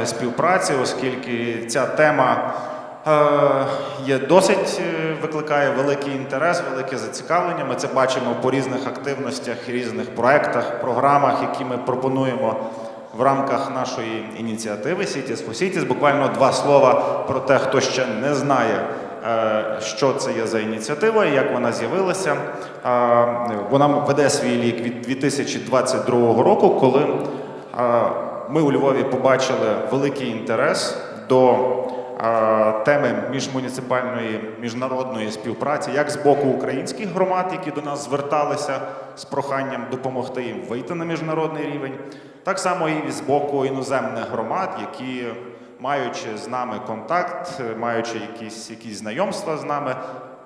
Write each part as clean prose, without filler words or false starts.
Співпраці, оскільки ця тема викликає великий інтерес, велике зацікавлення. Ми це бачимо по різних активностях, різних проєктах, програмах, які ми пропонуємо в рамках нашої ініціативи Cities for Cities. Буквально два слова про те, хто ще не знає, що це є за ініціатива і як вона з'явилася. Вона веде свій лік від 2022 року, коли ми у Львові побачили великий інтерес до теми міжмуніципальної міжнародної співпраці, як з боку українських громад, які до нас зверталися з проханням допомогти їм вийти на міжнародний рівень, так само і з боку іноземних громад, які, маючи з нами контакт, маючи якісь знайомства з нами,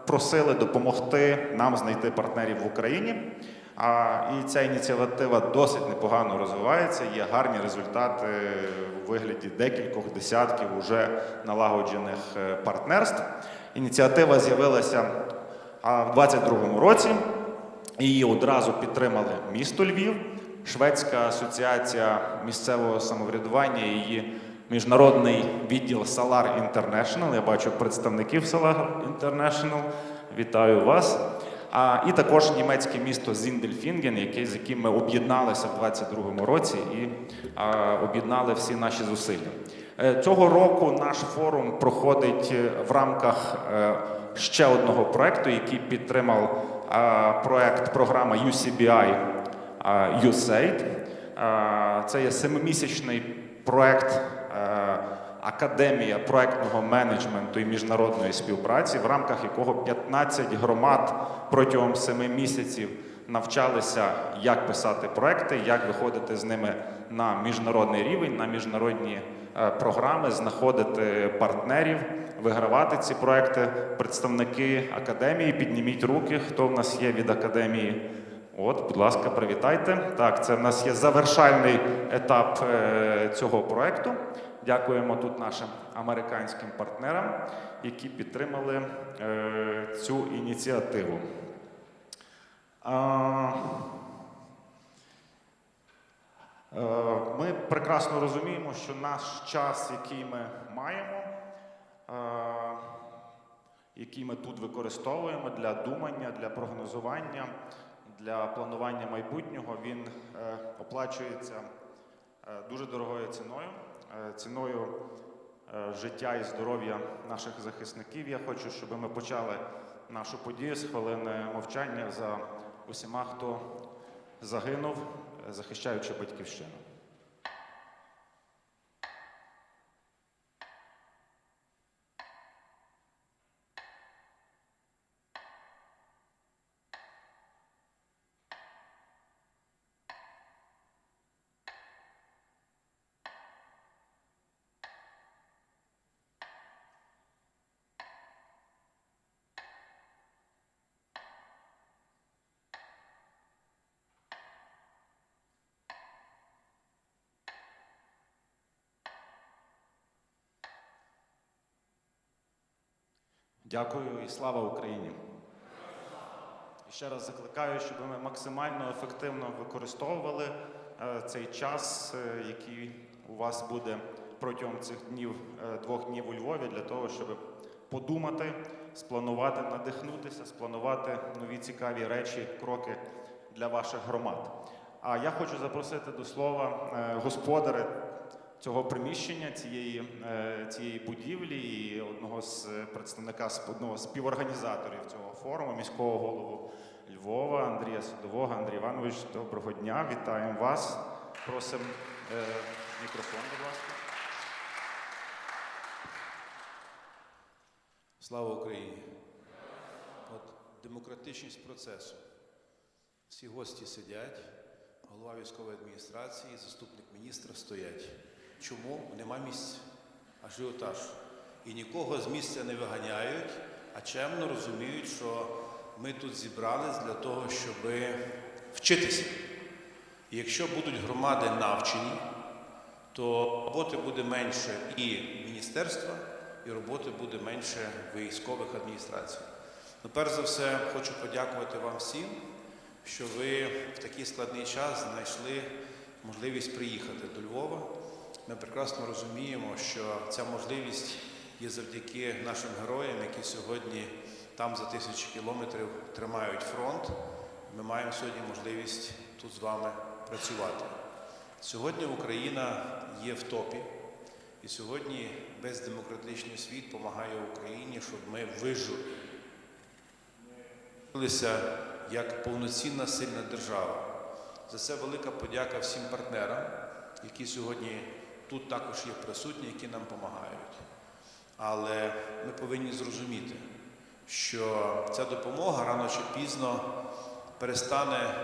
просили допомогти нам знайти партнерів в Україні. І ця ініціатива досить непогано розвивається, є гарні результати у вигляді декількох десятків уже налагоджених партнерств. Ініціатива з'явилася в 2022 році, її одразу підтримали місто Львів, Шведська асоціація місцевого самоврядування, її міжнародний відділ Solar International, я бачу представників Solar International, вітаю вас. І також німецьке місто Зіндельфінген, з яким ми об'єдналися в 2022 році і об'єднали всі наші зусилля. Цього року наш форум проходить в рамках ще одного проєкту, який підтримав програма UCBI USAID. Це є 7-місячний проєкт Академія проєктного менеджменту і міжнародної співпраці, в рамках якого 15 громад протягом 7 місяців навчалися, як писати проєкти, як виходити з ними на міжнародний рівень, на міжнародні програми, знаходити партнерів, вигравати ці проєкти. Представники академії, підніміть руки, хто в нас є від академії. От, будь ласка, привітайте. Так, це в нас є завершальний етап цього проєкту. Дякуємо тут нашим американським партнерам, які підтримали цю ініціативу. Ми прекрасно розуміємо, що наш час, який ми маємо, який ми тут використовуємо для думання, для прогнозування, для планування майбутнього, він оплачується дуже дорогою ціною життя і здоров'я наших захисників. Я хочу, щоб ми почали нашу подію з хвилини мовчання за усіма, хто загинув, захищаючи Батьківщину. Дякую і слава Україні! І ще раз закликаю, щоб ми максимально ефективно використовували цей час, який у вас буде протягом цих двох днів у Львові, для того, щоб подумати, спланувати, надихнутися, спланувати нові цікаві речі, кроки для ваших громад. А я хочу запросити до слова господаря цього приміщення, цієї будівлі і одного з співорганізаторів цього форуму, міського голову Львова Андрія Садового. Андрій Іванович, доброго дня, вітаємо вас. Просимо мікрофон, будь ласка. Слава Україні! От демократичність процесу. Всі гості сидять, голова військової адміністрації, заступник міністра стоять. Чому? Нема місця, ажіотаж. І нікого з місця не виганяють, а чемно розуміють, що ми тут зібрались для того, щоб вчитися. І якщо будуть громади навчені, то роботи буде менше і міністерства, і роботи буде менше військових адміністрацій. Ну, перш за все, хочу подякувати вам всім, що ви в такий складний час знайшли можливість приїхати до Львова Ми прекрасно розуміємо, що ця можливість є завдяки нашим героям, які сьогодні там за тисячі кілометрів тримають фронт. Ми маємо сьогодні можливість тут з вами працювати. Сьогодні Україна є в топі, і сьогодні весь демократичний світ допомагає Україні, щоб ми вижили як повноцінна сильна держава. За це велика подяка всім партнерам, які сьогодні тут також є присутні, які нам допомагають. Але ми повинні зрозуміти, що ця допомога рано чи пізно перестане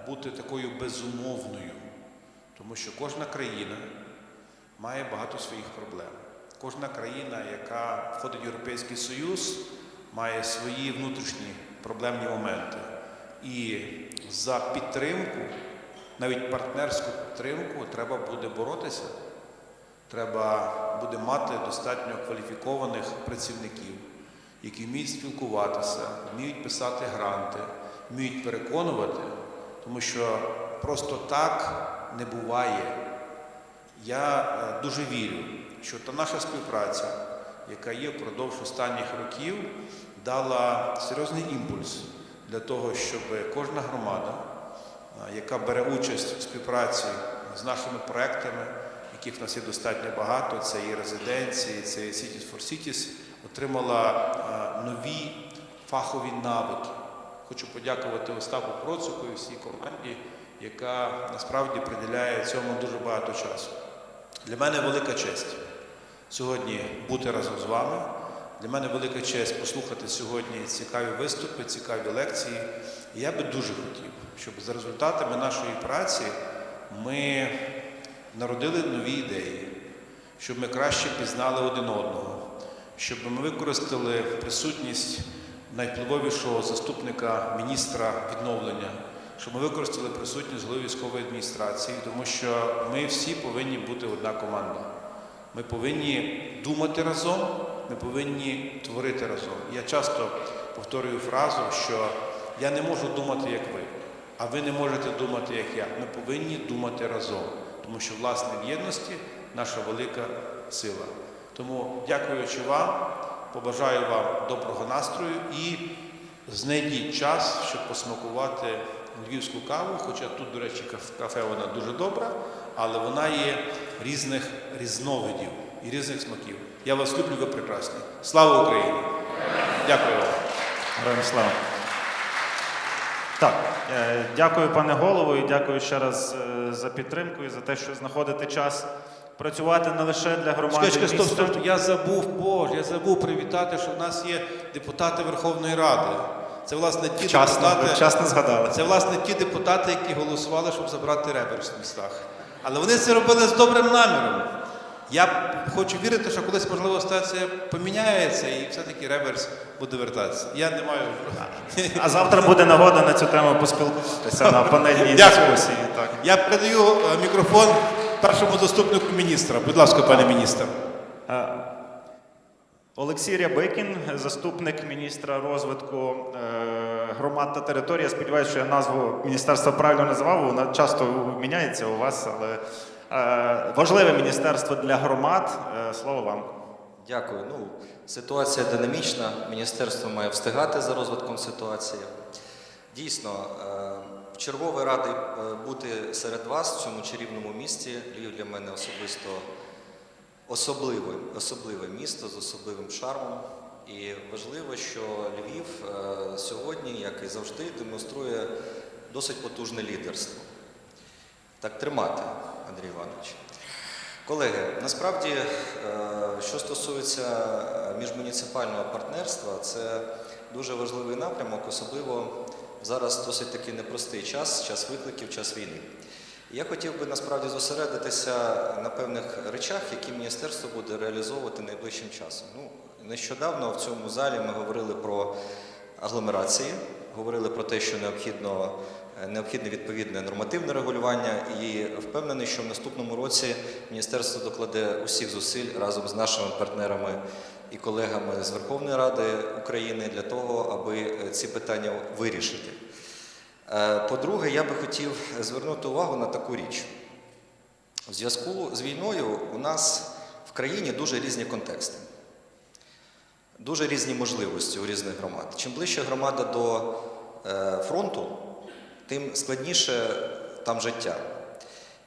бути такою безумовною, тому що кожна країна має багато своїх проблем. Кожна країна, яка входить в Європейський Союз, має свої внутрішні проблемні моменти. І за підтримку, навіть партнерську підтримку, треба буде боротися. Треба буде мати достатньо кваліфікованих працівників, які вміють спілкуватися, вміють писати гранти, вміють переконувати, тому що просто так не буває. Я дуже вірю, що та наша співпраця, яка є впродовж останніх років, дала серйозний імпульс для того, щоб кожна громада, яка бере участь у співпраці з нашими проектами, яких в нас є достатньо багато, це і резиденції, це і Cities for Cities, отримала нові фахові навики. Хочу подякувати Остапу Процуку і всій команді, яка насправді приділяє цьому дуже багато часу. Для мене велика честь сьогодні бути разом з вами. Для мене велика честь послухати сьогодні цікаві виступи, цікаві лекції. І я би дуже хотів, щоб за результатами нашої праці ми народили нові ідеї, щоб ми краще пізнали один одного, щоб ми використали присутність найвпливовішого заступника міністра відновлення, щоб ми використали присутність голови військової адміністрації, тому що ми всі повинні бути одна команда. Ми повинні думати разом, ми повинні творити разом. Я часто повторюю фразу, що я не можу думати, як ви, а ви не можете думати, як я. Ми повинні думати разом, тому що, власне, в єдності наша велика сила. Тому, дякуючи вам, побажаю вам доброго настрою і знайдіть час, щоб посмакувати львівську каву, хоча тут, до речі, кафе вона дуже добра, але вона є різних різновидів і різних смаків. Я вас люблю, ви прекрасні. Слава Україні! Дякую вам. Героям слава. Так, дякую, пане голово, і дякую ще раз за підтримку і за те, що знаходите час працювати не лише для громади міста. Стоп. Я забув привітати, що в нас є депутати Верховної Ради. Це, власне, вчасно згадали. Це, власне, ті депутати, які голосували, щоб забрати реверс в містах. Але вони це робили з добрим наміром. Я хочу вірити, що колись, можливо, ситуація поміняється і все-таки реверс буде вертатися. Я не маю... А завтра буде нагода на цю тему поспілкуватися на панельній дискусії. Так. Я передаю мікрофон першому заступнику міністра. Будь ласка, пане міністр. Олексій Рябикін, заступник міністра розвитку громад та територій. Я сподіваюся, що я назву міністерства правильно називав, вона часто міняється у вас, але важливе міністерство для громад. Слово вам. Дякую. Ситуація динамічна, міністерство має встигати за розвитком ситуації. Дійсно, в черговий радий бути серед вас в цьому чарівному місті. Львів для мене особисто особливе місто з особливим шармом. І важливо, що Львів сьогодні, як і завжди, демонструє досить потужне лідерство. Так тримати, Андрій Іванович. Колеги, насправді, що стосується міжмуніципального партнерства, це дуже важливий напрямок, особливо зараз досить таки непростий час викликів, час війни. Я хотів би насправді зосередитися на певних речах, які міністерство буде реалізовувати найближчим часом. Нещодавно в цьому залі ми говорили про агломерації, говорили про те, що необхідне відповідне нормативне регулювання, і впевнений, що в наступному році міністерство докладе усіх зусиль разом з нашими партнерами і колегами з Верховної Ради України для того, аби ці питання вирішити. По-друге, я би хотів звернути увагу на таку річ. В зв'язку з війною у нас в країні дуже різні контексти, дуже різні можливості у різних громад. Чим ближче громада до фронту, тим складніше там життя.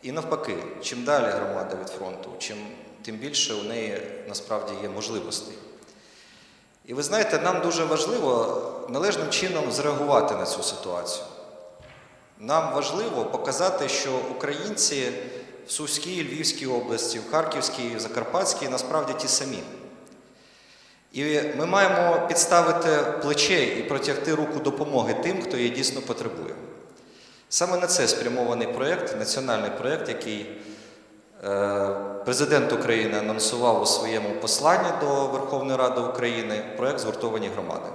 І навпаки, чим далі громада від фронту, тим більше у неї насправді є можливостей. І ви знаєте, нам дуже важливо належним чином зреагувати на цю ситуацію. Нам важливо показати, що українці в Сумській, Львівській області, в Харківській, в Закарпатській насправді ті самі. І ми маємо підставити плече і протягти руку допомоги тим, хто її дійсно потребує. Саме на це спрямований проєкт, національний проєкт, який президент України анонсував у своєму посланні до Верховної Ради України, проєкт «Згуртовані громади».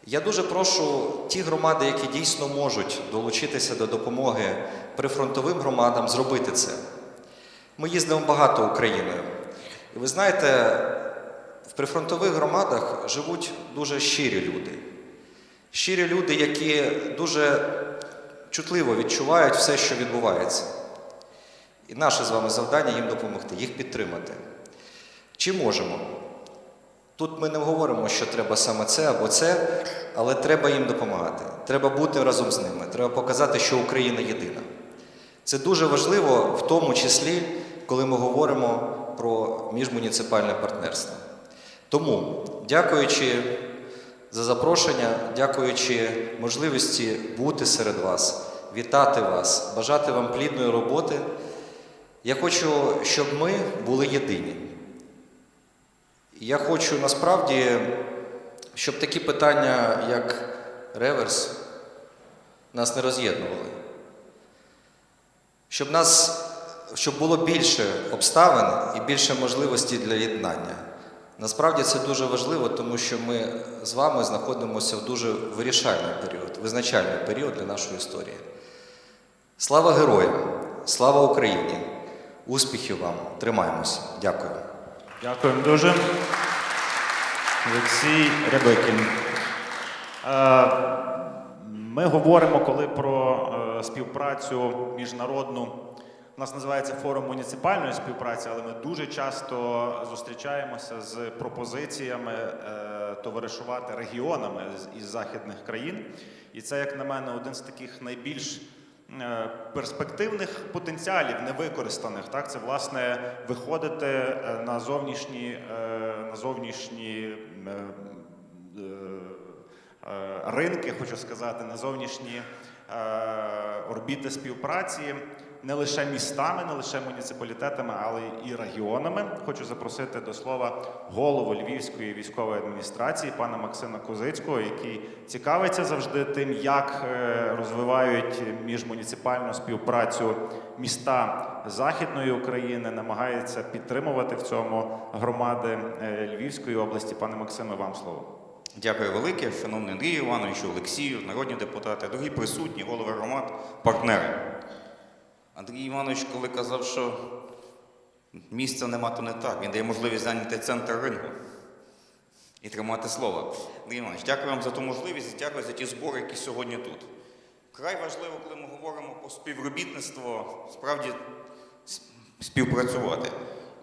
Я дуже прошу ті громади, які дійсно можуть долучитися до допомоги прифронтовим громадам, зробити це. Ми їздимо багато Україною. І ви знаєте, в прифронтових громадах живуть дуже щирі люди. Щирі люди, які дуже чутливо відчувають все, що відбувається. І наше з вами завдання їм допомогти, їх підтримати. Чи можемо? Тут ми не говоримо, що треба саме це або це, але треба їм допомагати. Треба бути разом з ними. Треба показати, що Україна єдина. Це дуже важливо, в тому числі, коли ми говоримо про міжмуніципальне партнерство. Тому, дякуючи за запрошення, дякуючи можливості бути серед вас, вітати вас, бажати вам плідної роботи, я хочу, щоб ми були єдині. Я хочу, насправді, щоб такі питання, як реверс, нас не роз'єднували. Щоб було більше обставин і більше можливостей для єднання. Насправді це дуже важливо, тому що ми з вами знаходимося в дуже вирішальний період, визначальний період для нашої історії. Слава героям! Слава Україні! Успіхів вам! Тримаємося! Дякую! Дякуємо дуже. Олексій Рябикін. Ми говоримо, коли про співпрацю міжнародну. У нас називається Форум муніципальної співпраці, але ми дуже часто зустрічаємося з пропозиціями товаришувати регіонами із західних країн. І це, як на мене, один з таких найбільш перспективних потенціалів, невикористаних. Так? Це, власне, виходити на зовнішні ринки, хочу сказати, на зовнішні орбіти співпраці, не лише містами, не лише муніципалітетами, але і регіонами. Хочу запросити до слова голову Львівської військової адміністрації, пана Максима Козицького, який цікавиться завжди тим, як розвивають міжмуніципальну співпрацю міста Західної України, намагається підтримувати в цьому громади Львівської області. Пане Максиме, вам слово. Дякую велике, шановний Андрію Івановичу, Олексію, народні депутати, дорогі присутні, голови громад, партнери. Андрій Іванович, коли казав, що місця нема, то не так. Він дає можливість зайняти центр ринку і тримати слово. Андрій Іванович, дякую вам за ту можливість, дякую за ті збори, які сьогодні тут. Вкрай важливо, коли ми говоримо про співробітництво, справді співпрацювати.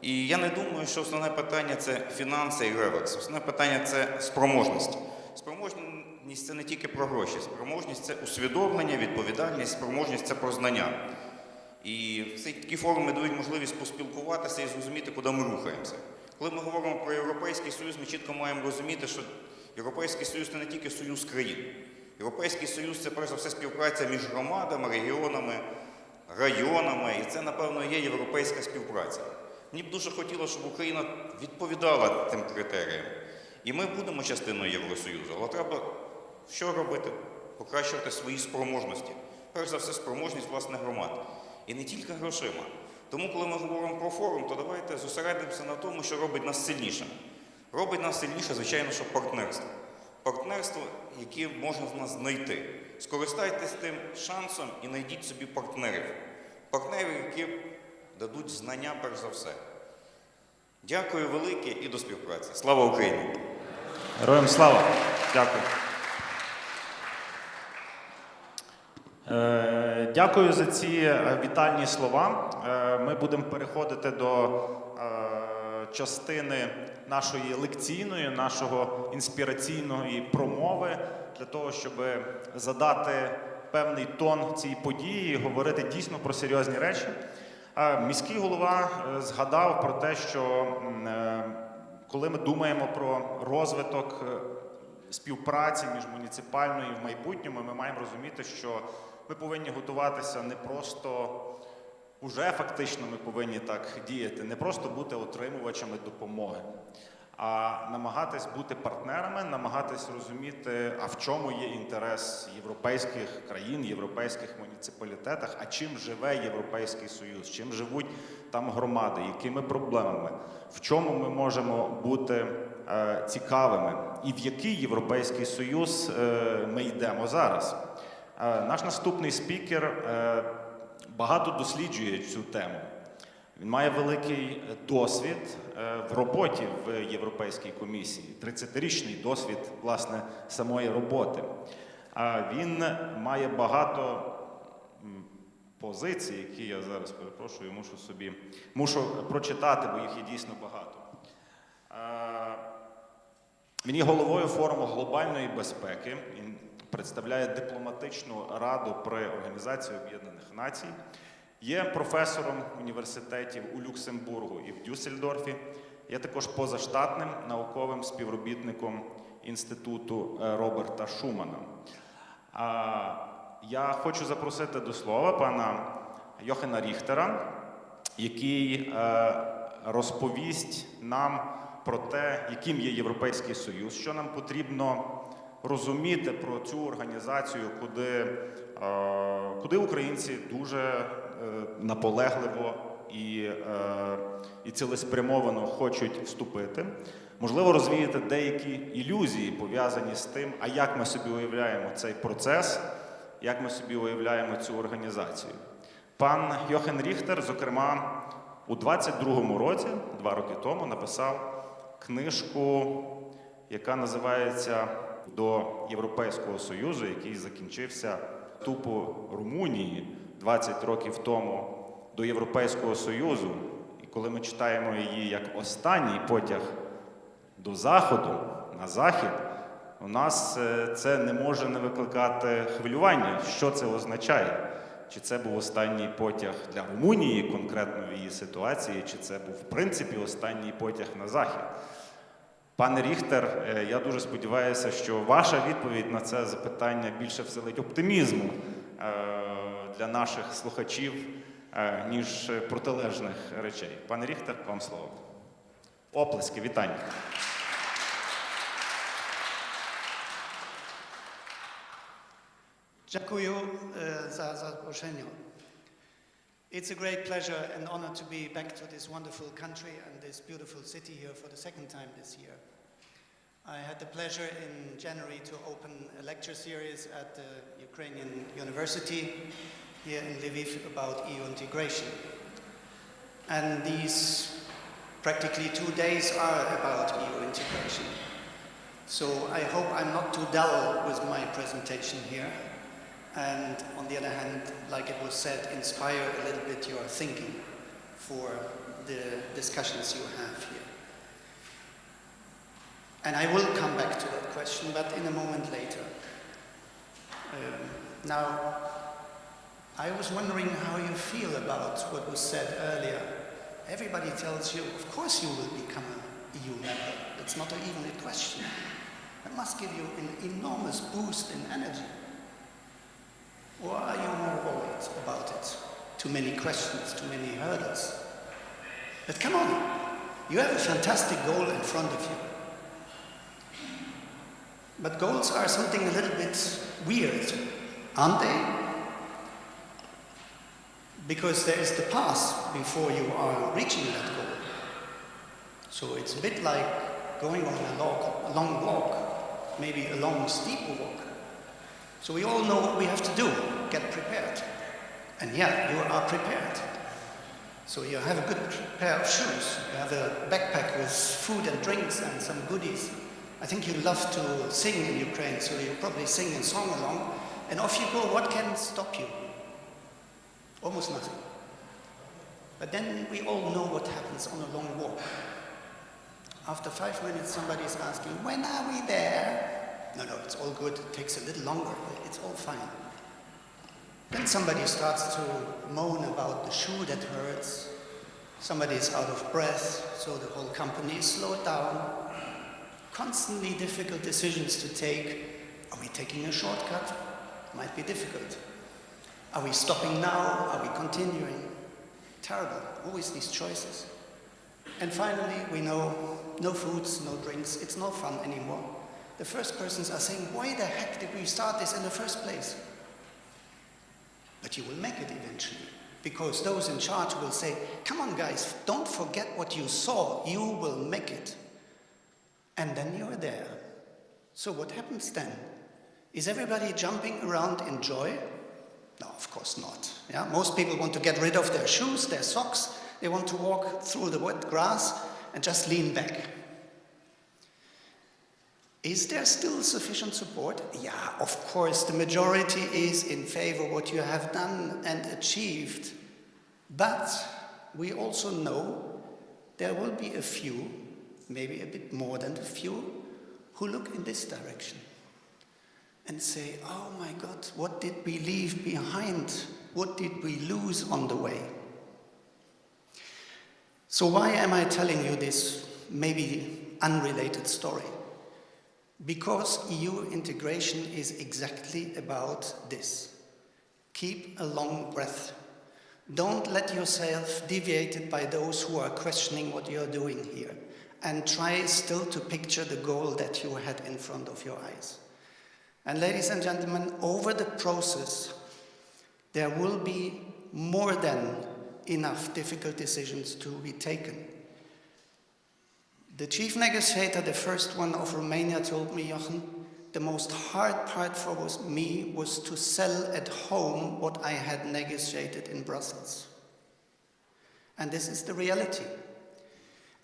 І я не думаю, що основне питання – це фінанси і реверс. Основне питання – це спроможність. Спроможність – це не тільки про гроші. Спроможність – це усвідомлення, відповідальність, спроможність – це про знання. І такі форуми дають можливість поспілкуватися і зрозуміти, куди ми рухаємося. Коли ми говоримо про Європейський Союз, ми чітко маємо розуміти, що Європейський Союз – це не тільки союз країн. Європейський Союз – це, перш за все, співпраця між громадами, регіонами, районами. І це, напевно, є європейська співпраця. Мені б дуже хотілося, щоб Україна відповідала тим критеріям. І ми будемо частиною Євросоюзу, але треба що робити? Покращувати свої спроможності. Перш за все, спроможність власних громад. І не тільки грошима. Тому, коли ми говоримо про форум, то давайте зосередимося на тому, що робить нас сильнішими. Робить нас сильніше, звичайно, що партнерство. Партнерство, яке можна з нас знайти. Скористайтесь тим шансом і знайдіть собі партнерів. Партнерів, які дадуть знання, перш за все. Дякую велике і до співпраці. Слава Україні! Героям слава! Дякую. Дякую за ці вітальні слова. Ми будемо переходити до частини нашої лекційної, нашого інспіраційної промови, для того, щоб задати певний тон цій події і говорити дійсно про серйозні речі. Міський голова згадав про те, що коли ми думаємо про розвиток співпраці міжмуніципальної в майбутньому, ми маємо розуміти, що ми повинні готуватися не просто, уже фактично ми повинні так діяти, не просто бути отримувачами допомоги, а намагатись бути партнерами, намагатись розуміти, а в чому є інтерес європейських країн, європейських муніципалітетах, а чим живе Європейський Союз, чим живуть там громади, якими проблемами, в чому ми можемо бути цікавими і в який Європейський Союз ми йдемо зараз. Наш наступний спікер багато досліджує цю тему. Він має великий досвід в роботі в Європейській комісії, 30-річний досвід, власне, самої роботи. Він має багато позицій, які я зараз, перепрошую, мушу прочитати, бо їх є дійсно багато. Він є головою Форуму глобальної безпеки, він представляє дипломатичну раду при Організації Об'єднаних Націй, є професором університетів у Люксембургу і в Дюссельдорфі, є також позаштатним науковим співробітником Інституту Роберта Шумана. Я хочу запросити до слова пана Йохена Ріхтера, який розповість нам про те, яким є Європейський Союз, що нам потрібно розуміти про цю організацію, куди українці дуже наполегливо і цілеспрямовано хочуть вступити. Можливо, розвіяти деякі ілюзії, пов'язані з тим, а як ми собі уявляємо цей процес, як ми собі уявляємо цю організацію. Пан Йохен Ріхтер, зокрема, у 22-му році, 2 роки тому, написав книжку, яка називається «До Європейського Союзу», який закінчився вступу Румунії 20 років тому до Європейського Союзу. І коли ми читаємо її як останній потяг до Заходу, на Захід, у нас це не може не викликати хвилювання, що це означає. Чи це був останній потяг для Румунії, конкретно в її ситуації, чи це був, в принципі, останній потяг на Захід. Пане Ріхтер, я дуже сподіваюся, що ваша відповідь на це запитання більше вселить оптимізму для наших слухачів, ніж протилежних речей. Пане Ріхтер, вам слово. Оплески, вітання. Дякую за запрошення. It's a great pleasure and honor to be back to this wonderful country and this beautiful city here for the second time this year. I had the pleasure in January to open a lecture series at the Ukrainian University here in Lviv about EU integration. And these practically 2 days are about EU integration. So I hope I'm not too dull with my presentation here. And on the other hand, like it was said, inspire a little bit your thinking for the discussions you have here. And I will come back to that question, but in a moment later. Now, I was wondering how you feel about what was said earlier. Everybody tells you, of course you will become an EU member. It's not even a question. It must give you an enormous boost in energy. Or are you more worried about it? Too many questions, too many hurdles. But come on, you have a fantastic goal in front of you. But goals are something a little bit weird, aren't they? Because there is the path before you are reaching that goal. So it's a bit like going on a long walk, maybe a long steep walk. So we all know what we have to do, get prepared. And yeah, you are prepared. So you have a good pair of shoes, you have a backpack with food and drinks and some goodies. I think you love to sing in Ukraine, so you probably sing a song along, and off you go. What can stop you? Almost nothing. But then we all know what happens on a long walk. After 5 minutes, somebody's asking, when are we there? No, it's all good. It takes a little longer. It's all fine. Then somebody starts to moan about the shoe that hurts. Somebody's out of breath, so the whole company is slowed down. Constantly difficult decisions to take. Are we taking a shortcut? Might be difficult. Are we stopping now? Are we continuing? Terrible. Always these choices. And finally, we know no foods, no drinks. It's no fun anymore. The first persons are saying, why the heck did we start this in the first place? But you will make it eventually, because those in charge will say, come on guys, don't forget what you saw, you will make it. And then you're there. So what happens then? Is everybody jumping around in joy? No, of course not. Yeah? Most people want to get rid of their shoes, their socks, they want to walk through the wet grass and just lean back. Is there still sufficient support? Yeah, of course, the majority is in favor of what you have done and achieved. But we also know there will be a few, maybe a bit more than a few, who look in this direction and say, oh my God, what did we leave behind? What did we lose on the way? So why am I telling you this maybe unrelated story? Because EU integration is exactly about this. Keep a long breath. Don't let yourself deviated by those who are questioning what you're doing here. And try still to picture the goal that you had in front of your eyes. And ladies and gentlemen, over the process, there will be more than enough difficult decisions to be taken. The chief negotiator, the first one of Romania, told me, Jochen, the most hard part for me was to sell at home what I had negotiated in Brussels. And this is the reality.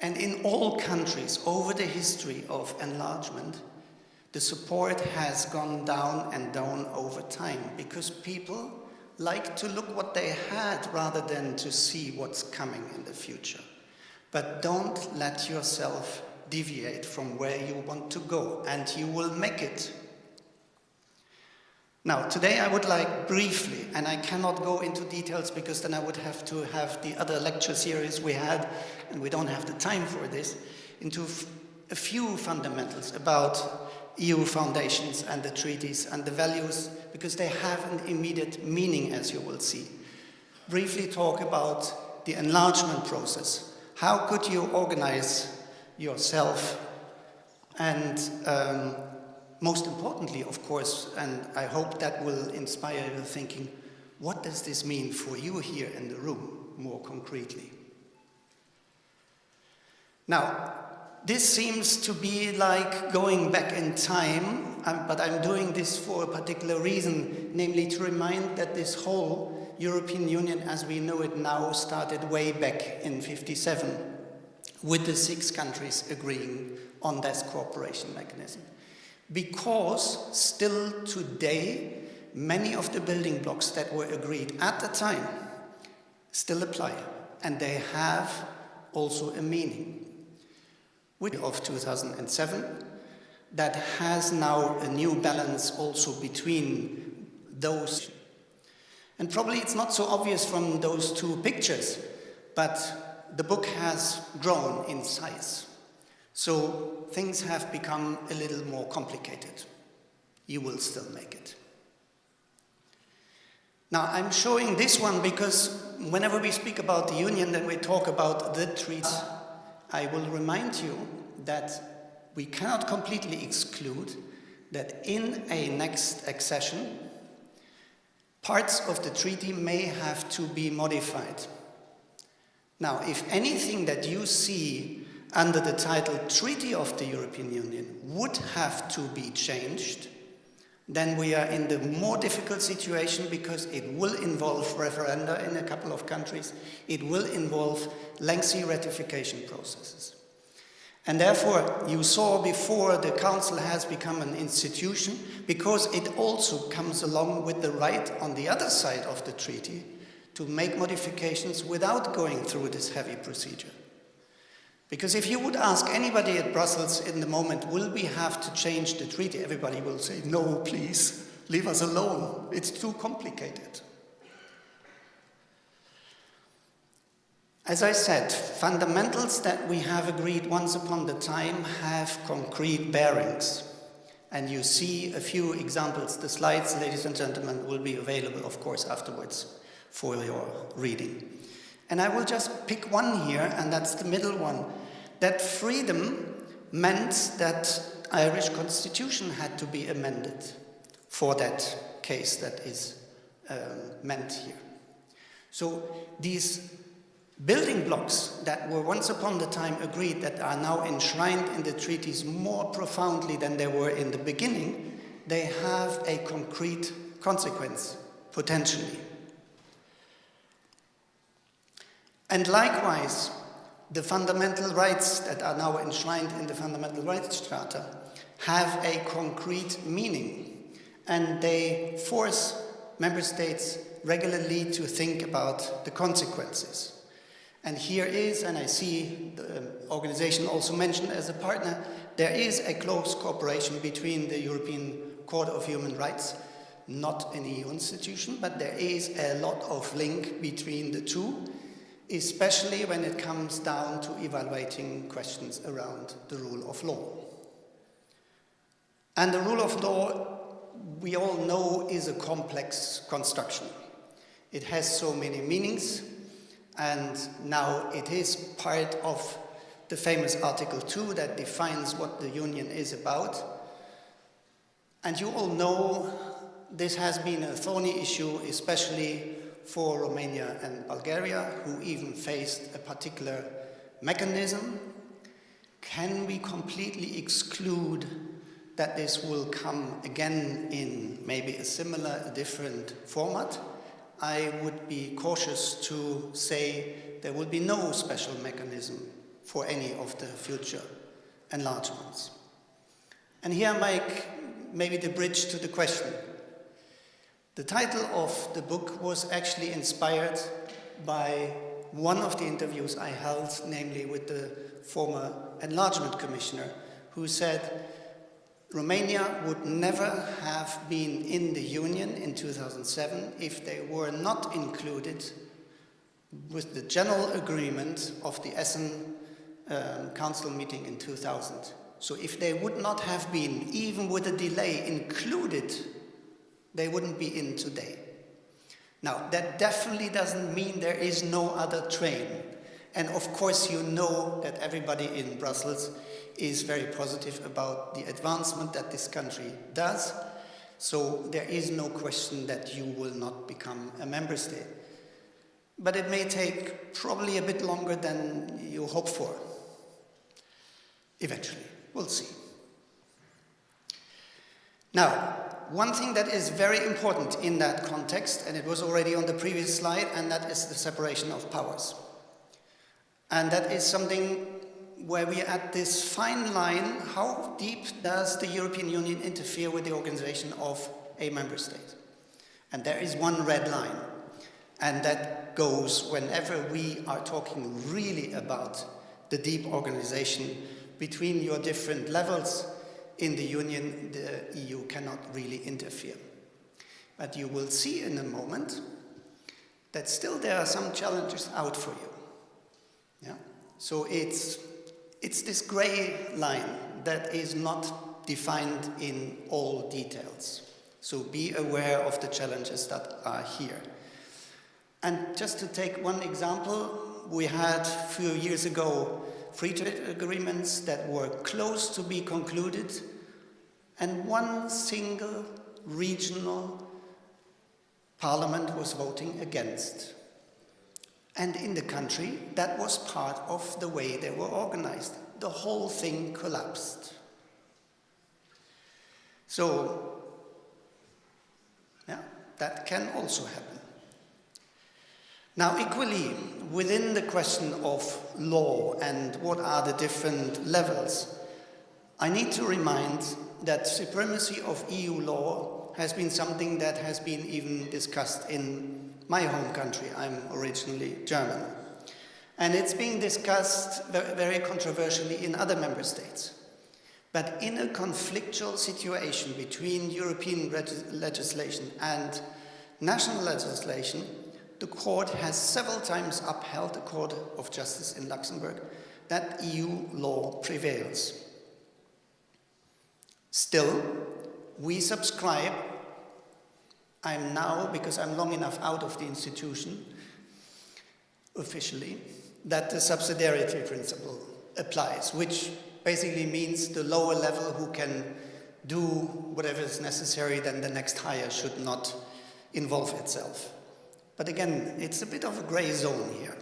And in all countries over the history of enlargement, the support has gone down and down over time because people like to look what they had rather than to see what's coming in the future. But don't let yourself deviate from where you want to go, and you will make it. Now, today I would like briefly, and I cannot go into details because then I would have to have the other lecture series we had, and we don't have the time for this, into a few fundamentals about EU foundations and the treaties and the values, because they have an immediate meaning, as you will see. Briefly talk about the enlargement process. How could you organize yourself? And most importantly, of course, and I hope that will inspire your thinking, what does this mean for you here in the room, more concretely? Now, this seems to be like going back in time, but I'm doing this for a particular reason, namely to remind that this whole European Union as we know it now started way back in '57 with the 6 countries agreeing on this cooperation mechanism. Because still today, many of the building blocks that were agreed at the time still apply, and they have also a meaning. Of 2007, that has now a new balance also between those. And probably it's not so obvious from those 2 pictures, but the book has grown in size. So things have become a little more complicated. You will still make it. Now, I'm showing this one because whenever we speak about the Union, then we talk about the treaties. I will remind you that we cannot completely exclude that in a next accession, parts of the treaty may have to be modified. Now, if anything that you see under the title Treaty of the European Union would have to be changed, then we are in the more difficult situation because it will involve referenda in a couple of countries. It will involve lengthy ratification processes. And therefore, you saw before the Council has become an institution because it also comes along with the right on the other side of the treaty to make modifications without going through this heavy procedure. Because if you would ask anybody at Brussels in the moment, will we have to change the treaty? Everybody will say, no, please, leave us alone. It's too complicated. As I said, fundamentals that we have agreed once upon a time have concrete bearings. And you see a few examples. The slides, ladies and gentlemen, will be available, of course, afterwards for your reading. And I will just pick one here, and that's the middle one. That freedom meant that Irish constitution had to be amended for that case that is meant here. So these building blocks that were once upon a time agreed that are now enshrined in the treaties more profoundly than they were in the beginning, they have a concrete consequence, potentially. And likewise, the fundamental rights that are now enshrined in the Fundamental Rights Charter have a concrete meaning, and they force member states regularly to think about the consequences. And here is, and I see the organization also mentioned as a partner, there is a close cooperation between the European Court of Human Rights, not an EU institution, but there is a lot of link between the two, especially when it comes down to evaluating questions around the rule of law. And the rule of law, we all know, is a complex construction. It has so many meanings, and now it is part of the famous Article 2 that defines what the Union is about. And you all know this has been a thorny issue, especially for Romania and Bulgaria, who even faced a particular mechanism. Can we completely exclude that this will come again in maybe a similar, a different format? I would be cautious to say there will be no special mechanism for any of the future enlargements. And here I make maybe the bridge to the question. The title of the book was actually inspired by one of the interviews I held, namely with the former enlargement commissioner, who said Romania would never have been in the Union in 2007 if they were not included with the general agreement of the Essen Council meeting in 2000. So if they would not have been, even with a delay, included, they wouldn't be in today. Now, that definitely doesn't mean there is no other train. And of course, you know that everybody in Brussels is very positive about the advancement that this country does. So there is no question that you will not become a member state. But it may take probably a bit longer than you hope for. Eventually, we'll see. Now, one thing that is very important in that context, and it was already on the previous slide, and that is the separation of powers. And that is something where we are at this fine line, how deep does the European Union interfere with the organization of a member state? And there is one red line, and that goes whenever we are talking really about the deep organization between your different levels in the Union. The EU cannot really interfere. But you will see in a moment that still there are some challenges out for you. Yeah? So it's this gray line that is not defined in all details. So be aware of the challenges that are here. And just to take one example, we had a few years ago free trade agreements that were close to be concluded, and one single regional parliament was voting against. And in the country, that was part of the way they were organized. The whole thing collapsed. So, yeah, that can also happen. Now, equally, within the question of law and what are the different levels, I need to remind that supremacy of EU law has been something that has been even discussed in my home country. I'm originally German. And it's being discussed very controversially in other member states. But in a conflictual situation between European legislation and national legislation, the court has several times upheld, the Court of Justice in Luxembourg, that EU law prevails. Still, we subscribe. I'm now, because I'm long enough out of the institution, officially, that the subsidiarity principle applies, which basically means the lower level who can do whatever is necessary, then the next higher should not involve itself. But again, it's a bit of a gray zone here.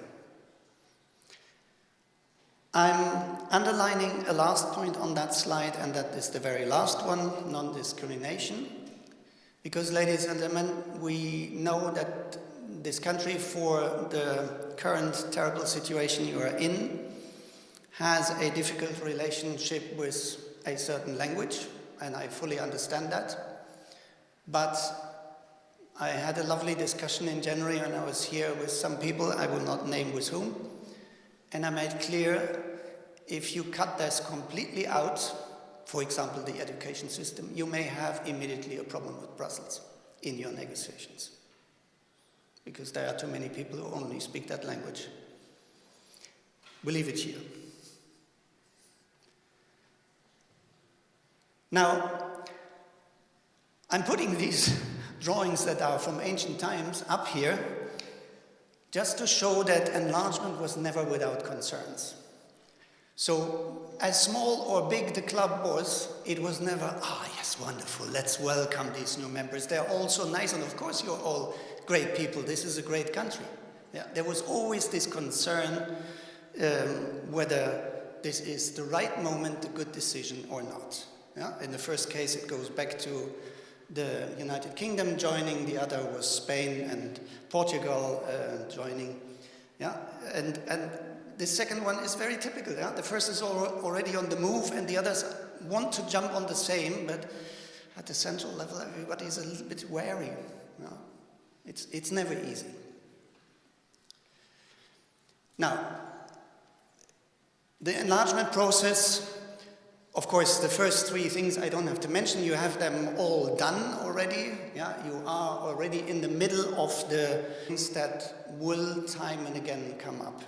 I'm underlining a last point on that slide, and that is the very last one, non-discrimination. Because, ladies and gentlemen, we know that this country, for the current terrible situation you are in, has a difficult relationship with a certain language, and I fully understand that. But I had a lovely discussion in January when I was here with some people, I will not name with whom, and I made clear, if you cut this completely out, for example, the education system, you may have immediately a problem with Brussels in your negotiations, because there are too many people who only speak that language. We'll leave it here. Now, I'm putting these drawings that are from ancient times up here just to show that enlargement was never without concerns. So, as small or big the club was, it was never, yes, wonderful, let's welcome these new members. They're all so nice, and of course you're all great people, this is a great country. Yeah, there was always this concern whether this is the right moment, the good decision or not. Yeah? In the first case, it goes back to the United Kingdom joining, the other was Spain and Portugal joining. Yeah? And the second one is very typical. Yeah? The first is already on the move, and the others want to jump on the same, but at the central level, everybody is a little bit wary. Yeah? It's never easy. Now, the enlargement process, of course, the first three things I don't have to mention, you have them all done already. Yeah? You are already in the middle of the things that will time and again come up.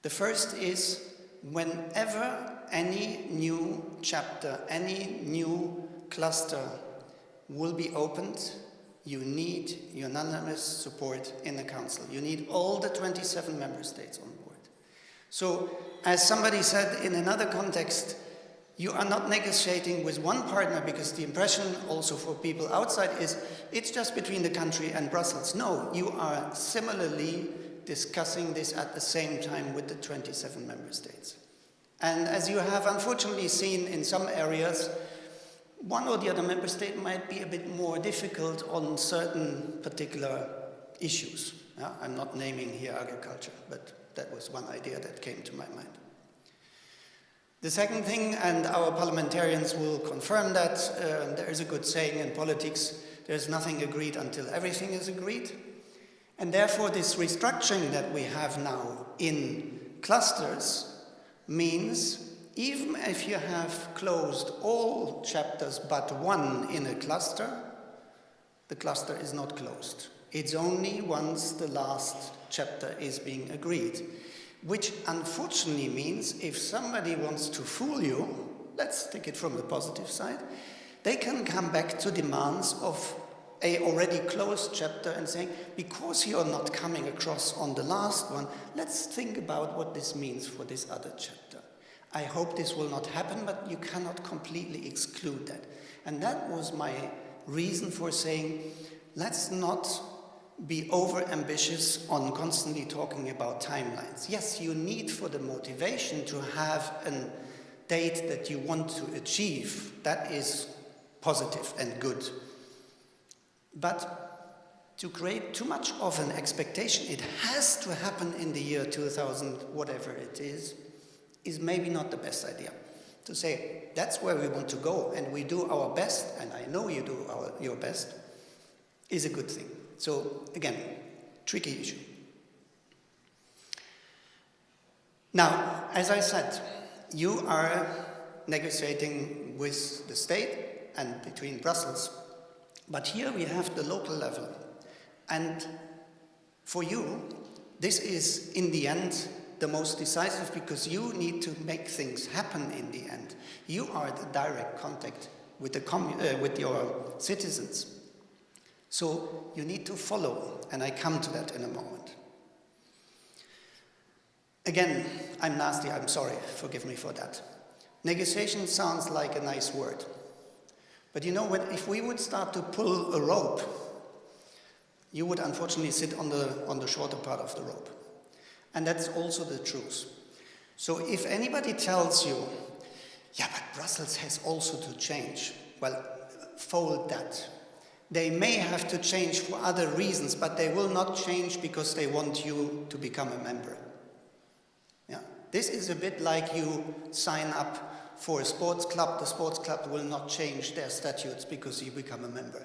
The first is whenever any new chapter, any new cluster will be opened, you need unanimous support in the Council. You need all the 27 member states on board. So, as somebody said in another context, you are not negotiating with one partner, because the impression also for people outside is it's just between the country and Brussels. No, you are similarly discussing this at the same time with the 27 member states. And as you have unfortunately seen in some areas, one or the other member state might be a bit more difficult on certain particular issues. Yeah? I'm not naming here agriculture, but that was one idea that came to my mind. The second thing, and our parliamentarians will confirm that, there is a good saying in politics, there's nothing agreed until everything is agreed. And therefore this restructuring that we have now in clusters means even if you have closed all chapters but one in a cluster, the cluster is not closed. It's only once the last chapter is being agreed. Which unfortunately means if somebody wants to fool you, let's take it from the positive side, they can come back to demands of a already closed chapter and saying, because you're not coming across on the last one, let's think about what this means for this other chapter. I hope this will not happen, but you cannot completely exclude that. And that was my reason for saying, let's not be over-ambitious on constantly talking about timelines. Yes, you need for the motivation to have a date that you want to achieve. That is positive and good. But to create too much of an expectation, it has to happen in the year 2000, whatever it is maybe not the best idea. To say, that's where we want to go, and we do our best, and I know you do your best, is a good thing. So, again, tricky issue. Now, as I said, you are negotiating with the state and between Brussels, but here we have the local level. And for you, this is, in the end, the most decisive, because you need to make things happen in the end. You are the direct contact with, with your citizens. So you need to follow, and I come to that in a moment. Again, I'm nasty, I'm sorry, forgive me for that. Negotiation sounds like a nice word. But you know, if we would start to pull a rope, you would unfortunately sit on the shorter part of the rope. And that's also the truth. So if anybody tells you, yeah, but Brussels has also to change, well, fold that. They may have to change for other reasons, but they will not change because they want you to become a member. Yeah. This is a bit like you sign up for a sports club. The sports club will not change their statutes because you become a member.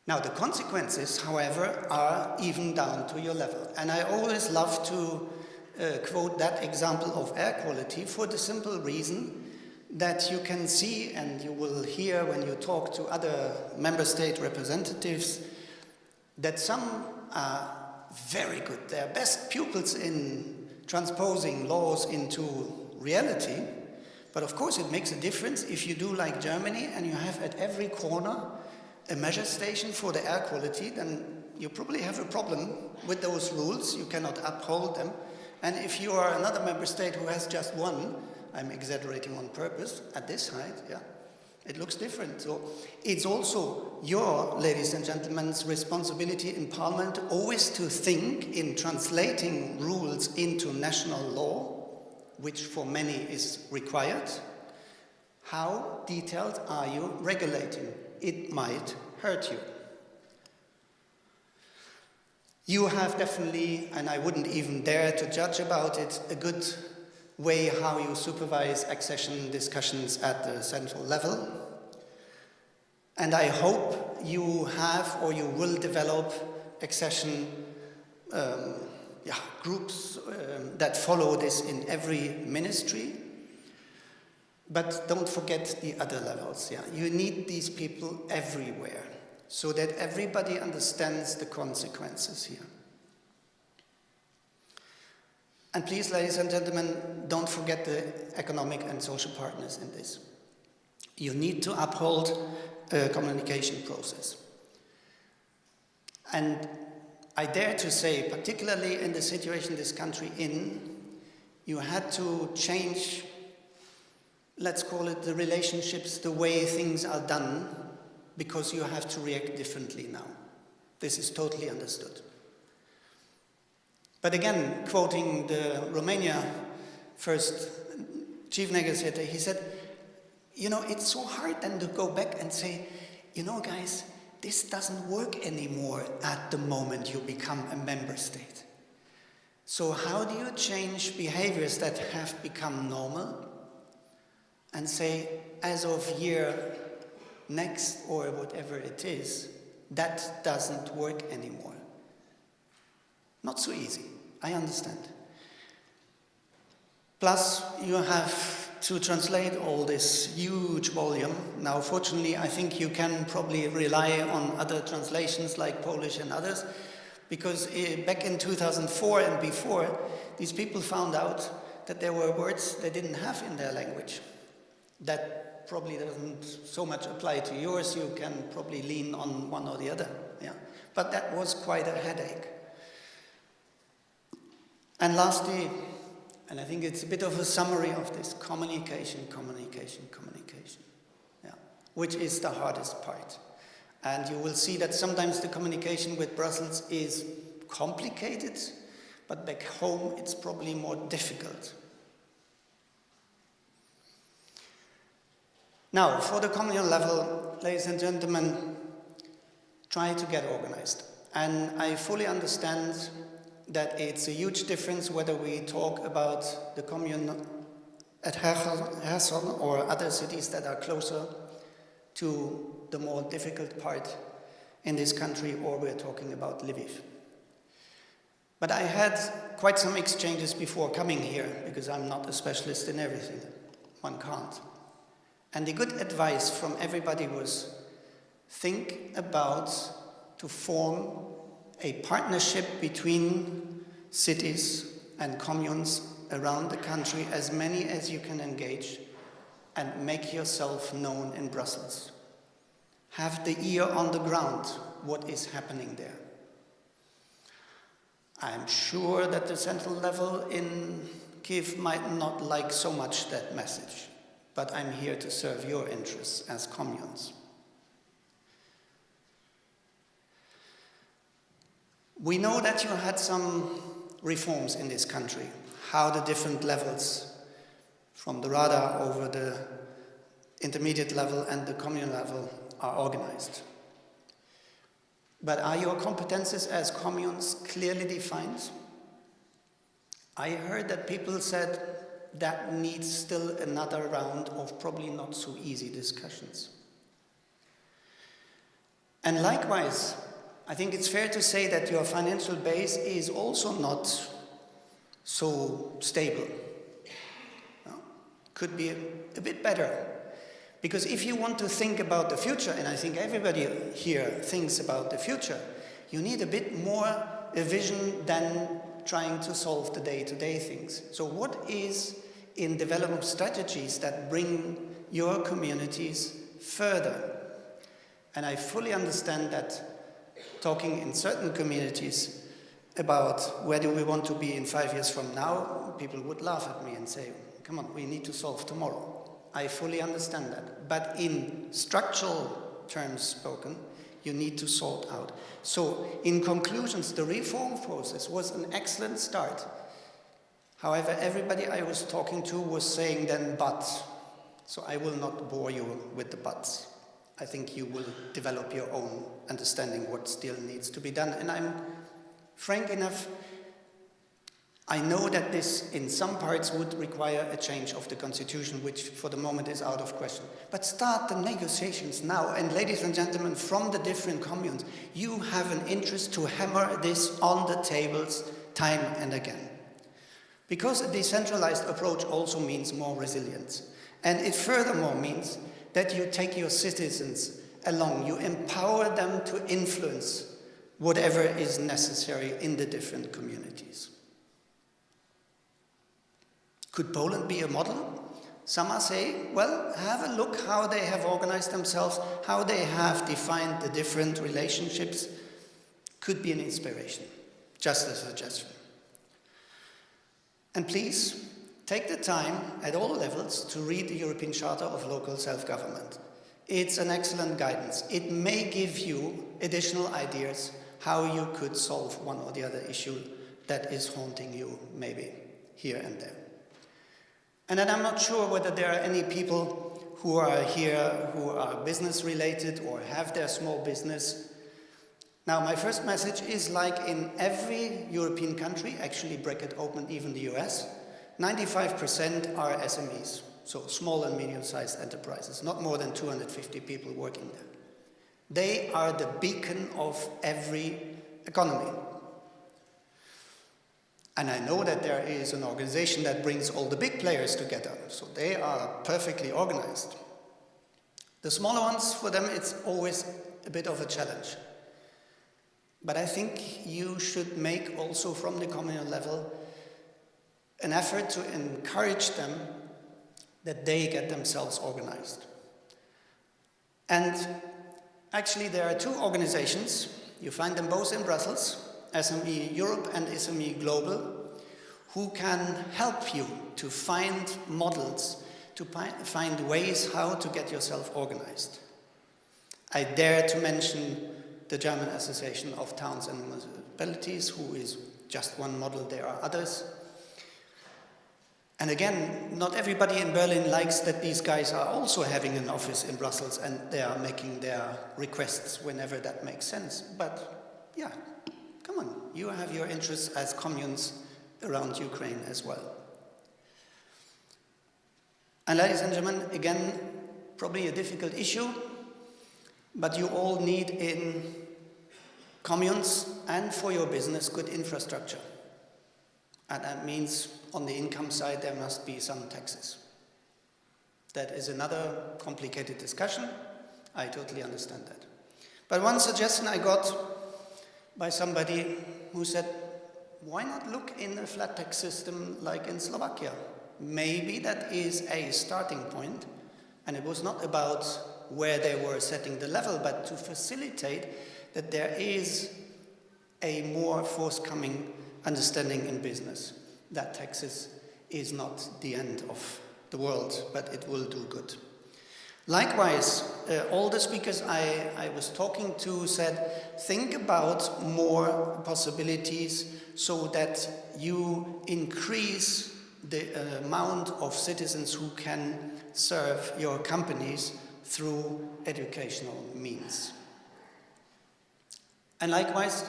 Now, the consequences, however, are even down to your level. And I always love to quote that example of air quality for the simple reason that you can see, and you will hear when you talk to other member state representatives, that some are very good. They're best pupils in transposing laws into reality. But of course, it makes a difference if you do like Germany and you have at every corner a measure station for the air quality, then you probably have a problem with those rules. You cannot uphold them. And if you are another member state who has just one, I'm exaggerating on purpose, at this height, yeah, it looks different. So it's also your, ladies and gentlemen, responsibility in Parliament always to think in translating rules into national law, which for many is required. How detailed are you regulating? It might hurt you. You have definitely, and I wouldn't even dare to judge about it, a good way how you supervise accession discussions at the central level. And I hope you have or you will develop accession groups that follow this in every ministry. But don't forget the other levels. Yeah? You need these people everywhere so that everybody understands the consequences here. And please, ladies and gentlemen, don't forget the economic and social partners in this. You need to uphold a communication process. And I dare to say, particularly in the situation this country in, you had to change, let's call it the relationships, the way things are done, because you have to react differently now. This is totally understood. But again, quoting the Romania first chief negotiator, he said, you know, it's so hard then to go back and say, you know, guys, this doesn't work anymore at the moment you become a member state. So how do you change behaviors that have become normal and say, as of year next or whatever it is, that doesn't work anymore? Not so easy, I understand. Plus, you have to translate all this huge volume. Now, fortunately, I think you can probably rely on other translations like Polish and others, because back in 2004 and before, these people found out that there were words they didn't have in their language. That probably doesn't so much apply to yours. You can probably lean on one or the other. Yeah. But that was quite a headache. And lastly, and I think it's a bit of a summary of this, communication, communication, communication, yeah, which is the hardest part. And you will see that sometimes the communication with Brussels is complicated, but back home it's probably more difficult. Now, for the communal level, ladies and gentlemen, try to get organized. And I fully understand that it's a huge difference whether we talk about the commune at Herzog or other cities that are closer to the more difficult part in this country, or we're talking about Lviv. But I had quite some exchanges before coming here, because I'm not a specialist in everything. One can't. And the good advice from everybody was, think about to form a partnership between cities and communes around the country, as many as you can engage, and make yourself known in Brussels. Have the ear on the ground, what is happening there. I'm sure that the central level in Kiev might not like so much that message, but I'm here to serve your interests as communes. We know that you had some reforms in this country, how the different levels, from the Rada over the intermediate level and the commune level, are organized. But are your competences as communes clearly defined? I heard that people said that needs still another round of probably not so easy discussions. And likewise, I think it's fair to say that your financial base is also not so stable. No? Could be a bit better. Because if you want to think about the future, and I think everybody here thinks about the future, you need a bit more a vision than trying to solve the day-to-day things. So what is in development strategies that bring your communities further? And I fully understand that talking in certain communities about where do we want to be in 5 years from now, people would laugh at me and say, come on, we need to solve tomorrow. I fully understand that. But in structural terms spoken, you need to sort out. So in conclusions, the reform process was an excellent start. However, everybody I was talking to was saying then but. So I will not bore you with the buts. I think you will develop your own understanding what still needs to be done. And I'm frank enough, I know that this, in some parts, would require a change of the constitution, which for the moment is out of question. But start the negotiations now. And ladies and gentlemen, from the different communes, you have an interest to hammer this on the tables time and again. Because a decentralized approach also means more resilience. And it furthermore means that you take your citizens along. You empower them to influence whatever is necessary in the different communities. Could Poland be a model? Some are saying, well, have a look how they have organized themselves, how they have defined the different relationships. Could be an inspiration, just a suggestion. And please, take the time at all levels to read the European Charter of Local Self-Government. It's an excellent guidance. It may give you additional ideas how you could solve one or the other issue that is haunting you, maybe here and there. And then I'm not sure whether there are any people who are here who are business related or have their small business. Now, my first message is like in every European country, actually bracket open even the US, 95% are SMEs, so small and medium-sized enterprises, not more than 250 people working there. They are the beacon of every economy. And I know that there is an organization that brings all the big players together, so they are perfectly organized. The smaller ones, for them, it's always a bit of a challenge. But I think you should make also from the communal level an effort to encourage them that they get themselves organized. And actually there are two organizations, you find them both in Brussels, SME Europe and SME Global, who can help you to find models, to find ways how to get yourself organized. I dare to mention the German Association of Towns and Municipalities, who is just one model, there are others. And again, not everybody in Berlin likes that these guys are also having an office in Brussels and they are making their requests whenever that makes sense. But yeah, come on, you have your interests as communes around Ukraine as well. And ladies and gentlemen, again, probably a difficult issue, but you all need in communes and for your business good infrastructure. And that means on the income side there must be some taxes. That is another complicated discussion. I totally understand that. But one suggestion I got by somebody who said, why not look in a flat tax system like in Slovakia? Maybe that is a starting point, and it was not about where they were setting the level, but to facilitate that there is a more forthcoming understanding in business that taxes is not the end of the world, but it will do good. Likewise, all the speakers I was talking to said, think about more possibilities so that you increase the amount of citizens who can serve your companies through educational means. And likewise,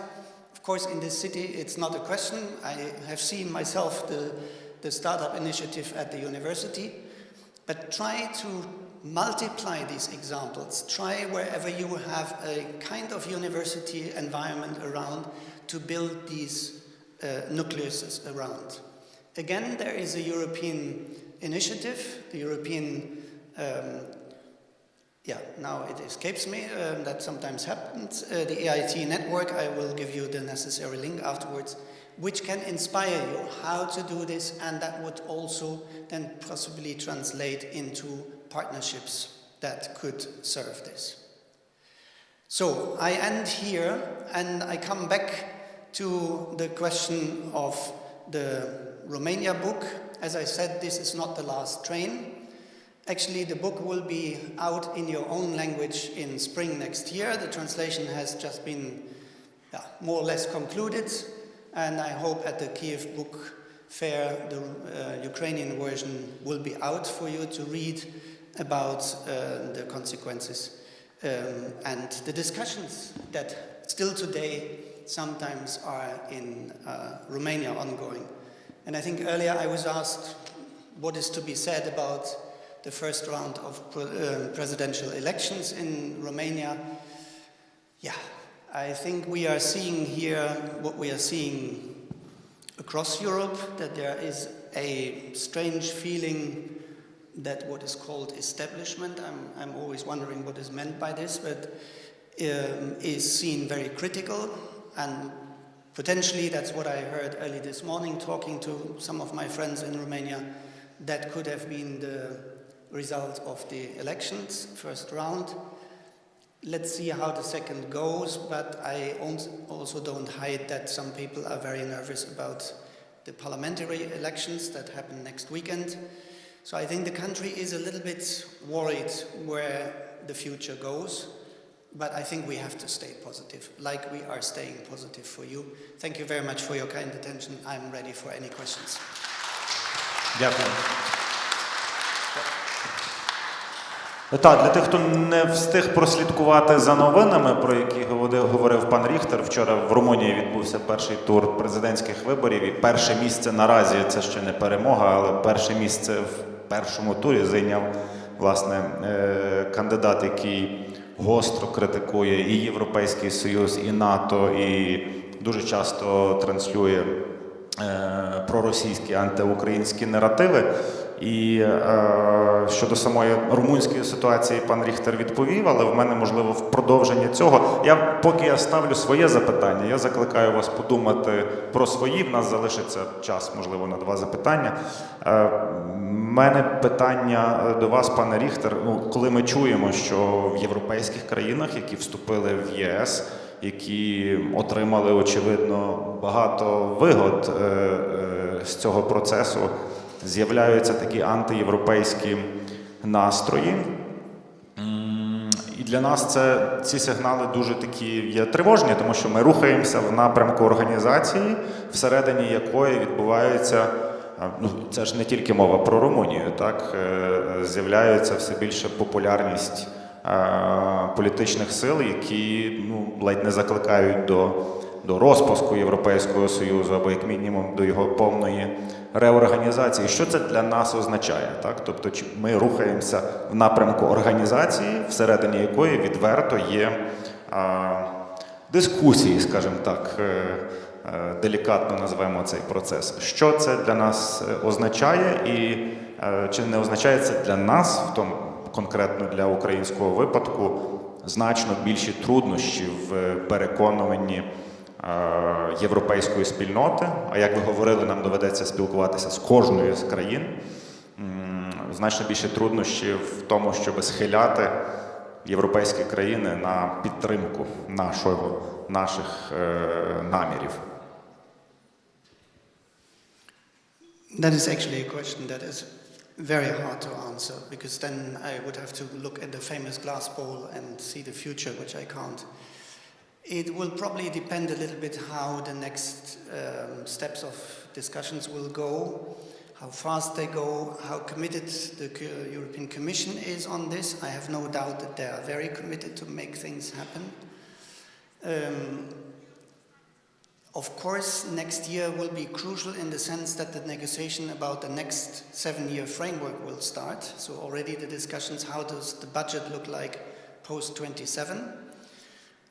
of course, in this city, it's not a question. I have seen myself the startup initiative at the university, but try to multiply these examples. Try wherever you have a kind of university environment around to build these nucleuses around. Again, there is a European initiative, the European, now it escapes me, that sometimes happens, the EIT network, I will give you the necessary link afterwards, which can inspire you how to do this, and that would also then possibly translate into partnerships that could serve this. So I end here, and I come back to the question of the Romania book. As I said, this is not the last train. Actually, the book will be out in your own language in spring next year. The translation has just been more or less concluded, and I hope at the Kiev Book Fair the Ukrainian version will be out for you to read about the consequences and the discussions that still today sometimes are in Romania ongoing. And I think earlier I was asked what is to be said about the first round of presidential elections in Romania. Yeah, I think we are seeing here what we are seeing across Europe, that there is a strange feeling that what is called establishment, I'm always wondering what is meant by this, but is seen very critical, and potentially that's what I heard early this morning talking to some of my friends in Romania. That could have been the result of the elections, first round. Let's see how the second goes, but I also don't hide that some people are very nervous about the parliamentary elections that happen next weekend. So I think the country is a little bit worried where the future goes, but I think we have to stay positive, like we are staying positive for you. Thank you very much for your kind attention. I'm ready for any questions. Дякую. Так, для тих, хто не встиг прослідкувати за новинами, про які говорив пан Ріхтер, вчора в Румунії відбувся перший тур президентських виборів, і перше місце наразі, це ще не перемога, але перше місце в першому турі зайняв, власне, кандидат, який гостро критикує і Європейський Союз, і НАТО, і дуже часто транслює проросійські, антиукраїнські наративи. І щодо самої румунської ситуації пан Ріхтер відповів, але в мене, можливо, в продовження цього. Поки я ставлю своє запитання, я закликаю вас подумати про свої. В нас залишиться час, можливо, на 2 запитання. У мене питання до вас, пане Ріхтер. Коли ми чуємо, що в європейських країнах, які вступили в ЄС, які отримали, очевидно, багато вигод з цього процесу, з'являються такі антиєвропейські настрої. І для нас ці сигнали дуже такі є тривожні, тому що ми рухаємося в напрямку організації, всередині якої відбуваються ну, це ж не тільки мова про Румунію, так? З'являється все більше популярність політичних сил, які ледь не закликають до розпуску Європейського Союзу або як мінімум до його повної реорганізації. Що це для нас означає? Так? Тобто ми рухаємося в напрямку організації, всередині якої відверто є дискусії, скажімо так, делікатно назвемо цей процес. Що це для нас означає і чи не означає це для нас, в тому конкретно для українського випадку, значно більші труднощі в переконуванні європейської спільноти, а як ви говорили, нам доведеться спілкуватися з кожною з країн, значно більше труднощів в тому, щоб схиляти європейські країни на підтримку наших намірів. That is actually a question that is very hard to answer, because then I would have to look at the famous glass bowl and see the future, which I can't. It will probably depend a little bit how the next steps of discussions will go, how fast they go, how committed the European Commission is on this. I have no doubt that they are very committed to make things happen. Of course, next year will be crucial in the sense that the negotiation about the next 7-year framework will start. So already the discussions, how does the budget look like post-27?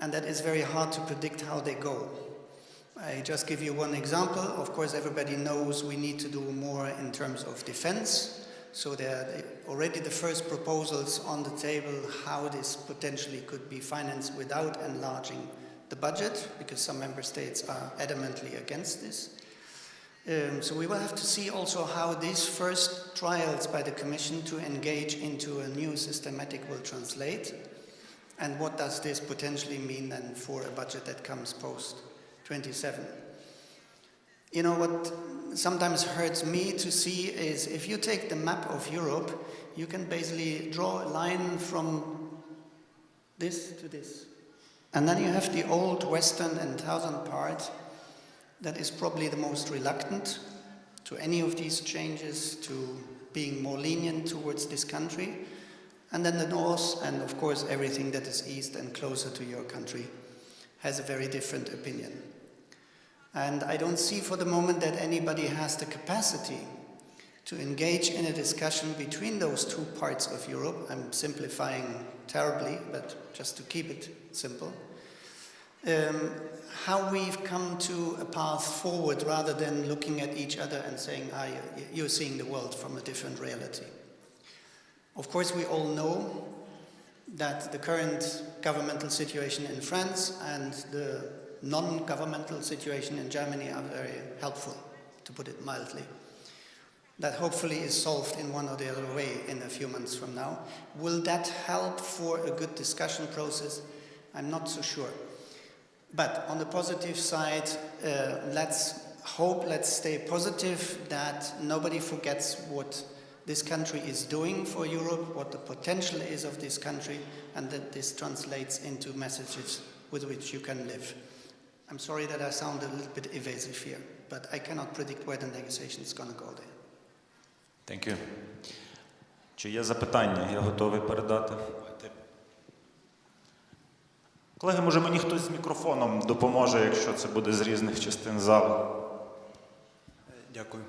And that is very hard to predict how they go. I just give you one example. Of course, everybody knows we need to do more in terms of defense. So there are already the first proposals on the table how this potentially could be financed without enlarging the budget, because some member states are adamantly against this. So we will have to see also how these first trials by the Commission to engage into a new systematic will translate, and what does this potentially mean then for a budget that comes post-27. You know, what sometimes hurts me to see is if you take the map of Europe, you can basically draw a line from this to this. And then you have the old western and southern part that is probably the most reluctant to any of these changes, to being more lenient towards this country. And then the north, and of course everything that is east and closer to your country, has a very different opinion. And I don't see for the moment that anybody has the capacity to engage in a discussion between those two parts of Europe. I'm simplifying terribly, but just to keep it simple. How we've come to a path forward rather than looking at each other and saying, you're seeing the world from a different reality. Of course, we all know that the current governmental situation in France and the non-governmental situation in Germany are very helpful, to put it mildly. That hopefully is solved in one or the other way in a few months from now. Will that help for a good discussion process? I'm not so sure. But on the positive side, let's hope, let's stay positive that nobody forgets what this country is doing for Europe, what the potential is of this country, and that this translates into messages with which you can live. I'm sorry that I sound a little bit evasive here, but I cannot predict where the negotiation is going to go there. Thank you. Чи є запитання? Я готовий передати. Колеги, може мені хтось з мікрофоном допоможе, якщо це буде з різних частин залу. Дякую.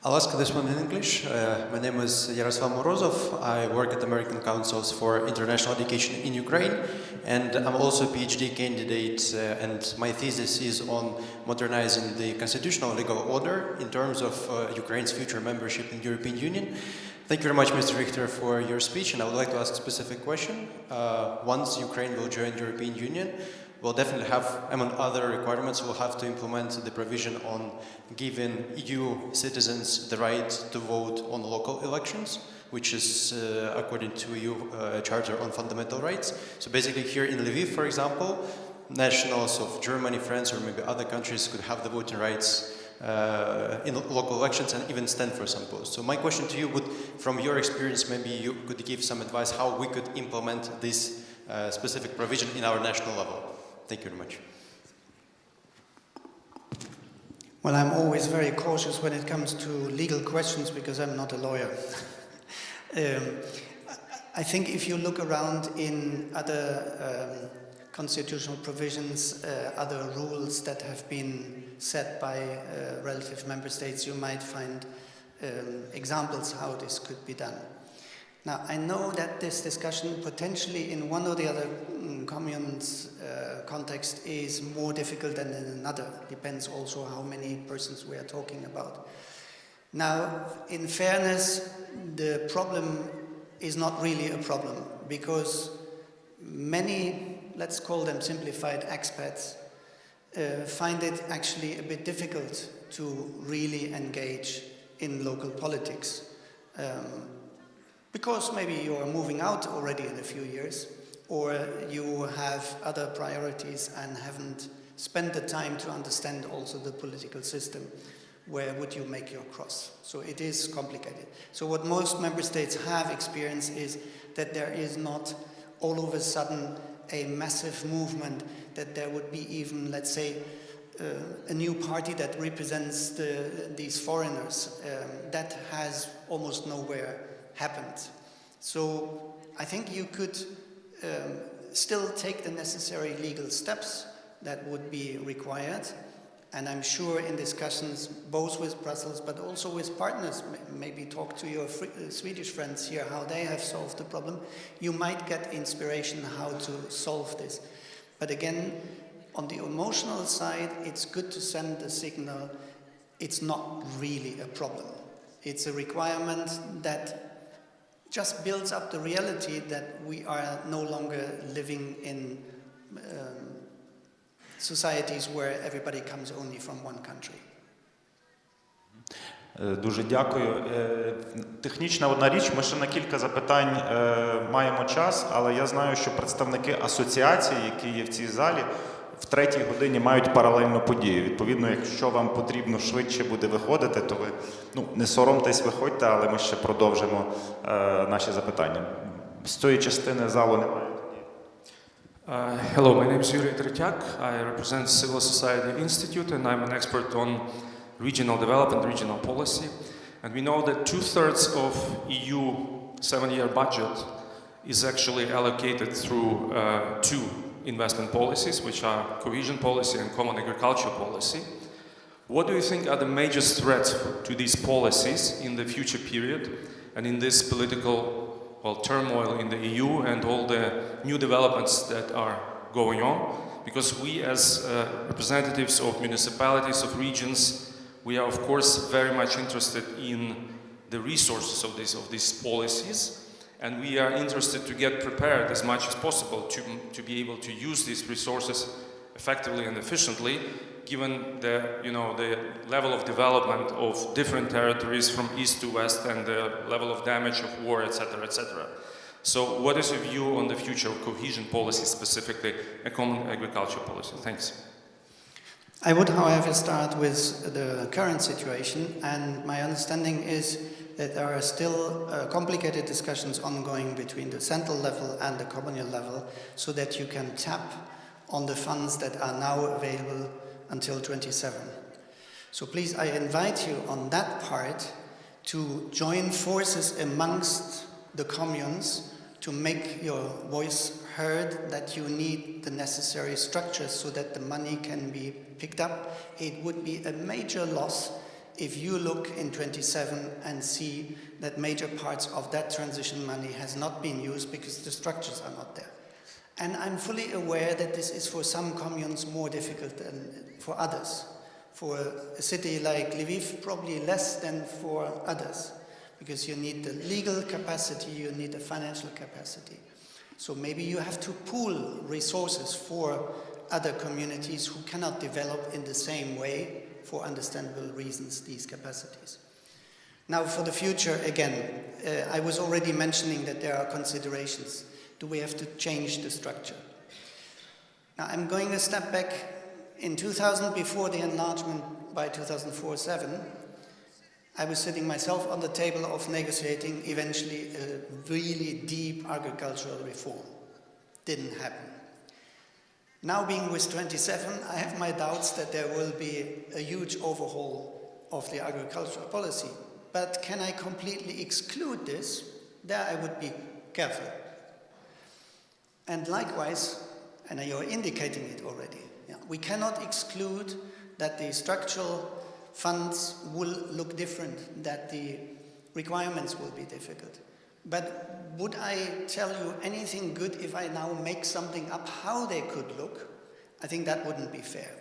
I'll ask this one in English. My name is Yaroslav Morozov. I work at American Councils for International Education in Ukraine, and I'm also a PhD candidate, and my thesis is on modernizing the constitutional legal order in terms of Ukraine's future membership in the European Union. Thank you very much, Mr. Richter, for your speech, and I would like to ask a specific question. Once Ukraine will join the European Union, we'll definitely have, among other requirements, we'll have to implement the provision on giving EU citizens the right to vote on local elections, which is according to EU Charter on Fundamental Rights. So basically here in Lviv, for example, nationals of Germany, France, or maybe other countries could have the voting rights in local elections and even stand for some posts. So my question to you would, from your experience, maybe you could give some advice how we could implement this specific provision in our national level. Thank you very much. Well, I'm always very cautious when it comes to legal questions because I'm not a lawyer. I think if you look around in other constitutional provisions, other rules that have been set by relative member states, you might find examples how this could be done. Now, I know that this discussion potentially in one or the other commune's context is more difficult than in another. Depends also how many persons we are talking about. Now, in fairness, the problem is not really a problem because many, let's call them simplified expats, find it actually a bit difficult to really engage in local politics. Because maybe you are moving out already in a few years, or you have other priorities and haven't spent the time to understand also the political system. Where would you make your cross? So it is complicated. So what most member states have experienced is that there is not all of a sudden a massive movement, that there would be even, let's say, a new party that represents these foreigners. That has almost nowhere happened. So I think you could still take the necessary legal steps that would be required. And I'm sure in discussions both with Brussels but also with partners, maybe talk to your Swedish friends here how they have solved the problem, you might get inspiration how to solve this. But again, on the emotional side, it's good to send the signal it's not really a problem. It's a requirement that just builds up the reality that we are no longer living in societies where everybody comes only from one country. Дуже дякую. Технічна одна річ, ми ще на кілька запитань маємо час, але я знаю, що представники асоціації, які є в цій залі, в 3-й годині мають паралельну подію. Відповідно, якщо вам потрібно швидше буде виходити, то ви не соромтесь, виходьте, але ми ще продовжимо наші запитання. З цієї частини залу немає. Hello, my name is Yuri Tretyak. I represent Civil Society Institute and I'm an expert on regional development, regional policy. And we know that 2/3 of EU 7-year budget is actually allocated through two investment policies, which are cohesion policy and common agriculture policy. What do you think are the major threats to these policies in the future period and in this political turmoil in the EU and all the new developments that are going on? Because we as representatives of municipalities, of regions, we are of course very much interested in the resources of these policies, and we are interested to get prepared as much as possible to be able to use these resources effectively and efficiently, given the level of development of different territories from east to west and the level of damage of war, etc., etc. So what is your view on the future of cohesion policy, specifically a common agriculture policy? Thanks. I would, however, start with the current situation, and my understanding is that there are still complicated discussions ongoing between the central level and the communal level so that you can tap on the funds that are now available until 27. So please, I invite you on that part to join forces amongst the communes to make your voice heard, that you need the necessary structures so that the money can be picked up. It would be a major loss if you look in 27 and see that major parts of that transition money has not been used because the structures are not there. And I'm fully aware that this is for some communes more difficult than for others. For a city like Lviv, probably less than for others, because you need the legal capacity, you need the financial capacity. So maybe you have to pool resources for other communities who cannot develop in the same way, for understandable reasons, these capacities. Now for the future, again, I was already mentioning that there are considerations. Do we have to change the structure? Now I'm going a step back. In 2000, before the enlargement by 2004-07, I was sitting myself on the table of negotiating eventually a really deep agricultural reform. Didn't happen. Now being with 27, I have my doubts that there will be a huge overhaul of the agricultural policy. But can I completely exclude this? There I would be careful. And likewise, and you're indicating it already, we cannot exclude that the structural funds will look different, that the requirements will be difficult. But would I tell you anything good if I now make something up how they could look? I think that wouldn't be fair.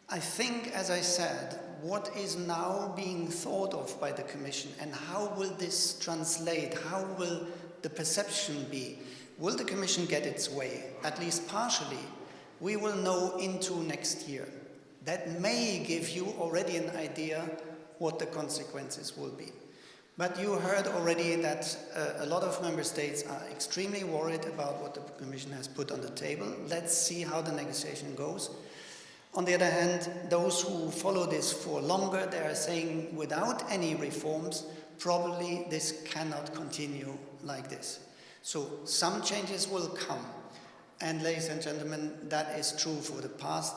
I think, as I said, what is now being thought of by the Commission and how will this translate? How will the perception be? Will the Commission get its way, at least partially? We will know into next year. That may give you already an idea what the consequences will be. But you heard already that a lot of member states are extremely worried about what the Commission has put on the table. Let's see how the negotiation goes. On the other hand, those who follow this for longer, they are saying without any reforms, probably this cannot continue like this. So some changes will come. And ladies and gentlemen, that is true for the past.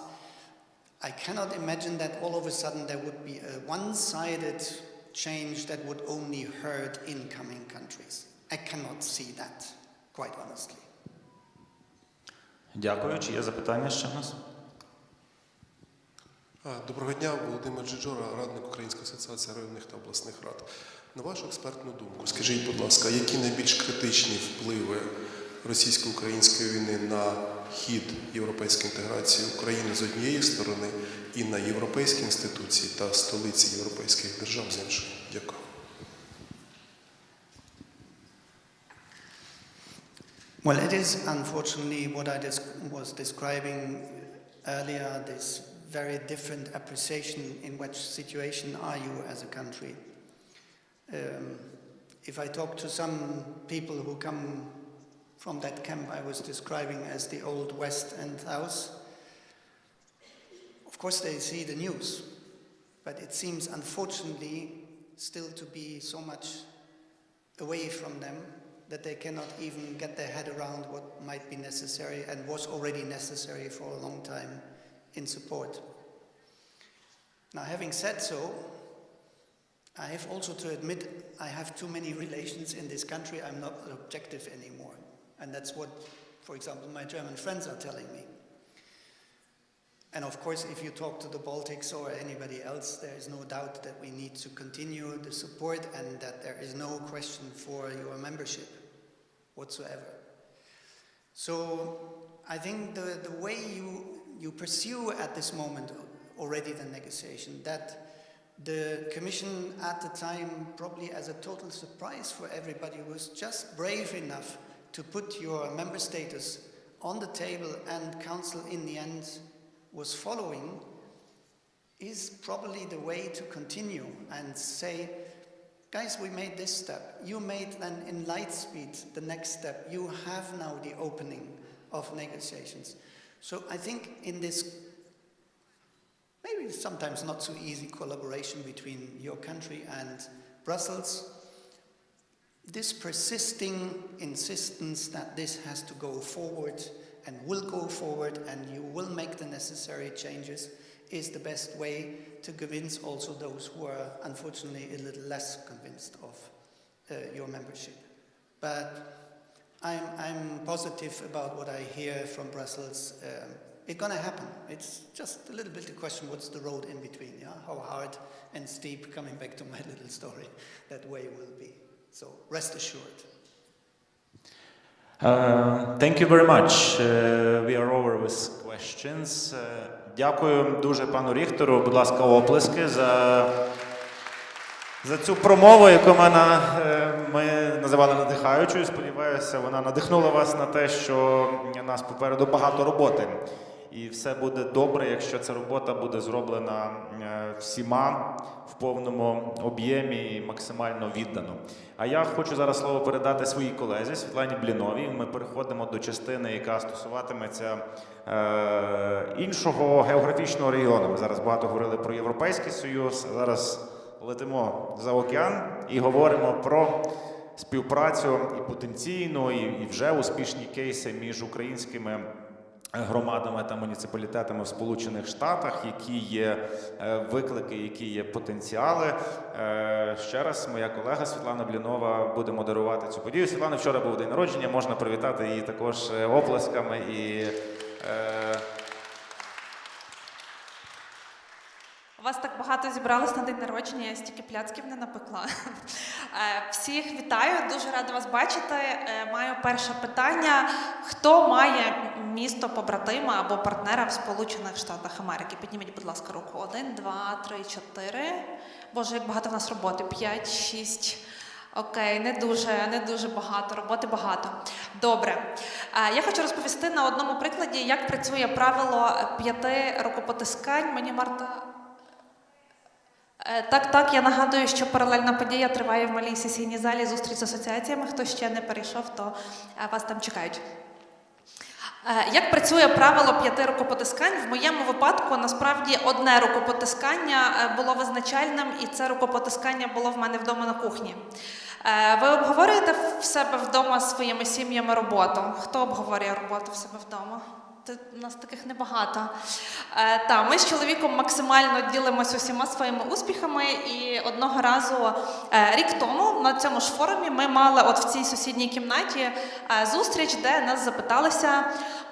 I cannot imagine that all of a sudden there would be a one-sided change that would only hurt incoming countries. I cannot see that, quite honestly. Дякую. Чи є запитання ще в нас? Доброго дня, Володимир Джиджора, радник Української асоціації районних та обласних рад. На вашу експертну думку, скажіть, будь ласка, які найбільш критичні впливи російсько-української війни на хід європейської інтеграції України з однієї сторони і на європейські інституції та столиці європейських держав з іншої? Дякую. Well, it is unfortunately what I was describing earlier, this very different appreciation in which situation are you as a country. If I talk to some people who come from that camp I was describing as the old West and South, of course they see the news, but it seems unfortunately still to be so much away from them that they cannot even get their head around what might be necessary and was already necessary for a long time in support. Now, having said so, I have also to admit I have too many relations in this country. I'm not objective anymore. And that's what, for example, my German friends are telling me. And of course, if you talk to the Baltics or anybody else, there is no doubt that we need to continue the support and that there is no question for your membership whatsoever. So I think the way you pursue at this moment already the negotiation, that the Commission at the time, probably as a total surprise for everybody, was just brave enough to put your member status on the table and Council in the end was following, is probably the way to continue and say, guys, we made this step. You made then in light speed the next step. You have now the opening of negotiations. So I think in this maybe sometimes not so easy collaboration between your country and Brussels, this persisting insistence that this has to go forward and will go forward and you will make the necessary changes is the best way to convince also those who are unfortunately a little less convinced of your membership. But I'm positive about what I hear from Brussels. It's going to happen. It's just a little bit the question, what's the road in between? Yeah? How hard and steep, coming back to my little story, that way will be. So rest assured. Thank you very much. We are over with questions. Дякую дуже пану Ріхтеру. Будь ласка, оплески за цю промову, яку ми називали надихаючою. Сподіваюся, вона надихнула вас на те, що у нас попереду багато роботи. І все буде добре, якщо ця робота буде зроблена всіма в повному об'ємі і максимально віддано. А я хочу зараз слово передати своїй колезі Світлані Бліновій. Ми переходимо до частини, яка стосуватиметься іншого географічного регіону. Ми зараз багато говорили про Європейський Союз, а зараз летимо за океан і говоримо про співпрацю і потенційну, і вже успішні кейси між українськими громадами та муніципалітетами в Сполучених Штатах, які є виклики, які є потенціали. Ще раз моя колега Світлана Блінова буде модерувати цю подію. Світлана вчора був день народження, можна привітати її також оплесками і... У вас так багато зібралось на день народження, я стільки пляцків не напекла. Всіх вітаю, дуже рада вас бачити. Маю перше питання. Хто має місто побратима або партнера в Сполучених Штатах Америки? Підніміть, будь ласка, руку. 1, 2, 3, 4. Боже, як багато в нас роботи. 5, 6. Окей, не дуже багато, роботи багато. Добре. Я хочу розповісти на одному прикладі, як працює правило 5 рукопотискань. Мені Марта... Так, я нагадую, що паралельна подія триває в малій сесійній залі зустріч з асоціаціями. Хто ще не перейшов, то вас там чекають. Як працює правило 5 рукопотискань? В моєму випадку, насправді, одне рукопотискання було визначальним, і це рукопотискання було в мене вдома на кухні. Ви обговорюєте в себе вдома зі своїми сім'ями роботу? Хто обговорює роботу в себе вдома? У нас таких небагато. Ми з чоловіком максимально ділимося усіма своїми успіхами, і одного разу, рік тому, на цьому ж форумі, ми мали от в цій сусідній кімнаті зустріч, де нас запиталися,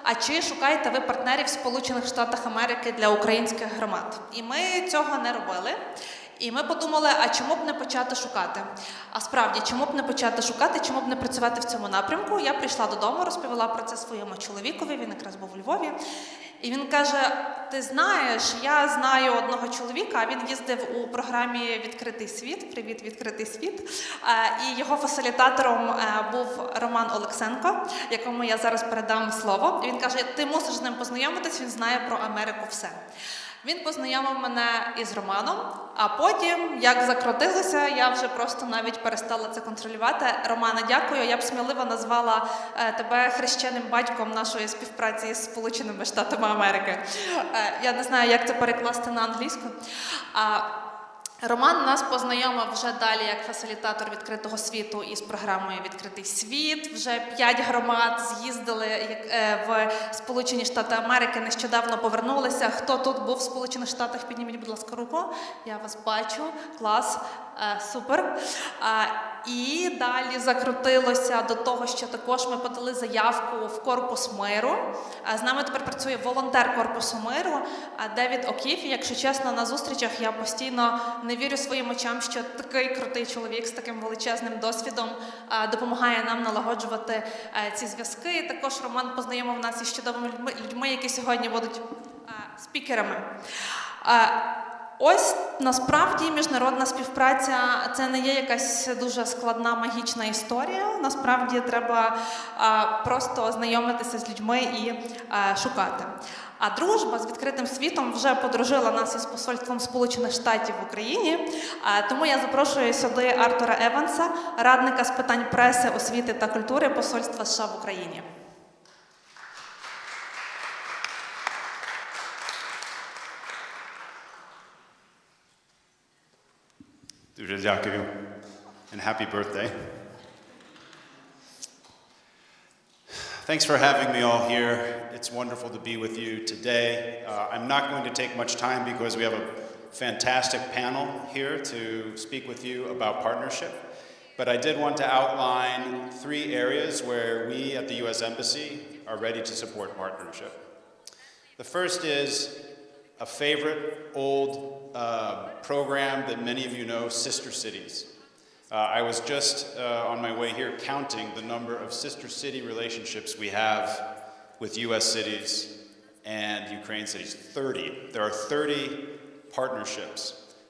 а чи шукаєте ви партнерів в Сполучених Штатах Америки для українських громад? І ми цього не робили. І ми подумали, а чому б не почати шукати? А справді, чому б не почати шукати, чому б не працювати в цьому напрямку? Я прийшла додому, розповіла про це своєму чоловікові, він якраз був у Львові. І він каже, ти знаєш, я знаю одного чоловіка, він їздив у програмі «Відкритий світ», «Привіт, відкритий світ», і його фасилітатором був Роман Олексенко, якому я зараз передам слово. І він каже, ти мусиш з ним познайомитись, він знає про Америку все. Він познайомив мене із Романом, а потім, як закрутилося, я вже просто навіть перестала це контролювати. Романе, дякую, я б сміливо назвала тебе хрещеним батьком нашої співпраці з Сполученими Штатами Америки. Я не знаю, як це перекласти на англійську. Роман нас познайомив вже далі як фасилітатор відкритого світу із програмою «Відкритий світ». Вже 5 громад з'їздили в Сполучені Штати Америки, нещодавно повернулися. Хто тут був в Сполучених Штатах, підніміть, будь ласка, руку. Я вас бачу. Клас. Супер. І далі закрутилося до того, що також ми подали заявку в Корпус миру. З нами тепер працює волонтер Корпусу миру Девід Окіф. І, якщо чесно, на зустрічах я постійно не вірю своїм очам, що такий крутий чоловік з таким величезним досвідом допомагає нам налагоджувати ці зв'язки. Також Роман познайомив нас із чудовими людьми, які сьогодні будуть спікерами. Ось, насправді, міжнародна співпраця – це не є якась дуже складна магічна історія. Насправді, треба просто ознайомитися з людьми і шукати. А дружба з відкритим світом вже подружила нас із посольством Сполучених Штатів в Україні. Тому я запрошую сюди Артура Еванса, радника з питань преси, освіти та культури посольства США в Україні. Дуже дякую, and happy birthday. Thanks for having me all here. It's wonderful to be with you today. I'm not going to take much time because we have a fantastic panel here to speak with you about partnership. But I did want to outline 3 areas where we at the U.S. Embassy are ready to support partnership. The first is a favorite old program that many of you know, Sister Cities. I was just on my way here counting the number of sister city relationships we have with US cities and Ukraine cities. 30. There are 30 partnerships.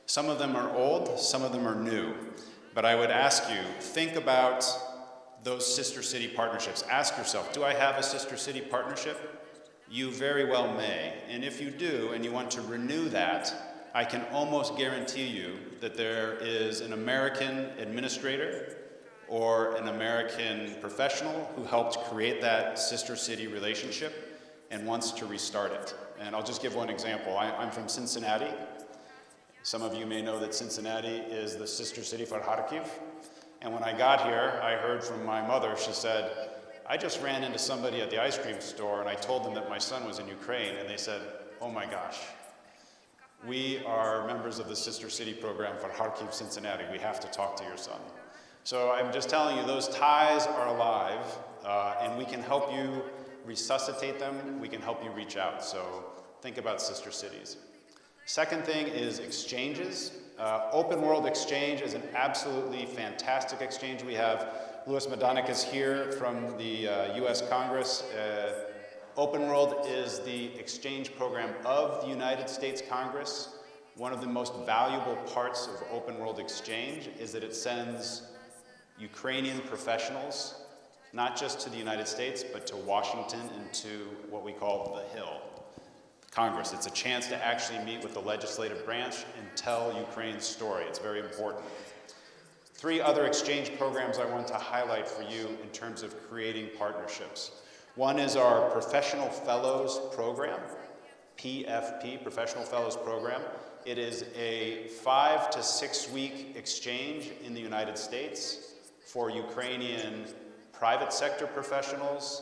Some of them are old, some of them are new. But I would ask you, think about those sister city partnerships. Ask yourself, do I have a sister city partnership? You very well may. And if you do, and you want to renew that, I can almost guarantee you that there is an American administrator or an American professional who helped create that sister city relationship and wants to restart it. And I'll just give one example. I'm from Cincinnati. Some of you may know that Cincinnati is the sister city for Kharkiv. And when I got here, I heard from my mother, she said, I just ran into somebody at the ice cream store and I told them that my son was in Ukraine and they said, oh my gosh, we are members of the Sister City program for Kharkiv, Cincinnati. We have to talk to your son. So I'm just telling you, those ties are alive and we can help you resuscitate them. We can help you reach out. So think about sister cities. Second thing is exchanges. Open World Exchange is an absolutely fantastic exchange. We have Louis Madonik is here from the US Congress. Open World is the exchange program of the United States Congress. One of the most valuable parts of Open World Exchange is that it sends Ukrainian professionals, not just to the United States, but to Washington and to what we call the Hill, Congress. It's a chance to actually meet with the legislative branch and tell Ukraine's story. It's very important. Three other exchange programs I want to highlight for you in terms of creating partnerships. One is our Professional Fellows Program, PFP, Professional Fellows Program. It is a 5 to 6 week exchange in the United States for Ukrainian private sector professionals,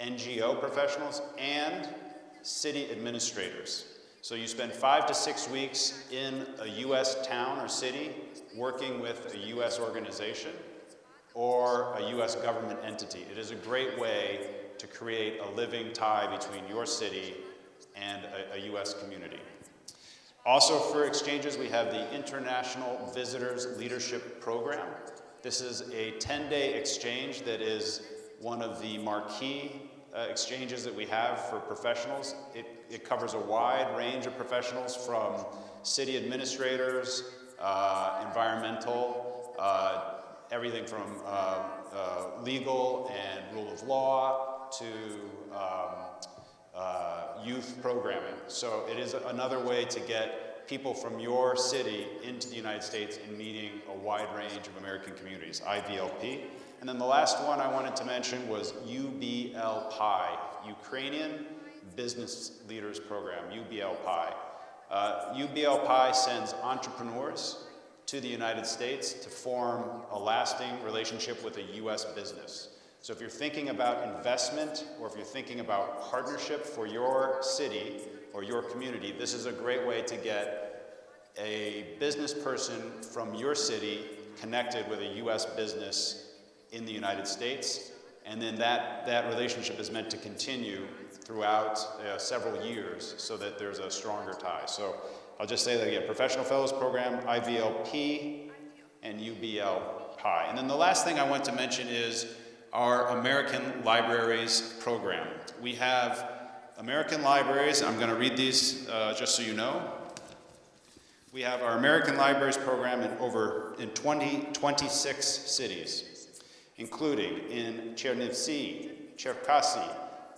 NGO professionals, and city administrators. So you spend 5 to 6 weeks in a US town or city working with a US organization or a US government entity. It is a great way to create a living tie between your city and a US community. Also for exchanges, we have the International Visitors Leadership Program. This is a 10-day exchange that is one of the marquee exchanges that we have for professionals. It covers a wide range of professionals from city administrators, environmental, everything from legal and rule of law to youth programming. So it is another way to get people from your city into the United States and meeting a wide range of American communities, IVLP. And then the last one I wanted to mention was UBL-PI, Ukrainian Business Leaders Program, UBL-PI. UBL-PI sends entrepreneurs to the United States to form a lasting relationship with a US business. So if you're thinking about investment or if you're thinking about partnership for your city or your community, this is a great way to get a business person from your city connected with a US business in the United States. And then that relationship is meant to continue throughout several years so that there's a stronger tie. So I'll just say that again, Professional Fellows Program, IVLP, and UBL-PI. And then the last thing I want to mention is our American Libraries program. We have American Libraries, I'm going to read these just so you know. We have our American Libraries program in 26 cities, including in Chernivtsi, Cherkasy,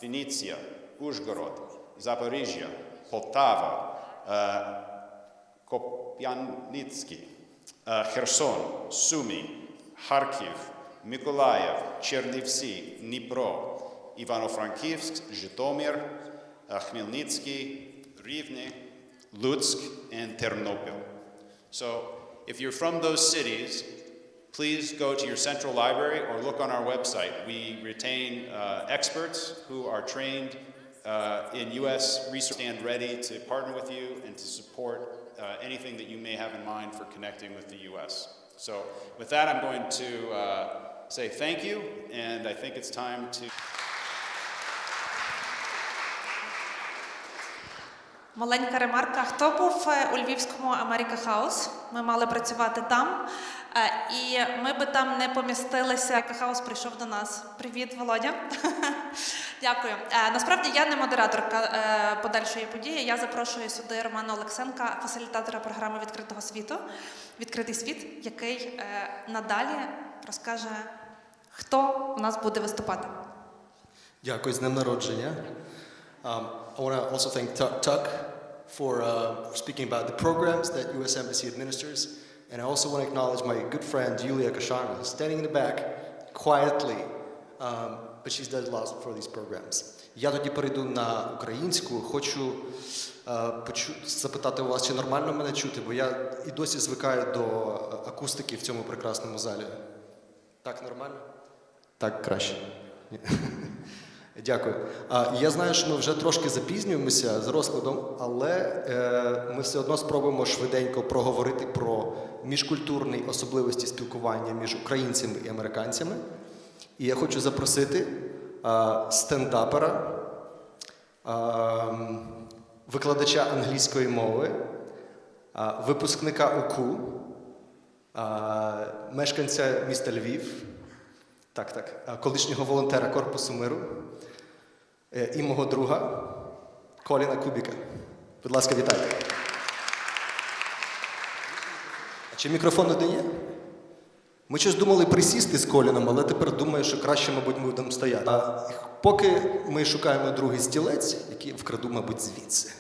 Vinnytsia, Uzhgorod, Zaporizhia, Poltava, Kopyanitsky, Kherson, Sumy, Kharkiv, Mykolaiv, Chernivtsi, Dnipro, Ivano-Frankivsk, Zhytomyr, Khmelnytsky, Rivne, Lutsk, and Ternopil. So if you're from those cities, please go to your central library or look on our website. We retain experts who are trained in US research, stand ready to partner with you and to support anything that you may have in mind for connecting with the US. So with that, I'm going to say thank you, and I think it's time to... Маленька ремарка. Хто був у Львівському America House? Ми мали працювати там, і ми би там не помістилися. America House прийшов до нас. Привіт, Володя. Дякую. Насправді я не модераторка подальшої події. Я запрошую сюди Романа Олексенка, фасилітатора програми «Відкритого світу», «Відкритий світ», який надалі розкаже, хто у нас буде виступати. Дякую, з днем народження. I want to also thank Tuck for speaking about the programs that U.S. Embassy administers. And I also want to acknowledge my good friend, Yulia Kashana, standing in the back quietly, but she does a lot for these programs. Я тоді перейду на українську. Хочу запитати у вас, чи нормально мене чути, бо я і досі звикаю до акустики в цьому прекрасному залі. Так, нормально? Так, краще. Ні. Дякую. Я знаю, що ми вже трошки запізнюємося з розкладом, але ми все одно спробуємо швиденько проговорити про міжкультурні особливості спілкування між українцями і американцями. І я хочу запросити стендапера, викладача англійської мови, випускника УКУ, мешканця міста Львів, колишнього волонтера Корпусу миру і мого друга Коліна Кубіка. Будь ласка, вітайте. А чи мікрофон один є? Ми щось думали присісти з Коліном, але тепер думаю, що краще, мабуть, ми будемо стояти. Поки ми шукаємо другий стілець, який я вкраду, мабуть, звідси.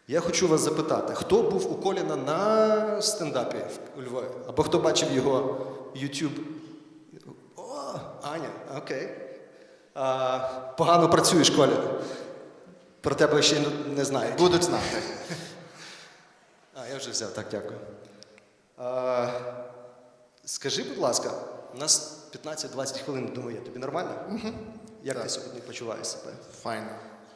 Я хочу вас запитати, хто був у Коліна на стендапі у Львові? Або хто бачив його YouTube? О, Аня, окей. Погано працюєш, Колін. Про тебе ще не знають. Будуть знати. Я вже взяв, так, дякую. Скажи, будь ласка, у нас 15-20 хвилин, думаю, тобі нормально? Як ти сьогодні почуваєш себе? Файно.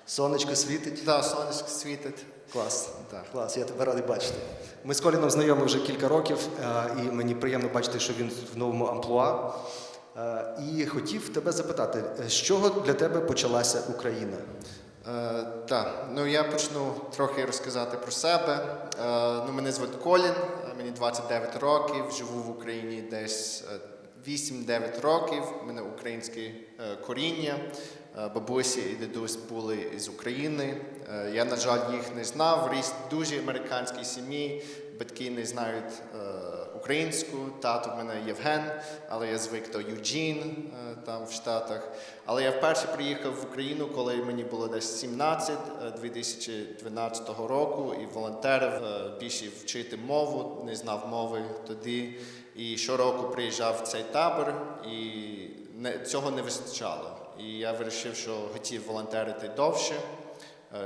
Сонечко світить? Так, сонечко світить. Клас. Так. Клас, я тебе радий бачити. Ми з Коліном знайомі вже кілька років, і мені приємно бачити, що він в новому амплуа. І хотів тебе запитати, з чого для тебе почалася Україна? Так, я почну трохи розказати про себе. Мене звати Колін, мені 29 років, живу в Україні десь 8-9 років, у мене українське коріння, бабусі і дідусь були з України. Я, на жаль, їх не знав, ріс в дуже американській сім'ї, батьки не знають українську, тато в мене Євген, але я звик до Юджін, там в Штатах. Але я вперше приїхав в Україну, коли мені було десь 17, 2012 року, і волонтерів більше вчити мову, не знав мови тоді. І щороку приїжджав в цей табор, і цього не вистачало. І я вирішив, що хотів волонтерити довше.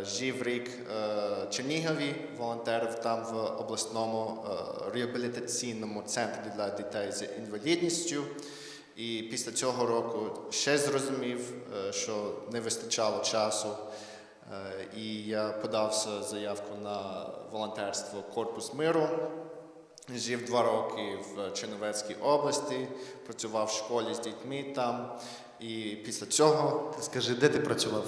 Жив рік в Чернігові, волонтерів там в обласному реабілітаційному центрі для дітей з інвалідністю. І після цього року ще зрозумів, що не вистачало часу. І я подався заявку на волонтерство «Корпус миру». Жив 2 роки в Чернівецькій області, працював в школі з дітьми там. І після цього... Скажи, де ти працював?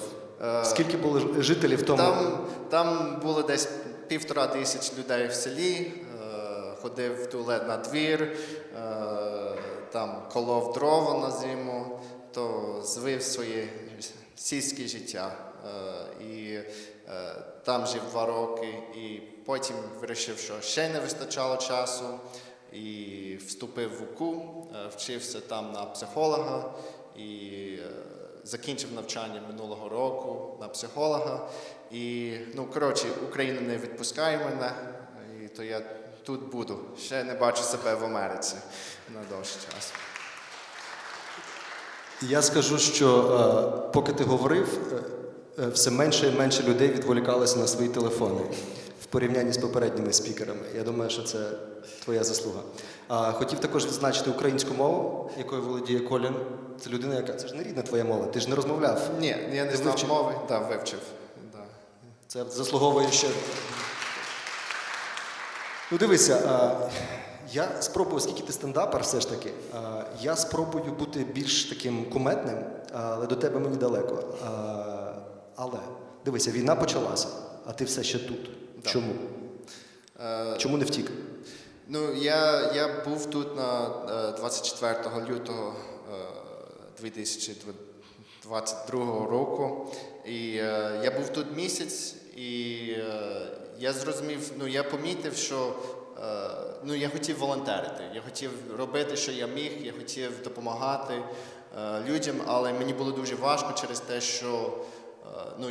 Скільки було жителів в тому? Там було десь 1500 людей в селі, ходив в туалет на двір, там колов дрова на зиму, то звив своє сільське життя. І там жив 2 роки, і потім вирішив, що ще не вистачало часу, і вступив в УКУ, вчився там на психолога, і закінчив навчання минулого року на психолога. І, Україна не відпускає мене, і то я тут буду. Ще не бачу себе в Америці на довший час. Я скажу, що поки ти говорив, все менше і менше людей відволікалося на свої телефони в порівнянні з попередніми спікерами. Я думаю, що це твоя заслуга. Хотів також відзначити українську мову, якою володіє Колін. Це людина, яка... Це ж не рідна твоя мова, ти ж не розмовляв. Ні, я не знав мови, так, вивчив. Да. Це заслуговує ще... Дивися, я спробую, оскільки ти стендапер все ж таки, я спробую бути більш таким кумедним, але до тебе мені далеко. Але, дивися, війна почалася, а ти все ще тут. Да. Чому? Чому не втік? Я був тут на 24 лютого 2022 року, і я був тут місяць, і я зрозумів, я помітив, що я хотів волонтерити, я хотів робити, що я міг, я хотів допомагати людям, але мені було дуже важко через те, що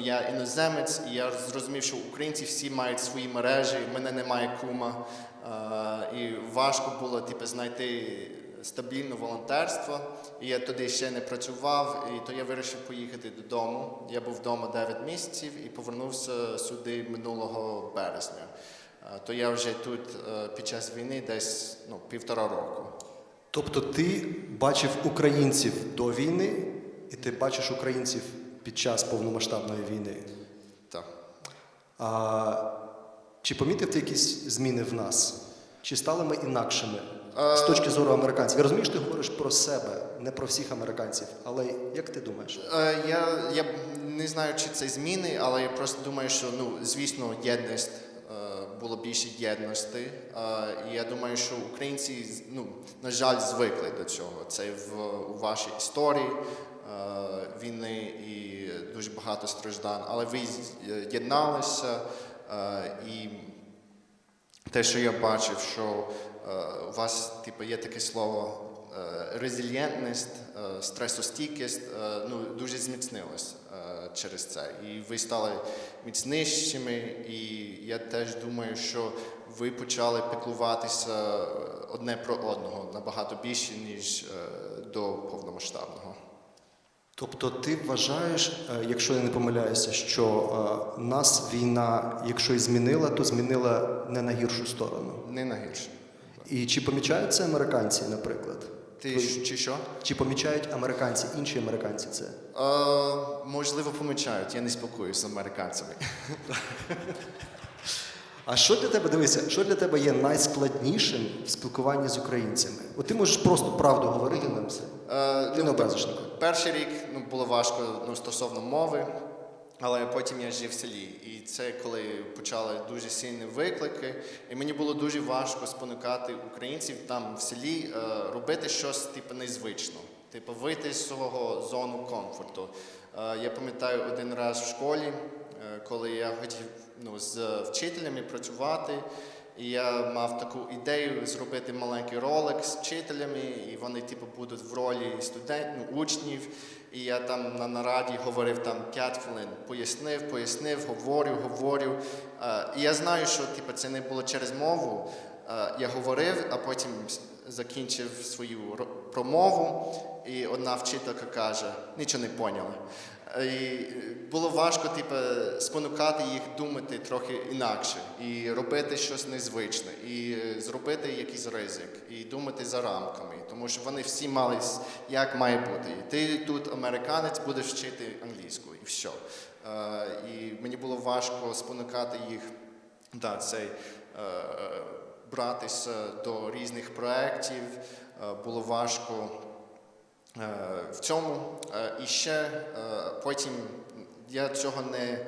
я іноземець, і я зрозумів, що українці всі мають свої мережі, в мене немає кума, і важко було знайти стабільне волонтерство, і я тоді ще не працював, і то я вирішив поїхати додому. Я був вдома 9 місяців і повернувся сюди минулого березня. То я вже тут під час війни десь 1,5 року. Тобто ти бачив українців до війни і ти бачиш українців під час повномасштабної війни. Так. Чи помітив ти якісь зміни в нас? Чи стали ми інакшими з точки зору американців? Я розумію, що ти говориш про себе, не про всіх американців, але як ти думаєш? Я не знаю, чи це зміни, але я просто думаю, що, звісно, єдність, було більше єдності. І я думаю, що українці, на жаль, звикли до цього. Це у вашій історії війни і дуже багато страждань. Але ви єдналися, і те, що я бачив, що у вас є таке слово резильєнтність, стресостійкість, дуже зміцнилось через це. І ви стали міцнішими, і я теж думаю, що ви почали піклуватися одне про одного набагато більше, ніж до повномасштабного. Тобто ти вважаєш, якщо я не помиляюся, що нас війна, якщо і змінила, то змінила не на гіршу сторону? Не на гіршу. І чи помічають це американці, наприклад? Чи що? Чи помічають американці, інші американці це? Можливо, помічають. Я не спілкуюся з американцями. А що для тебе, дивися, що для тебе є найскладнішим в спілкуванні з українцями? От ти можеш просто правду говорити нам все. Ти не образиш нікого. Перший рік було важко стосовно мови, але потім я жив в селі. І це коли почали дуже сильні виклики. І мені було дуже важко спонукати українців там в селі робити щось незвично. Вийти з свого зону комфорту. Я пам'ятаю один раз в школі, коли я хотів з вчителями працювати, і я мав таку ідею зробити маленький ролик з вчителями, і вони будуть в ролі учнів. І я там на нараді говорив 5 хвилин, пояснив, говорю. І я знаю, що це не було через мову. Я говорив, а потім закінчив свою промову, і одна вчителька каже, нічого не поняла. І було важко спонукати їх думати трохи інакше, і робити щось незвичне, і зробити якийсь ризик, і думати за рамками, тому що вони всі мали, як має бути. І ти тут американець, будеш вчити англійську, і все. І мені було важко спонукати їх, братися до різних проєктів, було важко в цьому. І ще потім я цього не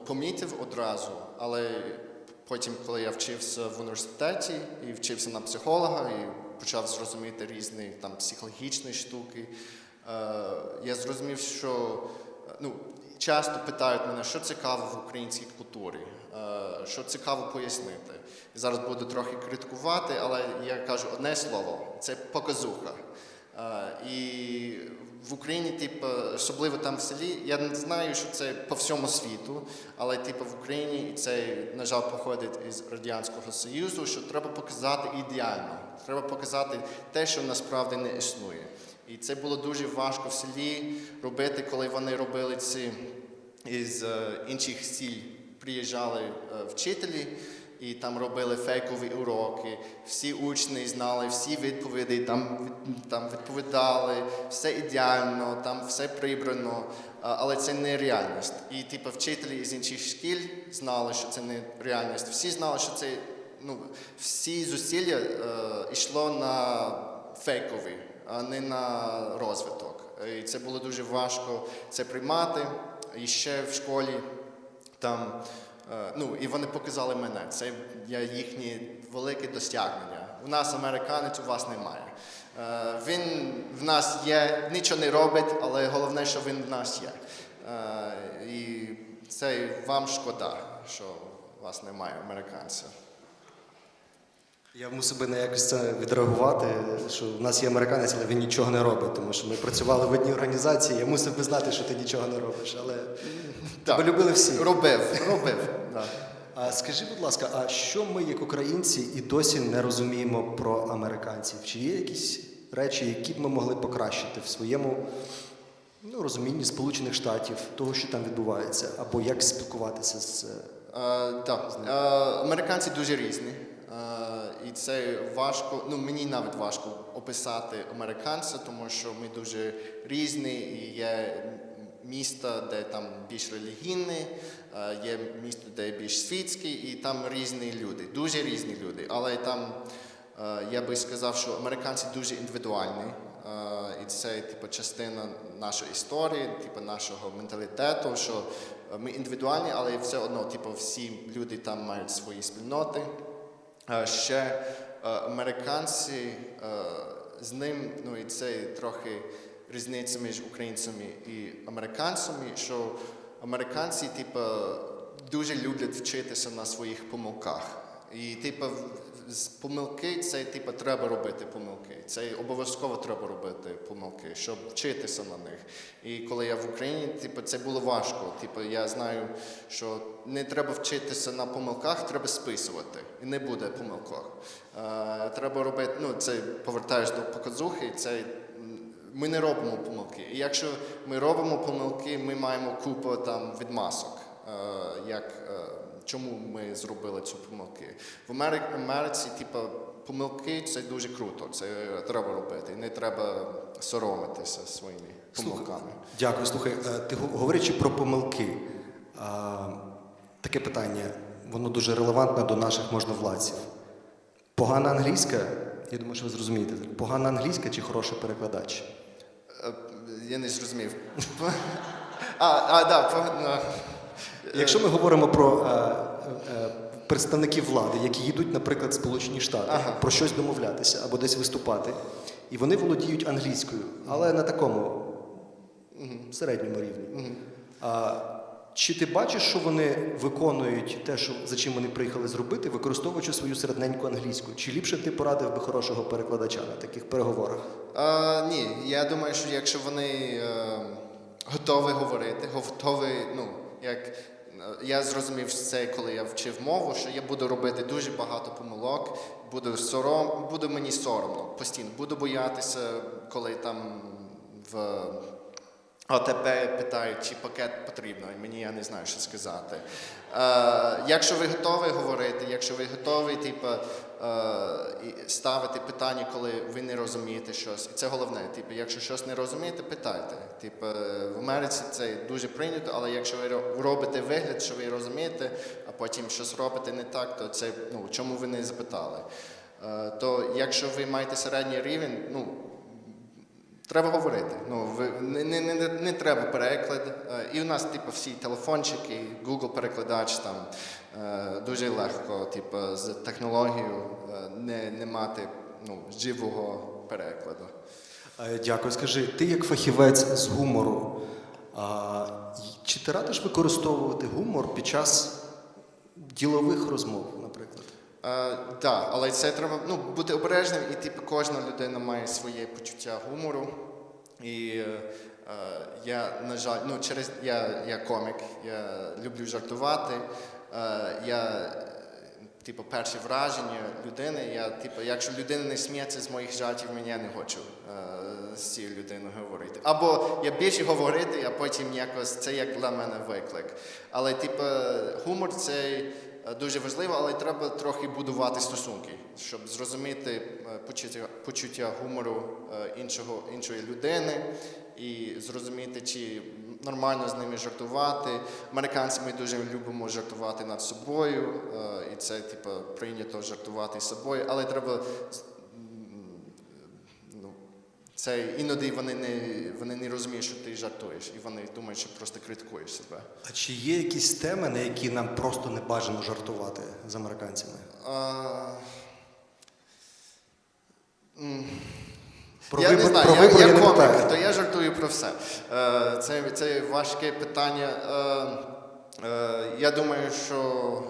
помітив одразу, але потім, коли я вчився в університеті і вчився на психолога і почав зрозуміти різні психологічні штуки, я зрозумів, що часто питають мене, що цікаво в українській культурі, що цікаво пояснити. І зараз буду трохи критикувати, але я кажу одне слово – це показуха. І в Україні, особливо там в селі, я не знаю, що це по всьому світу, але в Україні, і це, на жаль, походить із Радянського Союзу, що треба показати ідеально, треба показати те, що насправді не існує. І це було дуже важко в селі робити, коли вони робили це із інших сіл. Приїжджали вчителі і там робили фейкові уроки. Всі учні знали, всі відповіді, там відповідали, все ідеально, там все прибрано, але це не реальність. І вчителі з інших шкіл знали, що це не реальність. Всі знали, що це, всі зусилля йшло на фейкові, а не на розвиток. І це було дуже важко це приймати. І ще в школі там, і вони показали мене. Це їхнє велике досягнення. У нас американець, у вас немає. Він в нас є, нічого не робить, але головне, що він в нас є. І це вам шкода, що у вас немає американця. Я мусив би якось це відреагувати, що в нас є американець, але він нічого не робить, тому що ми працювали в одній організації, я мусив би знати, що ти нічого не робиш, але тебе любили всі. Робив. Да. А скажи, будь ласка, а що ми, як українці, і досі не розуміємо про американців? Чи є якісь речі, які б ми могли покращити в своєму розумінні Сполучених Штатів, того, що там відбувається, або як спілкуватися з Так, американці дуже різні. І це важко, ну мені навіть важко описати американця, тому що ми дуже різні, і є міста, де там більш релігійні, є місто, де більш світські, і там різні люди, дуже різні люди. Але там, я би сказав, що американці дуже індивідуальні, і це типу, частина нашої історії, типу, нашого менталітету, що ми індивідуальні, але все одно типу, всі люди там мають свої спільноти. Ще американці з ним, ну і це трохи різниця між українцями і американцями, що американці типу, дуже люблять вчитися на своїх помилках. І типу, з помилки це типу, треба робити помилки. Це обов'язково треба робити помилки, щоб вчитися на них. І коли я в Україні, типу, це було важко. Типу, я знаю, що не треба вчитися на помилках, треба списувати. І не буде помилок. Треба робити, ну це повертаєш до показухи, це ми не робимо помилки. І якщо ми робимо помилки, ми маємо купу там відмазок, чому ми зробили цю помилки. В Америці, типу, помилки – це дуже круто, це треба робити. І не треба соромитися своїми помилками. Дякую. Слухай, ти говорячи про помилки, таке питання, воно дуже релевантне до наших можновладців. Погана англійська, я думаю, що ви зрозумієте, погана англійська чи хороший перекладач? Я не зрозумів. Якщо ми говоримо про представників влади, які їдуть, наприклад, в Сполучені Штати, про щось домовлятися або десь виступати, і вони володіють англійською, але на такому середньому рівні. Чи ти бачиш, що вони виконують те, за чим вони приїхали зробити, використовуючи свою середненьку англійську? Чи ліпше ти порадив би хорошого перекладача на таких переговорах? Ні, я думаю, що якщо вони готові говорити, готові, ну, як я зрозумів це, коли я вчив мову, що я буду робити дуже багато помилок, буде мені соромно постійно, буду боятися, коли там в ОТП питають, чи пакет потрібно, і мені я не знаю, що сказати. Якщо ви готові говорити, якщо ви готові типу, ставити питання, коли ви не розумієте щось, і це головне, типу, якщо щось не розумієте, питайте. Типу, в Америці це дуже прийнято, але якщо ви робите вигляд, що ви розумієте, а потім щось робите не так, то це, ну, чому ви не запитали? То якщо ви маєте середній рівень, ну, треба говорити. Ну, не треба переклад. І у нас типу, всі телефончики, Google-перекладач, там дуже легко типу, з технологією не мати живого перекладу. Дякую. Скажи, ти як фахівець з гумору, чи ти радиш використовувати гумор під час ділових розмов, наприклад? Так, але це треба бути обережним, і типу, кожна людина має своє почуття гумору. І я, на жаль, я комік, я люблю жартувати. Типу, перші враження людини, якщо людина не сміється з моїх жартів, я не хочу з цією людиною говорити. Або я більше говорити, а потім якось це як для мене виклик. Але типу, гумор – це дуже важливо, але треба трохи будувати стосунки, щоб зрозуміти почуття гумору іншої людини і зрозуміти, чи нормально з ними жартувати. Американці ми дуже любимо жартувати над собою, і це типу, прийнято жартувати з собою, але треба це іноді вони не розуміють, що ти жартуєш, і вони думають, що просто критикуєш себе. А чи є якісь теми, на які нам просто не бажано жартувати з американцями? Я не знаю, я комік, то я жартую про все. Це важке питання. Я думаю, що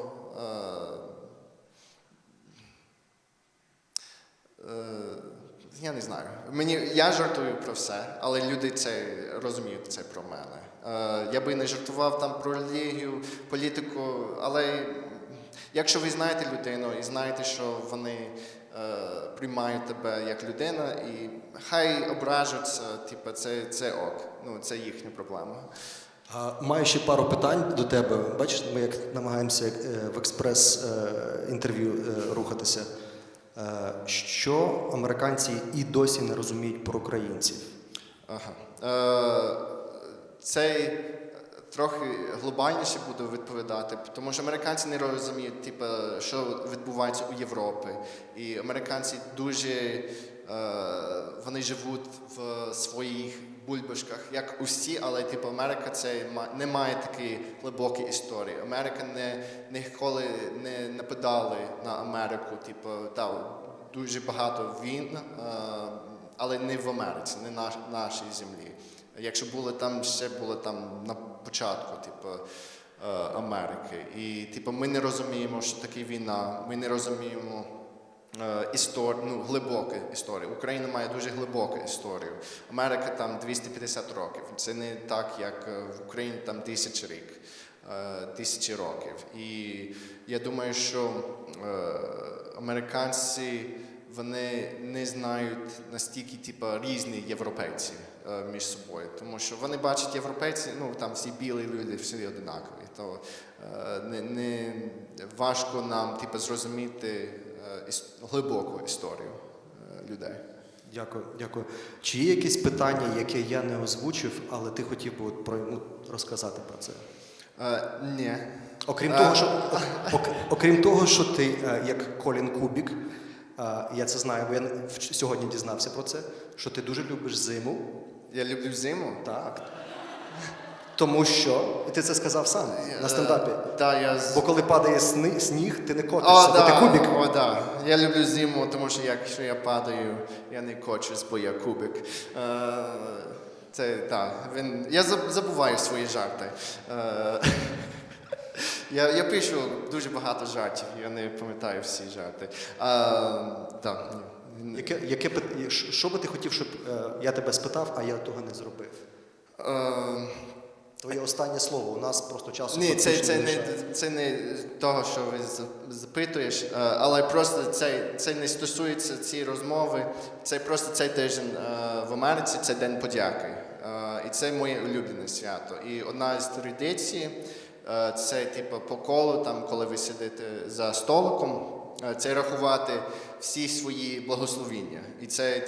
я не знаю. Я жартую про все, але люди це розуміють це про мене. Я би не жартував там про релігію, політику, але якщо ви знаєте людину і знаєте, що вони приймають тебе як людина, і хай ображуться, типу, це ок, це їхня проблема. Маю ще пару питань до тебе. Бачиш, ми як намагаємося в експрес-інтерв'ю рухатися. Що американці і досі не розуміють про українців? Цей трохи глобальніше буду відповідати, тому що американці не розуміють, що відбувається у Європі. І американці дуже, вони живуть в своїх бульбашках, як усі, але Америка не має такої глибокої історії. Америка ніколи не нападали на Америку, дуже багато війн, але не в Америці, не на нашій землі. Якщо були там, ще були там на початку Америки. І ми не розуміємо, що таке війна, ми не розуміємо глибоку історію. Україна має дуже глибоку історію. Америка там 250 років. Це не так, як в Україні там 1000 років. І я думаю, що американці, вони не знають настільки різні європейці між собою. Тому що вони бачать європейці, там всі білі люди, всі одинакові. То не важко нам зрозуміти глибоку історію людей. Дякую, дякую. Чи є якісь питання, яке я не озвучив, але ти хотів би розказати про це? Ні. Окрім того, що ти, як Колін Кубік, я це знаю, бо я сьогодні дізнався про це, що ти дуже любиш зиму. Я люблю зиму? Так. Тому що, і ти це сказав сам на стендапі, бо коли падає сніг, ти не котишся, бо ти кубік. Я люблю зиму, тому що якщо я падаю, я не кочусь, бо я кубик. Я забуваю свої жарти. Я пишу дуже багато жартів, я не пам'ятаю всі жарти. Що би ти хотів, щоб я тебе спитав, а я того не зробив? Твоє останнє слово, у нас просто часу ні, це не того, що ви запитуєш, але просто це не стосується цієї розмови, це просто цей тиждень в Америці, це День подяки. І це моє улюблене свято. І одна з традицій, це по колу, коли ви сидите за столиком, це рахувати всі свої благословіння. І це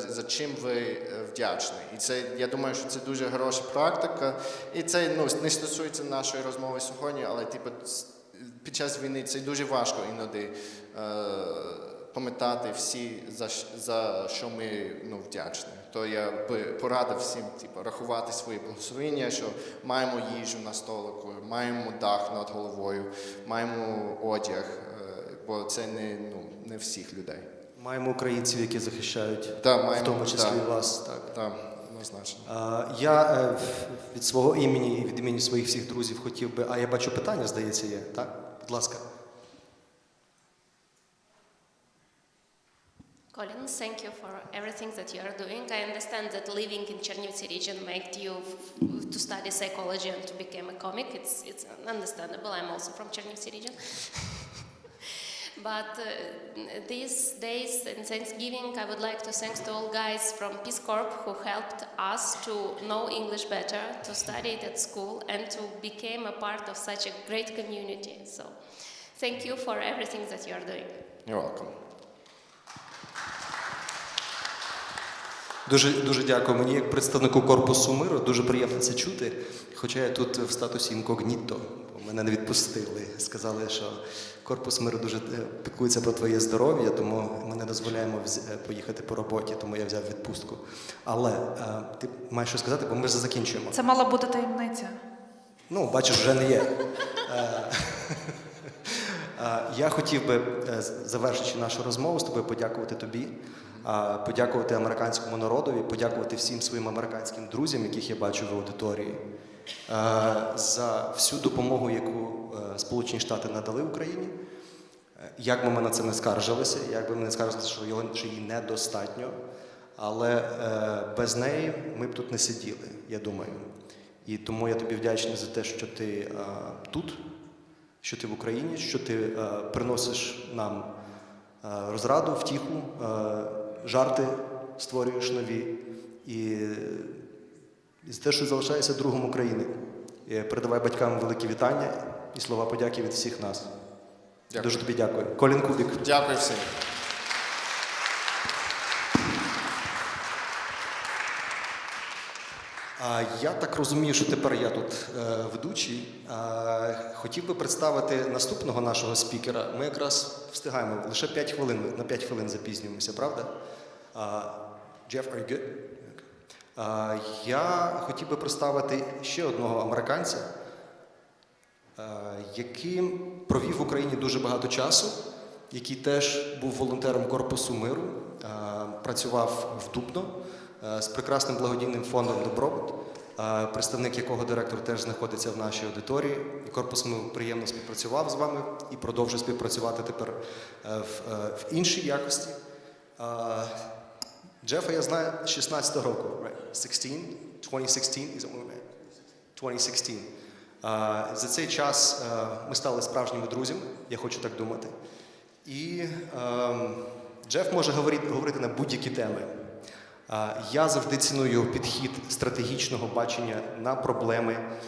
за чим ви вдячні. І це, я думаю, що це дуже хороша практика. І це не стосується нашої розмови сьогодні, але під час війни це дуже важко іноді пам'ятати всі, за що ми вдячні. То я би порадив всім рахувати свої благословення, що маємо їжу на столику, маємо дах над головою, маємо одяг, бо це не всіх людей. Маємо українців, які захищають, в тому числі і вас. Так, однозначно. Я від свого імені і від імені своїх всіх друзів хотів би, я бачу питання, здається, є, так? Будь ласка. Colin, thank you for everything that you are doing. I understand that living in Chernivtsi region made you to study psychology and to become a comic. It's understandable. I'm also from Chernivtsi region. But these days in Thanksgiving, I would like to thank to all guys from Peace Corps who helped us to know English better, to study it at school, and to become a part of such a great community. So, thank you for everything that you are doing. You're welcome. Дуже дякую. Мені, як представнику Корпусу миру, дуже приємно це чути, хоча я тут в статусі інкогніто, бо мене не відпустили. Сказали, що Корпус миру дуже піклується про твоє здоров'я, тому ми не дозволяємо поїхати по роботі, тому я взяв відпустку. Але ти маєш що сказати, бо ми вже закінчуємо. Це мала бути таємниця. Бачиш, вже не є. Я хотів би, завершуючи нашу розмову, з тобою подякувати тобі, подякувати американському народові, подякувати всім своїм американським друзям, яких я бачу в аудиторії, за всю допомогу, яку Сполучені Штати надали Україні. Як би ми на це не скаржилися, як би ми не скаржилися, що її недостатньо, але без неї ми б тут не сиділи, я думаю. І тому я тобі вдячний за те, що ти тут, що ти в Україні, що ти приносиш нам розраду, втіху, жарти створюєш нові. І І за те, що залишаєшся другом України. І передавай батькам великі вітання і слова подяки від всіх нас. Дякую. Дуже тобі дякую. Колін Кубік. Дякую всім. Я так розумію, що тепер я тут ведучий. Хотів би представити наступного нашого спікера. Ми якраз встигаємо, лише 5 хвилин, на 5 хвилин запізнюємося, правда? Jeff, are you good? Я хотів би представити ще одного американця, який провів в Україні дуже багато часу, який теж був волонтером Корпусу миру, працював в Дубно з прекрасним благодійним фондом «Добробут», представник якого директор теж знаходиться в нашій аудиторії. І Корпус миру приємно співпрацював з вами і продовжує співпрацювати тепер в іншій якості. Джефа я знаю з 16 року, right? 2016, is it 2016. За цей час ми стали справжніми друзями, я хочу так думати. І Джеф може говорити на будь-які теми. Я завжди ціную його підхід стратегічного бачення на проблеми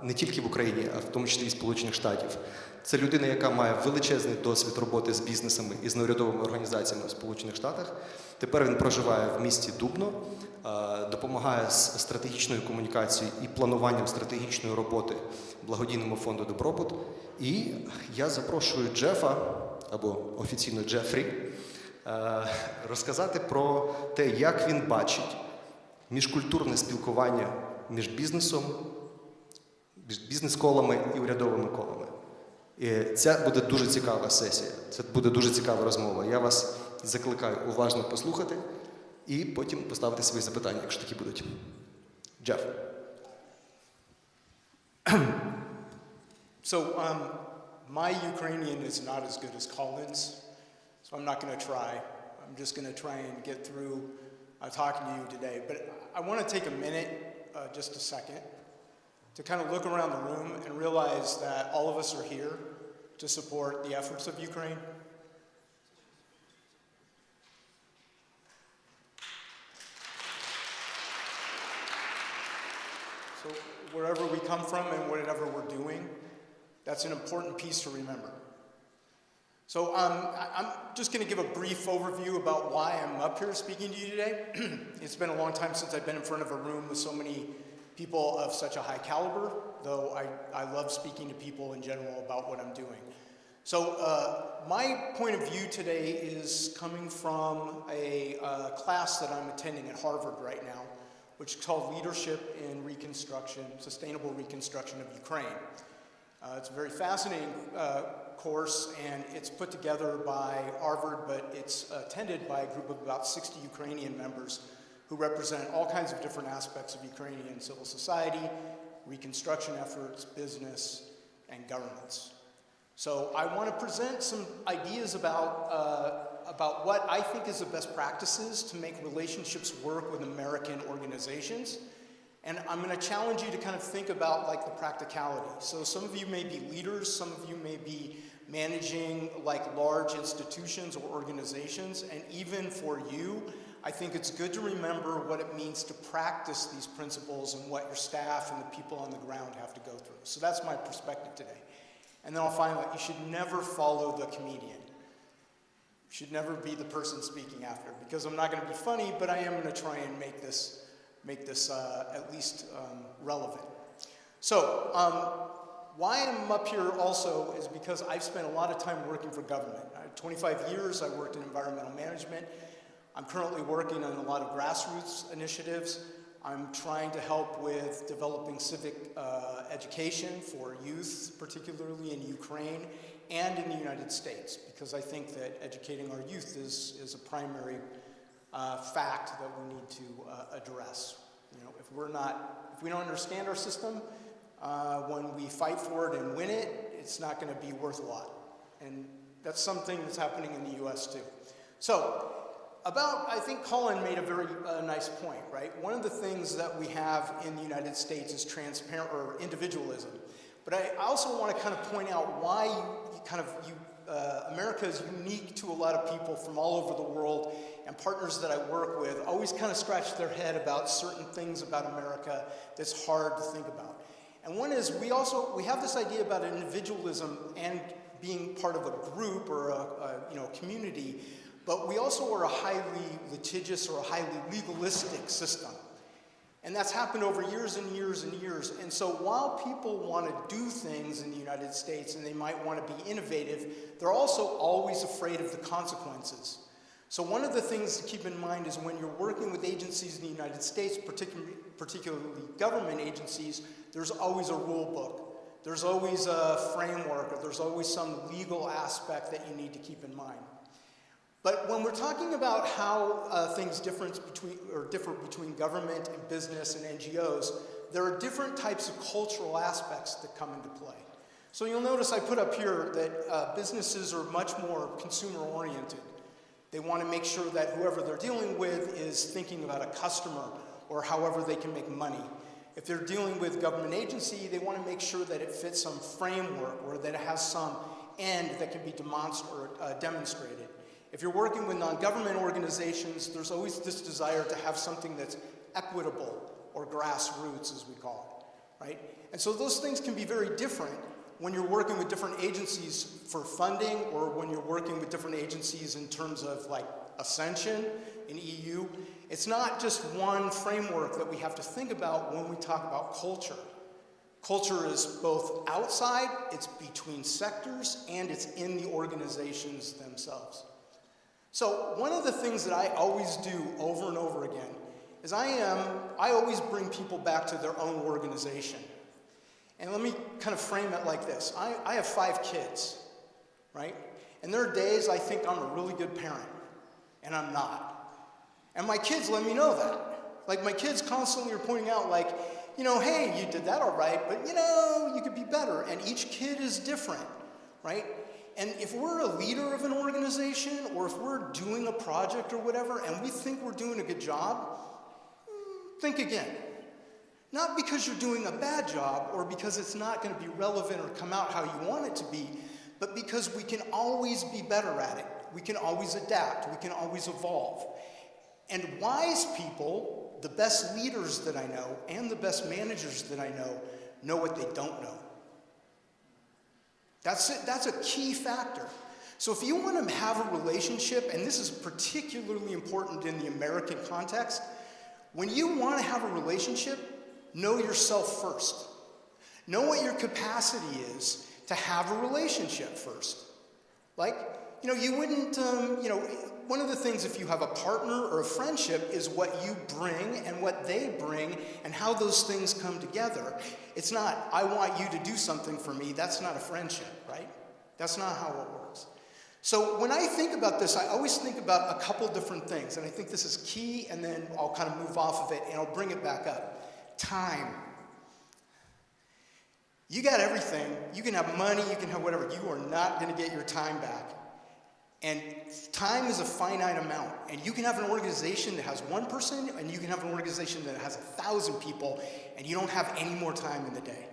не тільки в Україні, а в тому числі і Сполучених Штатів. Це людина, яка має величезний досвід роботи з бізнесами і з неурядовими організаціями в Сполучених Штатах. Тепер він проживає в місті Дубно, допомагає з стратегічною комунікацією і плануванням стратегічної роботи благодійному фонду «Добробут». І я запрошую Джефа, або офіційно Джефрі, розказати про те, як він бачить міжкультурне спілкування між бізнесом, бізнес-колами і урядовими колами. І це буде дуже цікава сесія, це буде дуже цікава розмова. Я вас закликаю уважно послухати і потім поставити свої запитання, якщо такі будуть. Джеф. So my Ukrainian is not as good as Colin's, so I'm not going to try. I'm just going to try and get through talking to you today. But I want to take a minute, just a second, to kind of look around the room and realize that all of us are here to support the efforts of Ukraine. So wherever we come from and whatever we're doing, that's an important piece to remember. So I'm just going to give a brief overview about why I'm up here speaking to you today. It's been a long time since I've been in front of a room with so many people of such a high caliber, though I love speaking to people in general about what I'm doing. So my point of view today is coming from a class that I'm attending at Harvard right now, which is called Leadership in Reconstruction, Sustainable Reconstruction of Ukraine. It's a very fascinating course, and it's put together by Harvard, but it's attended by a group of about 60 Ukrainian members who represent all kinds of different aspects of Ukrainian civil society, reconstruction efforts, business, and governance. So I want to present some ideas about what I think is the best practices to make relationships work with American organizations. And I'm going to challenge you to kind of think about like the practicality. So some of you may be leaders, some of you may be managing like large institutions or organizations, and even for you, I think it's good to remember what it means to practice these principles and what your staff and the people on the ground have to go through. So that's my perspective today. And then I'll finally, you should never follow the comedian. You should never be the person speaking after, because I'm not going to be funny, but I am going to try and make this at least relevant. So why I'm up here also is because I've spent a lot of time working for government. 25 years I worked in environmental management. I'm currently working on a lot of grassroots initiatives. I'm trying to help with developing civic education for youth, particularly in Ukraine and in the United States, because I think that educating our youth is a primary fact that we need to address. You know, if we don't understand our system, when we fight for it and win it, it's not going to be worth a lot. And that's something that's happening in the U.S. too. So, I think Colin made a very nice point, right? One of the things that we have in the United States is individualism. But I also want to kind of point out why you America is unique to a lot of people from all over the world, and partners that I work with always kind of scratch their head about certain things about America that's hard to think about. And one is we have this idea about individualism and being part of a group or a community, but we also are a highly litigious or a highly legalistic system. And that's happened over years and years and years. And so while people want to do things in the United States and they might want to be innovative, they're also always afraid of the consequences. So one of the things to keep in mind is when you're working with agencies in the United States, particularly government agencies, there's always a rule book. There's always a framework, or there's always some legal aspect that you need to keep in mind. But when we're talking about how things differ between government and business and NGOs, there are different types of cultural aspects that come into play. So you'll notice I put up here that businesses are much more consumer-oriented. They want to make sure that whoever they're dealing with is thinking about a customer or however they can make money. If they're dealing with government agency, they want to make sure that it fits some framework or that it has some end that can be demonstrated. If you're working with non-government organizations, there's always this desire to have something that's equitable or grassroots, as we call it, right? And so those things can be very different when you're working with different agencies for funding or when you're working with different agencies in terms of like Ascension in EU. It's not just one framework that we have to think about when we talk about culture. Culture is both outside, it's between sectors, and it's in the organizations themselves. So one of the things that I always do over and over again is I always bring people back to their own organization. And let me kind of frame it like this. I have 5 kids, right? And there are days I think I'm a really good parent, and I'm not. And my kids let me know that. Like my kids constantly are pointing out like, you know, hey, you did that all right, but you know, you could be better. And each kid is different, right? And if we're a leader of an organization or if we're doing a project or whatever and we think we're doing a good job, think again. Not because you're doing a bad job or because it's not going to be relevant or come out how you want it to be, but because we can always be better at it. We can always adapt. We can always evolve. And wise people, the best leaders that I know and the best managers that I know what they don't know. That's it. That's a key factor. So if you want to have a relationship, and this is particularly important in the American context, when you want to have a relationship, know yourself first. Know what your capacity is to have a relationship first. Like, you know, you wouldn't, one of the things if you have a partner or a friendship is what you bring and what they bring and how those things come together. It's not, I want you to do something for me. That's not a friendship, right? That's not how it works. So when I think about this, I always think about a couple different things, and I think this is key, and then I'll kind of move off of it, and I'll bring it back up. Time. You got everything. You can have money, you can have whatever. You are not going to get your time back. And time is a finite amount. And you can have an organization that has 1 person, and you can have an organization that has 1,000 people, and you don't have any more time in the day.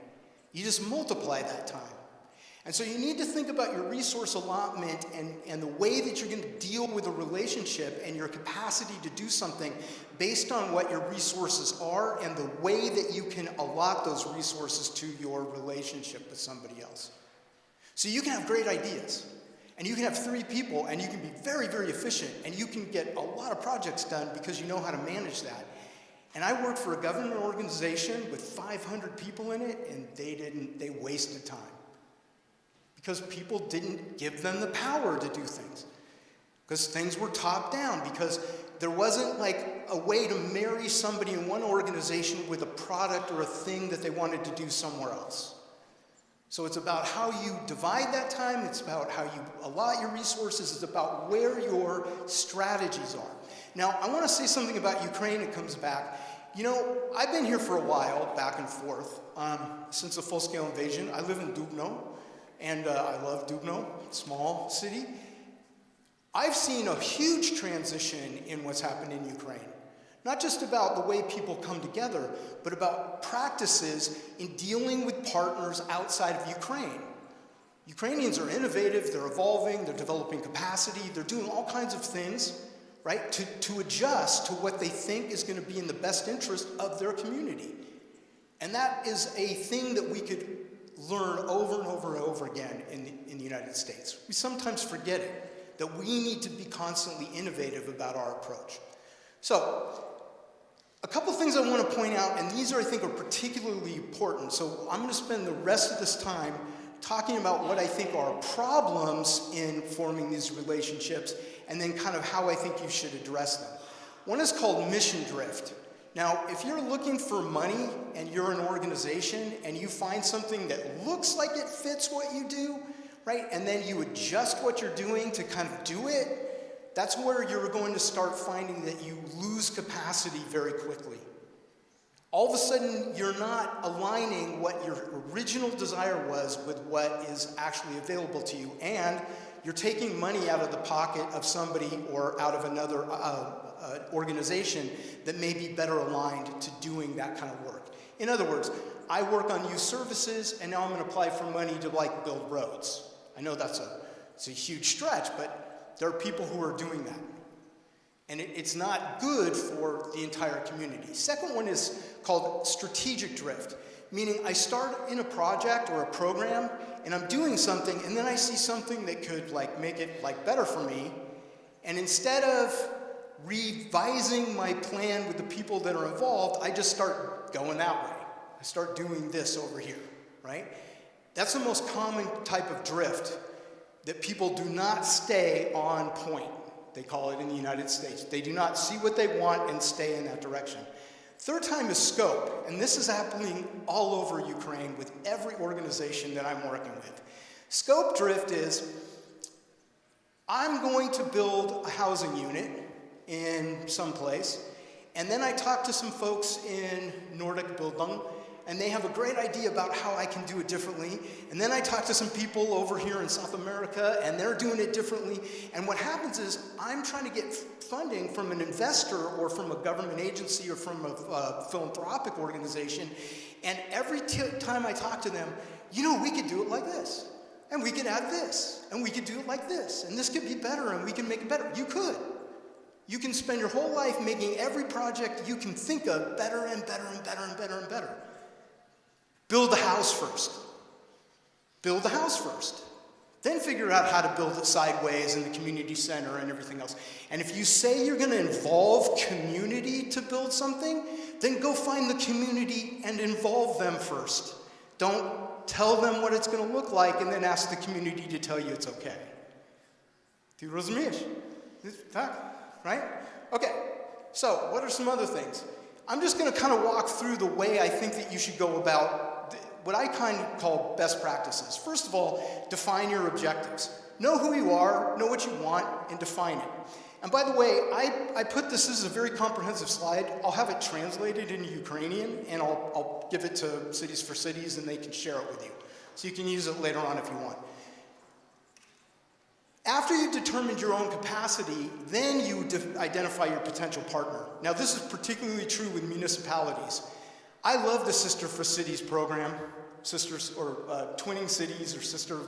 You just multiply that time. And so you need to think about your resource allotment and the way that you're going to deal with a relationship and your capacity to do something based on what your resources are and the way that you can allot those resources to your relationship with somebody else. So you can have great ideas, and you can have 3 people, and you can be very, very efficient, and you can get a lot of projects done because you know how to manage that. And I worked for a government organization with 500 people in it, and they wasted time. Because people didn't give them the power to do things. Because things were top down. Because there wasn't like a way to marry somebody in one organization with a product or a thing that they wanted to do somewhere else. So it's about how you divide that time. It's about how you allot your resources. It's about where your strategies are. Now, I want to say something about Ukraine. It comes back. You know, I've been here for a while, back and forth, since the full-scale invasion. I live in Dubno. And I love Dubno, small city. I've seen a huge transition in what's happened in Ukraine. Not just about the way people come together, but about practices in dealing with partners outside of Ukraine. Ukrainians are innovative, they're evolving, they're developing capacity, they're doing all kinds of things, right, to adjust to what they think is going to be in the best interest of their community. And that is a thing that we could learn over and over and over again in the United States. We sometimes forget it, that we need to be constantly innovative about our approach. So, a couple things I want to point out, and these I think are particularly important. So I'm going to spend the rest of this time talking about what I think are problems in forming these relationships, and then kind of how I think you should address them. One is called mission drift. Now, if you're looking for money and you're an organization and you find something that looks like it fits what you do, right, and then you adjust what you're doing to kind of do it, that's where you're going to start finding that you lose capacity very quickly. All of a sudden, you're not aligning what your original desire was with what is actually available to you, and you're taking money out of the pocket of somebody or out of another organization that may be better aligned to doing that kind of work. In other words, I work on youth services, and now I'm going to apply for money to build roads. I know it's a huge stretch, but there are people who are doing that. And it's not good for the entire community. Second one is called strategic drift, meaning I start in a project or a program, and I'm doing something, and then I see something that could make it better for me, and instead of revising my plan with the people that are involved, I just start going that way. I start doing this over here, right? That's the most common type of drift, that people do not stay on point. They call it in the United States. They do not see what they want and stay in that direction. Third time is scope, and this is happening all over Ukraine with every organization that I'm working with. Scope drift is, I'm going to build a housing unit in some place, and then I talk to some folks in Nordic Bildung, and they have a great idea about how I can do it differently. And then I talk to some people over here in South America, and they're doing it differently. And what happens is I'm trying to get funding from an investor or from a government agency or from a philanthropic organization. And every time I talk to them, we could do it like this. And we could add this. And we could do it like this. And this could be better, and we can make it better. You could. You can spend your whole life making every project you can think of better and better and better and better and better. Build the house first. Build the house first. Then figure out how to build it sideways in the community center and everything else. And if you say you're going to involve community to build something, then go find the community and involve them first. Don't tell them what it's going to look like and then ask the community to tell you it's okay. Ty rozumiesz? Right? Okay, so what are some other things? I'm just going to kind of walk through the way I think that you should go about what I kind of call best practices. First of all, define your objectives. Know who you are, know what you want, and define it. And by the way, I put this as a very comprehensive slide. I'll have it translated into Ukrainian, and I'll give it to Cities for Cities, and they can share it with you. So you can use it later on if you want. After you've determined your own capacity, then you identify your potential partner. Now, this is particularly true with municipalities. I love the Sister for Cities program, Sisters or Twinning Cities or Sister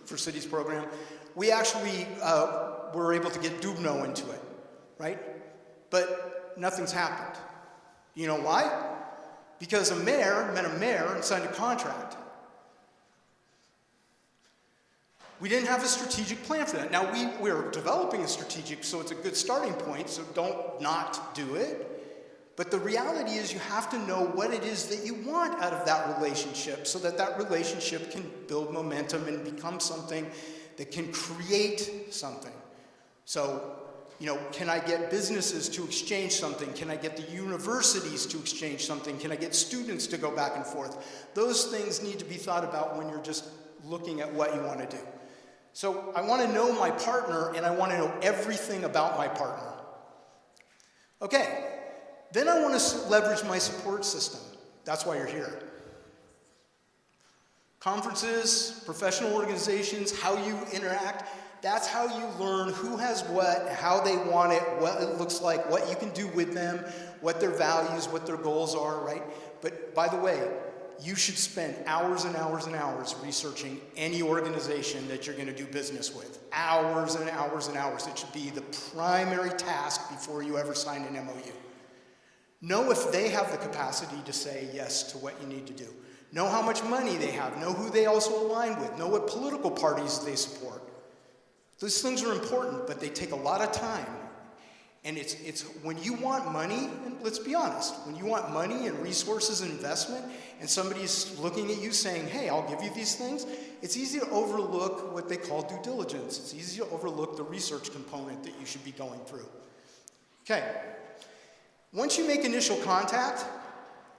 for Cities program. We actually were able to get Dubno into it, right? But nothing's happened. You know why? Because a mayor met a mayor and signed a contract. We didn't have a strategic plan for that. Now, we're developing a strategic, so it's a good starting point, so don't not do it. But the reality is you have to know what it is that you want out of that relationship so that that relationship can build momentum and become something that can create something. So, can I get businesses to exchange something? Can I get the universities to exchange something? Can I get students to go back and forth? Those things need to be thought about when you're just looking at what you want to do. So I want to know my partner, and I want to know everything about my partner. Okay. Then I want to leverage my support system. That's why you're here. Conferences, professional organizations, how you interact, that's how you learn who has what, how they want it, what it looks like, what you can do with them, what their values, what their goals are, right? But by the way, you should spend hours and hours and hours researching any organization that you're going to do business with. Hours and hours and hours. It should be the primary task before you ever sign an MOU. Know if they have the capacity to say yes to what you need to do. Know how much money they have. Know who they also align with. Know what political parties they support. Those things are important, but they take a lot of time. And it's when you want money, and let's be honest, when you want money and resources and investment, and somebody's looking at you saying, hey, I'll give you these things, it's easy to overlook what they call due diligence. It's easy to overlook the research component that you should be going through. Okay. Once you make initial contact,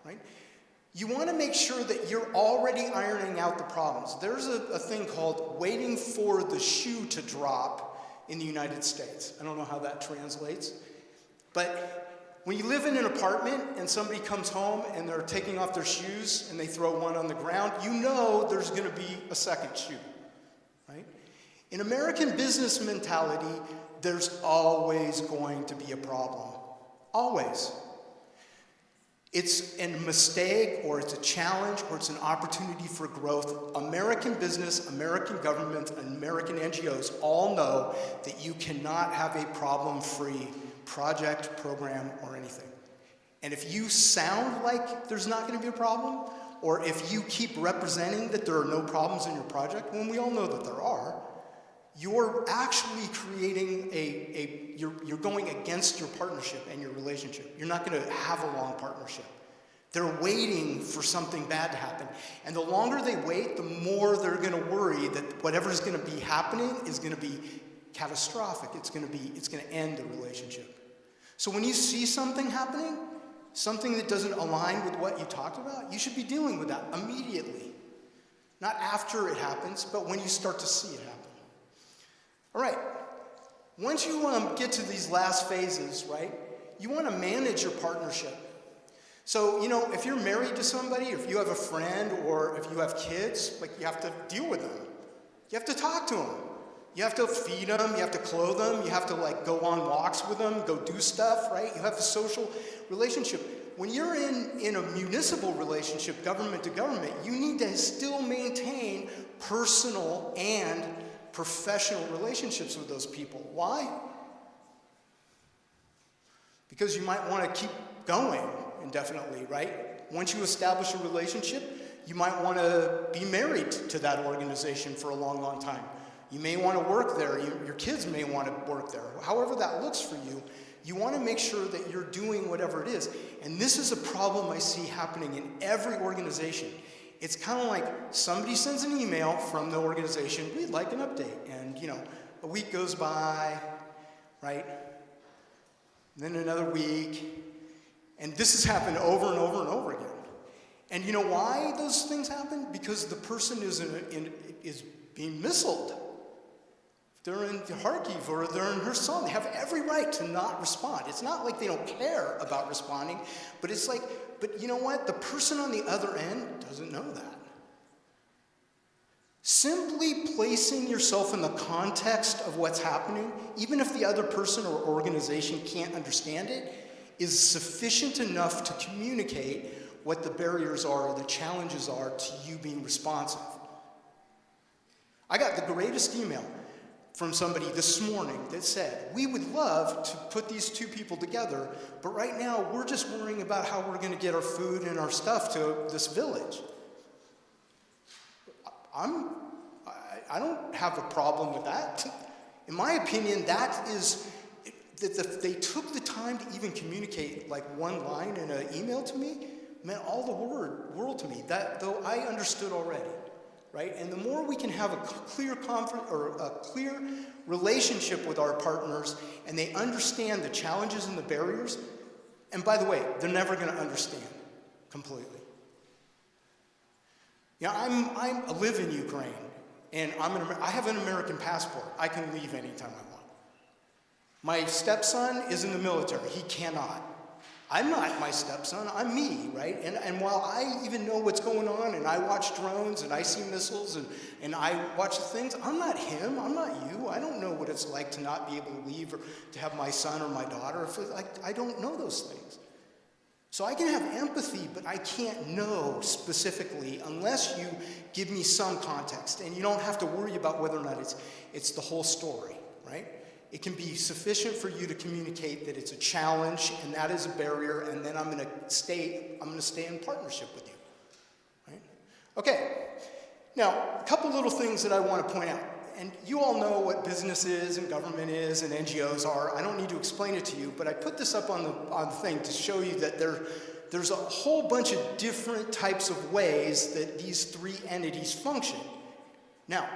right, you want to make sure that you're already ironing out the problems. There's a thing called waiting for the shoe to drop in the United States. I don't know how that translates. But when you live in an apartment and somebody comes home and they're taking off their shoes and they throw one on the ground, you know there's going to be a second shoe, right? In American business mentality, there's always going to be a problem. Always. It's a mistake, or it's a challenge, or it's an opportunity for growth. American business, American government, and American NGOs all know that you cannot have a problem-free project, program, or anything. And if you sound like there's not going to be a problem, or if you keep representing that there are no problems in your project, when we all know that there are, you're actually creating you're going against your partnership and your relationship. You're not going to have a long partnership. They're waiting for something bad to happen. And the longer they wait, the more they're going to worry that whatever's going to be happening is going to be catastrophic. It's going to end the relationship. So when you see something happening, something that doesn't align with what you talked about, you should be dealing with that immediately. Not after it happens, but when you start to see it happen. All right, once you get to these last phases, right, you want to manage your partnership. So, if you're married to somebody, if you have a friend, or if you have kids, you have to deal with them. You have to talk to them. You have to feed them, you have to clothe them, you have to go on walks with them, go do stuff, right? You have a social relationship. When you're in a municipal relationship, government to government, you need to still maintain personal and professional relationships with those people. Why? Because you might want to keep going indefinitely, right? Once you establish a relationship, you might want to be married to that organization for a long, long time. You may want to work there. Your kids may want to work there. However that looks for you, you want to make sure that you're doing whatever it is. And this is a problem I see happening in every organization. It's kind of like somebody sends an email from the organization, we'd like an update. And, a week goes by, right? And then another week. And this has happened over and over and over again. And you know why those things happen? Because the person is being missiled. They're in Kharkiv or they're in Kherson. They have every right to not respond. It's not like they don't care about responding, but it's like, but you know what? The person on the other end doesn't know that. Simply placing yourself in the context of what's happening, even if the other person or organization can't understand it, is sufficient enough to communicate what the barriers are or the challenges are to you being responsive. I got the greatest email from somebody this morning that said, we would love to put these two people together, but right now we're just worrying about how we're going to get our food and our stuff to this village. I don't have a problem with that. In my opinion, that is, that they took the time to even communicate one line in an email to me meant all the world to me. That, though, I understood already. Right? And the more we can have a clear relationship with our partners and they understand the challenges and the barriers, and by the way, they're never going to understand completely. I live in Ukraine, and I have an American passport. I can leave anytime I want. My stepson is in the military. He cannot. I'm not my stepson, I'm me, right? And while I even know what's going on, and I watch drones, and I see missiles, and I watch the things, I'm not him, I'm not you. I don't know what it's like to not be able to leave or to have my son or my daughter. I don't know those things. So I can have empathy, but I can't know specifically unless you give me some context. And you don't have to worry about whether or not it's the whole story, right? It can be sufficient for you to communicate that it's a challenge and that is a barrier, and then I'm going to stay in partnership with you, right? Okay. Now, a couple little things that I want to point out. And you all know what business is and government is and NGOs are. I don't need to explain it to you, but I put this up on the thing to show you that there's a whole bunch of different types of ways that these three entities function. Now,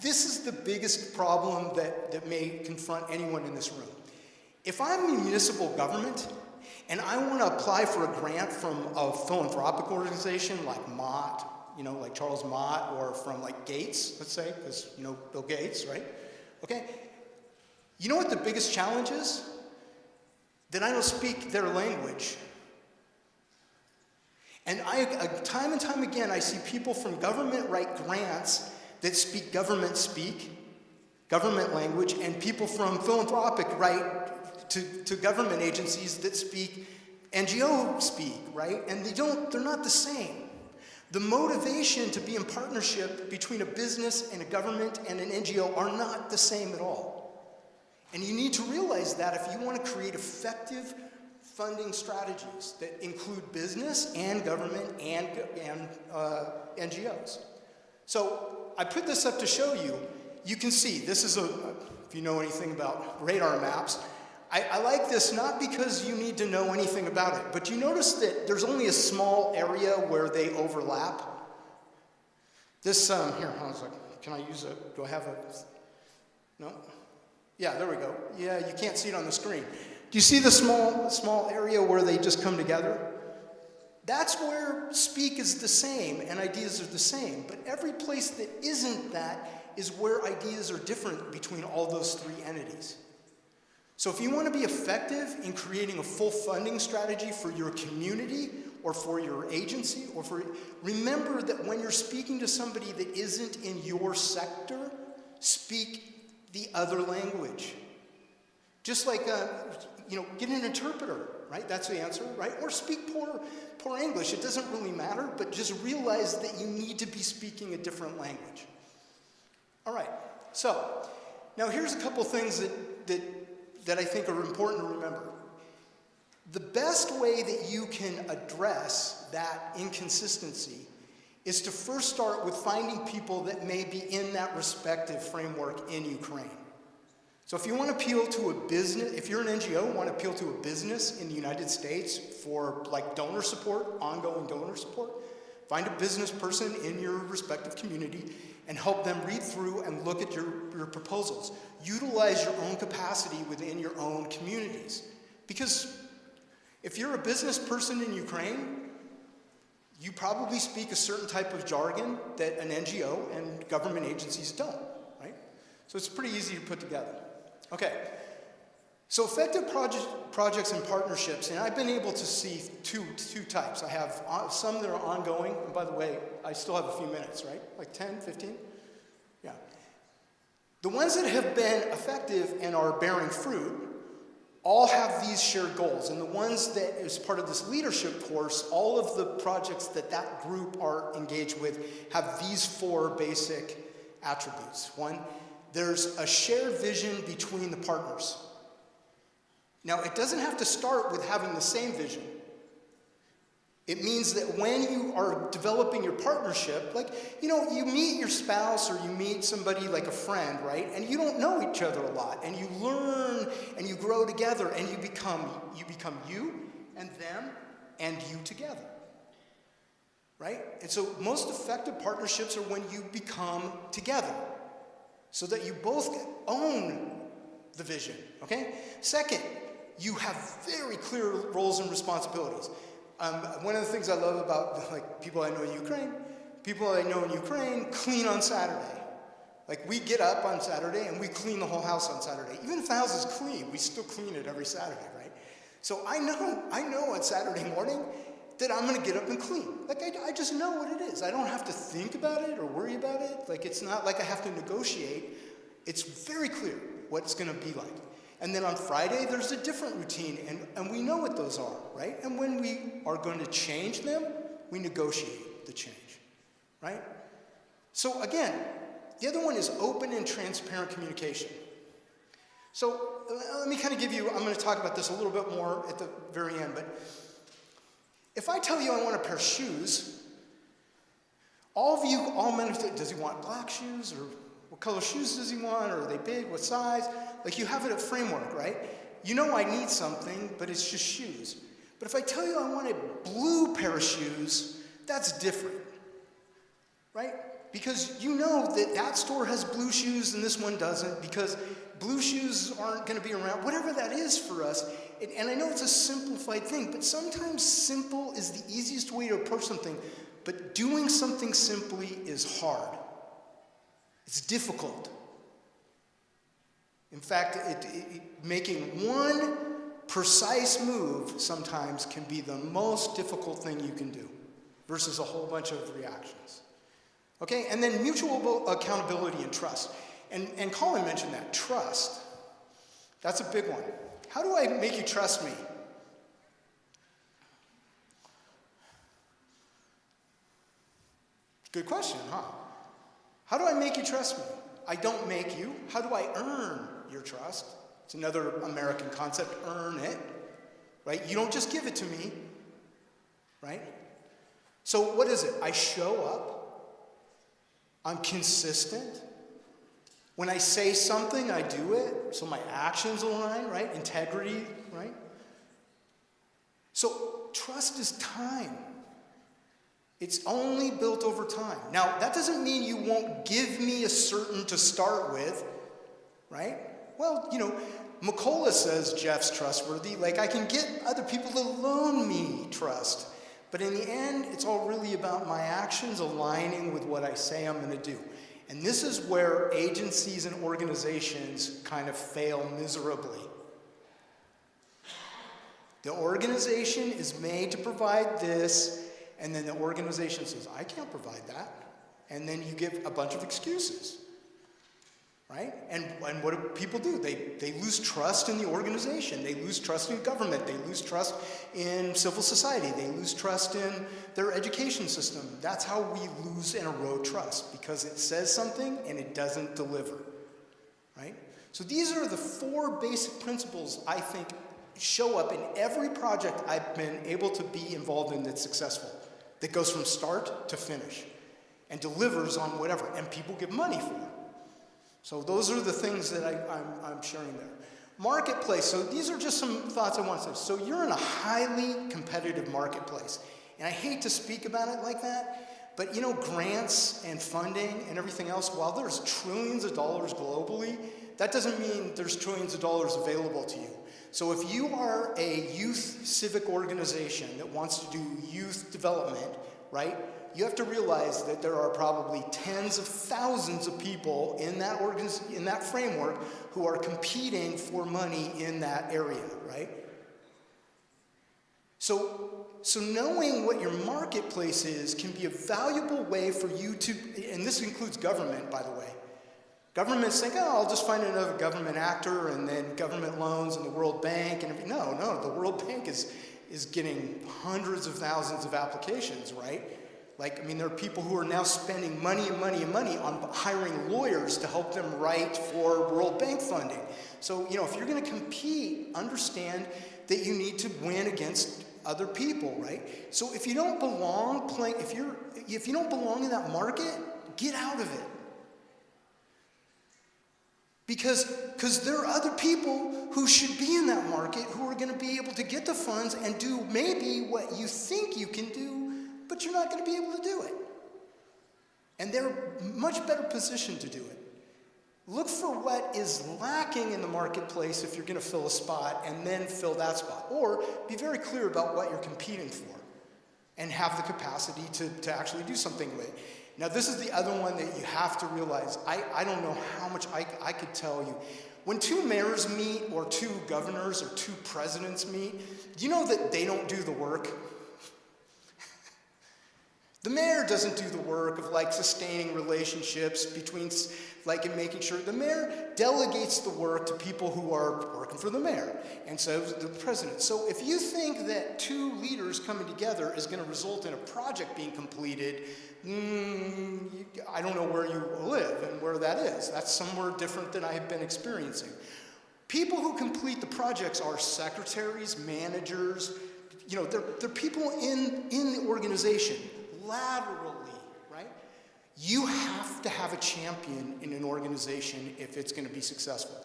this is the biggest problem that may confront anyone in this room. If I'm a municipal government and I want to apply for a grant from a philanthropic organization like Mott, like Charles Mott, or from like Gates, let's say, because Bill Gates, right? Okay. You know what the biggest challenge is? That I don't speak their language. And time and time again, I see people from government write grants that speak government language, and people from philanthropic write to government agencies that speak NGO speak, right? And they're not the same. The motivation to be in partnership between a business and a government and an NGO are not the same at all. And you need to realize that if you want to create effective funding strategies that include business and government and NGOs. So I put this up to show you. You can see, this is if you know anything about radar maps, I like this not because you need to know anything about it, but you notice that there's only a small area where they overlap. This, here, can I use do I have no? Yeah, there we go. Yeah, you can't see it on the screen. Do you see the small area where they just come together? That's where speak is the same and ideas are the same, but every place that isn't that is where ideas are different between all those three entities. So if you want to be effective in creating a full funding strategy for your community or for your agency, remember that when you're speaking to somebody that isn't in your sector, speak the other language. Just like, get an interpreter, right? That's the answer, right? Or speak poor English. It doesn't really matter, but just realize that you need to be speaking a different language. All right, so now here's a couple things that I think are important to remember. The best way that you can address that inconsistency is to first start with finding people that may be in that respective framework in Ukraine. So if you want to appeal to a business, if you're an NGO, want to appeal to a business in the United States for like donor support, ongoing donor support, find a business person in your respective community and help them read through and look at your proposals. Utilize your own capacity within your own communities. Because if you're a business person in Ukraine, you probably speak a certain type of jargon that an NGO and government agencies don't, right? So it's pretty easy to put together. Okay, so effective projects and partnerships, and I've been able to see two types. I have some that are ongoing, and by the way, I still have a few minutes, right? Like 10, 15? Yeah. The ones that have been effective and are bearing fruit all have these shared goals, and the ones that is part of this leadership course, all of the projects that group are engaged with have these four basic attributes. One, there's a shared vision between the partners. Now, it doesn't have to start with having the same vision. It means that when you are developing your partnership, like, you meet your spouse or you meet somebody like a friend, right? And you don't know each other a lot, and you learn and you grow together, and you become you and them and you together, right? And so most effective partnerships are when you become together, so that you both own the vision, okay? Second, you have very clear roles and responsibilities. One of the things I love about people I know in Ukraine, clean on Saturday. Like, we get up on Saturday and we clean the whole house on Saturday. Even if the house is clean, we still clean it every Saturday, right? So I know on Saturday morning that I'm going to get up and clean. Like, I just know what it is. I don't have to think about it or worry about it. Like, it's not like I have to negotiate. It's very clear what it's going to be like. And then on Friday, there's a different routine, and we know what those are, right? And when we are going to change them, we negotiate the change, right? So again, the other one is open and transparent communication. So let me kind of give you, I'm going to talk about this a little bit more at the very end, but if I tell you I want a pair of shoes, all of you, all men, does he want black shoes, or what color shoes does he want, or are they big, what size? Like, you have it at framework, right? You know I need something, but it's just shoes. But if I tell you I want a blue pair of shoes, that's different, right? Because you know that that store has blue shoes and this one doesn't, because blue shoes aren't going to be around, whatever that is for us. And I know it's a simplified thing, but sometimes simple is the easiest way to approach something, but doing something simply is hard. It's difficult. In fact, making one precise move sometimes can be the most difficult thing you can do versus a whole bunch of reactions. Okay, and then mutual accountability and trust. And Colin mentioned that, trust. That's a big one. How do I make you trust me? Good question, huh? How do I make you trust me? I don't make you. How do I earn your trust? It's another American concept, earn it, right? You don't just give it to me, right? So what is it? I show up. I'm consistent. When I say something, I do it. So my actions align, right? Integrity, right? So trust is time. It's only built over time. Now, that doesn't mean you won't give me a certain to start with, right? Well, you know, McCullough says Jeff's trustworthy. Like, I can get other people to loan me trust. But in the end, it's all really about my actions aligning with what I say I'm going to do. And this is where agencies and organizations kind of fail miserably. The organization is made to provide this, and then the organization says, I can't provide that. And then you give a bunch of excuses, right? And what do people do? They lose trust in the organization. They lose trust in government. They lose trust in civil society. They lose trust in their education system. That's how we lose and erode trust, because it says something and it doesn't deliver, right? So these are the 4 basic principles I think show up in every project I've been able to be involved in that's successful, that goes from start to finish and delivers on whatever, and people give money for it. So those are the things that I'm sharing there. Marketplace, so these are just some thoughts I want to say. So you're in a highly competitive marketplace. And I hate to speak about it like that, but you know, grants and funding and everything else, while there's trillions of dollars globally, that doesn't mean there's trillions of dollars available to you. So if you are a youth civic organization that wants to do youth development, right? You have to realize that there are probably tens of thousands of people in that framework who are competing for money in that area, right? So knowing what your marketplace is can be a valuable way for you to, and this includes government, by the way. Governments think, oh, I'll just find another government actor and then government loans and the World Bank and everything. No, the World Bank is getting hundreds of thousands of applications, right? Like, I mean, there are people who are now spending money and money and money on hiring lawyers to help them write for World Bank funding. So, you know, if you're going to compete, understand that you need to win against other people, right? So if you don't belong if you don't belong in that market, get out of it. Because there are other people who should be in that market who are going to be able to get the funds and do maybe what you think you can do, but you're not going to be able to do it. And they're much better positioned to do it. Look for what is lacking in the marketplace if you're going to fill a spot, and then fill that spot. Or be very clear about what you're competing for and have the capacity to actually do something with it. Now, this is the other one that you have to realize. I don't know how much I could tell you. When 2 mayors meet, or 2 governors, or 2 presidents meet, do you know that they don't do the work? The mayor doesn't do the work of like sustaining relationships between, like, and making sure. The mayor delegates the work to people who are working for the mayor, and so the president. So if you think that two leaders coming together is going to result in a project being completed, I don't know where you live and where that is. That's somewhere different than I have been experiencing. People who complete the projects are secretaries, managers, you know, they're people in the organization, laterally, right? You have to have a champion in an organization if it's going to be successful.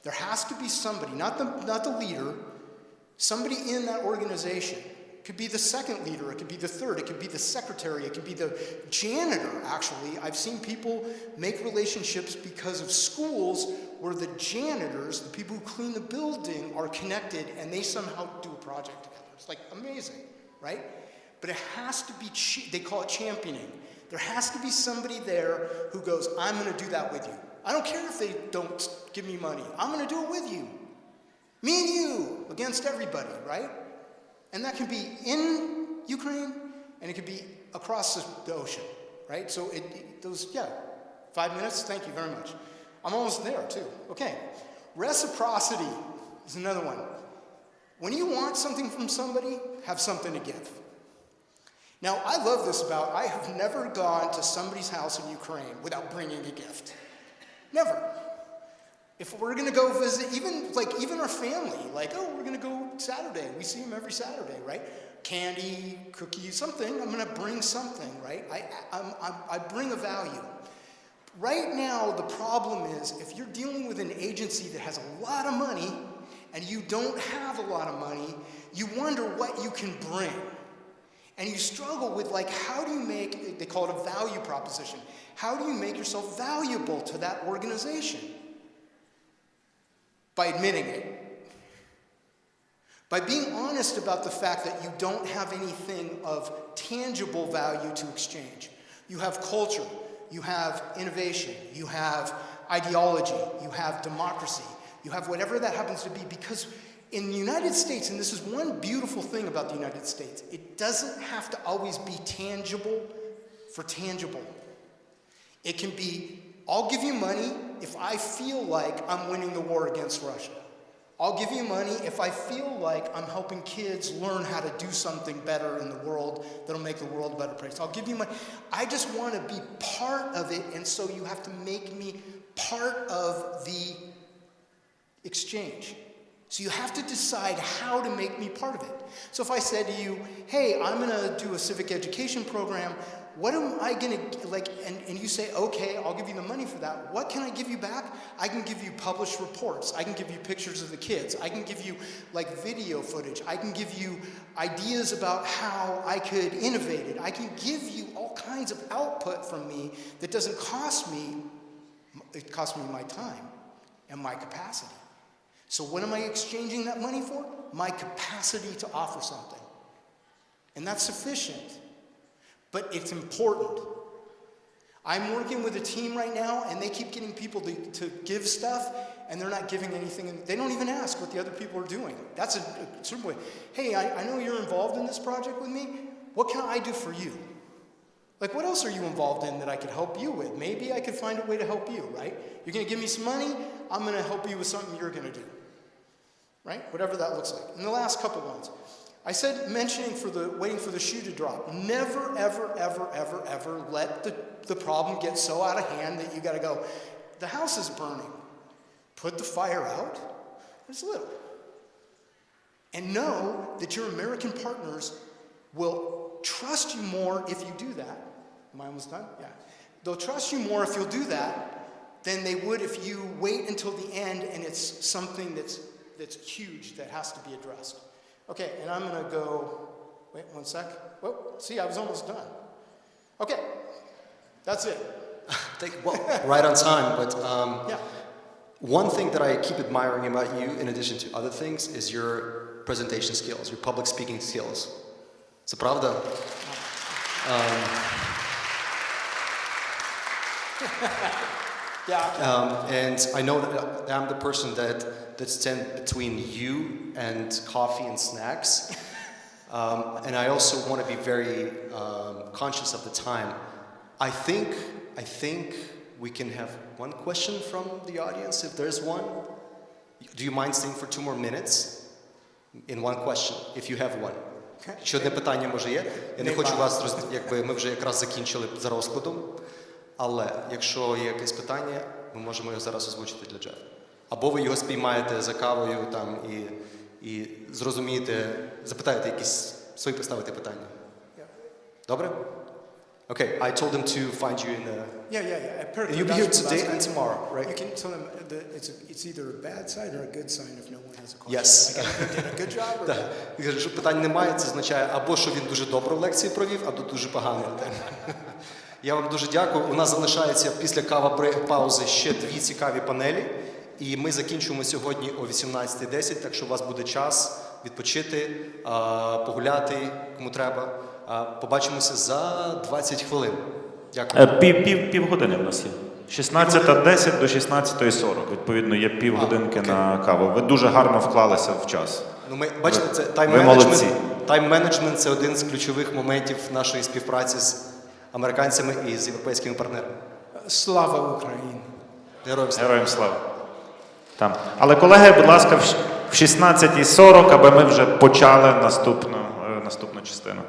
There has to be somebody, not the leader, somebody in that organization. It could be the second leader, it could be the third, it could be the secretary, it could be the janitor, actually. I've seen people make relationships because of schools where the janitors, the people who clean the building, are connected and they somehow do a project together. It's like amazing, right? But it has to be, they call it championing. There has to be somebody there who goes, I'm going to do that with you. I don't care if they don't give me money. I'm going to do it with you. Me and you against everybody, right? And that can be in Ukraine, and it could be across the ocean, right? So those, 5 minutes, thank you very much. I'm almost there too. Okay, reciprocity is another one. When you want something from somebody, have something to give. Now, I love this about, I have never gone to somebody's house in Ukraine without bringing a gift. Never. If we're gonna go visit, even our family, like, oh, we're gonna go Saturday. We see them every Saturday, right? Candy, cookies, something. I'm gonna bring something, right? I bring a value. Right now, the problem is, if you're dealing with an agency that has a lot of money and you don't have a lot of money, you wonder what you can bring. And you struggle with, like, how do you make, they call it a value proposition. How do you make yourself valuable to that organization? By admitting it. By being honest about the fact that you don't have anything of tangible value to exchange. You have culture, you have innovation, you have ideology, you have democracy, you have whatever that happens to be, because in the United States, and this is one beautiful thing about the United States, it doesn't have to always be tangible for tangible. It can be, I'll give you money if I feel like I'm winning the war against Russia. I'll give you money if I feel like I'm helping kids learn how to do something better in the world that'll make the world a better place. I'll give you money. I just want to be part of it, and so you have to make me part of the exchange. So you have to decide how to make me part of it. So if I said to you, hey, I'm going to do a civic education program, what am I going to, like, and you say, okay, I'll give you the money for that. What can I give you back? I can give you published reports. I can give you pictures of the kids. I can give you, like, video footage. I can give you ideas about how I could innovate it. I can give you all kinds of output from me that doesn't cost me, it costs me my time and my capacity. So what am I exchanging that money for? My capacity to offer something. And that's sufficient. But it's important. I'm working with a team right now, and they keep getting people to give stuff, and they're not giving anything. And they don't even ask what the other people are doing. That's a certain way. Hey, I know you're involved in this project with me. What can I do for you? Like, what else are you involved in that I could help you with? Maybe I could find a way to help you, right? You're going to give me some money. I'm going to help you with something you're going to do. Right? Whatever that looks like. And the last couple ones. I said, waiting for the shoe to drop. Never, ever, ever, ever, ever let the problem get so out of hand that you got to go, the house is burning. Put the fire out. Just a little. And know that your American partners will trust you more if you do that. Am I almost done? Yeah. They'll trust you more if you'll do that than they would if you wait until the end and it's something that's huge that has to be addressed. Okay, and I'm going to go, wait 1 sec. Whoa, see, I was almost done. Okay, that's it. Right on time, but yeah. One thing that I keep admiring about you, in addition to other things, is your presentation skills, your public speaking skills. Це правда? And I know that I'm the person that stands between you and coffee and snacks. And I also want to be very conscious of the time. I think we can have one question from the audience, if there's one. Do you mind staying for 2 more minutes in one question, if you have one? Ще одне питання, може, є? Я не хочу вас, якби ми вже якраз закінчили за розкладом, але якщо є якесь питання, ми можемо його зараз озвучити для Джефа. Або ви його спіймаєте за кавою там і зрозумієте, запитаєте якісь свої поставити питання. Добре? Okay, I told them to find you in the... Yeah. And you'll be here today and tomorrow, right? You can tell them that it's either a bad sign or a good sign if no one has a question. Yes. Like, I did a good job or Так. bad? Якщо питань немає, це означає або що він дуже добру лекцію провів, або дуже погану. Я вам дуже дякую. У нас залишається після кава-паузи ще 2 цікаві панелі. І ми закінчуємо сьогодні о 18:10, так що у вас буде час відпочити, погуляти, кому треба. Побачимося за 20 хвилин. Дякую. Півгодини в нас є. 16:10 до 16:40. Відповідно, є півгодинки на каву. Ви дуже гарно вклалися в час. Ну, бачите, це тайм-менеджмент – це один з ключових моментів нашої співпраці з американцями і з європейськими партнерами. Слава Україні! Героям слава. Там. Але, колеги, будь ласка, в 16:40, аби ми вже почали наступну частину.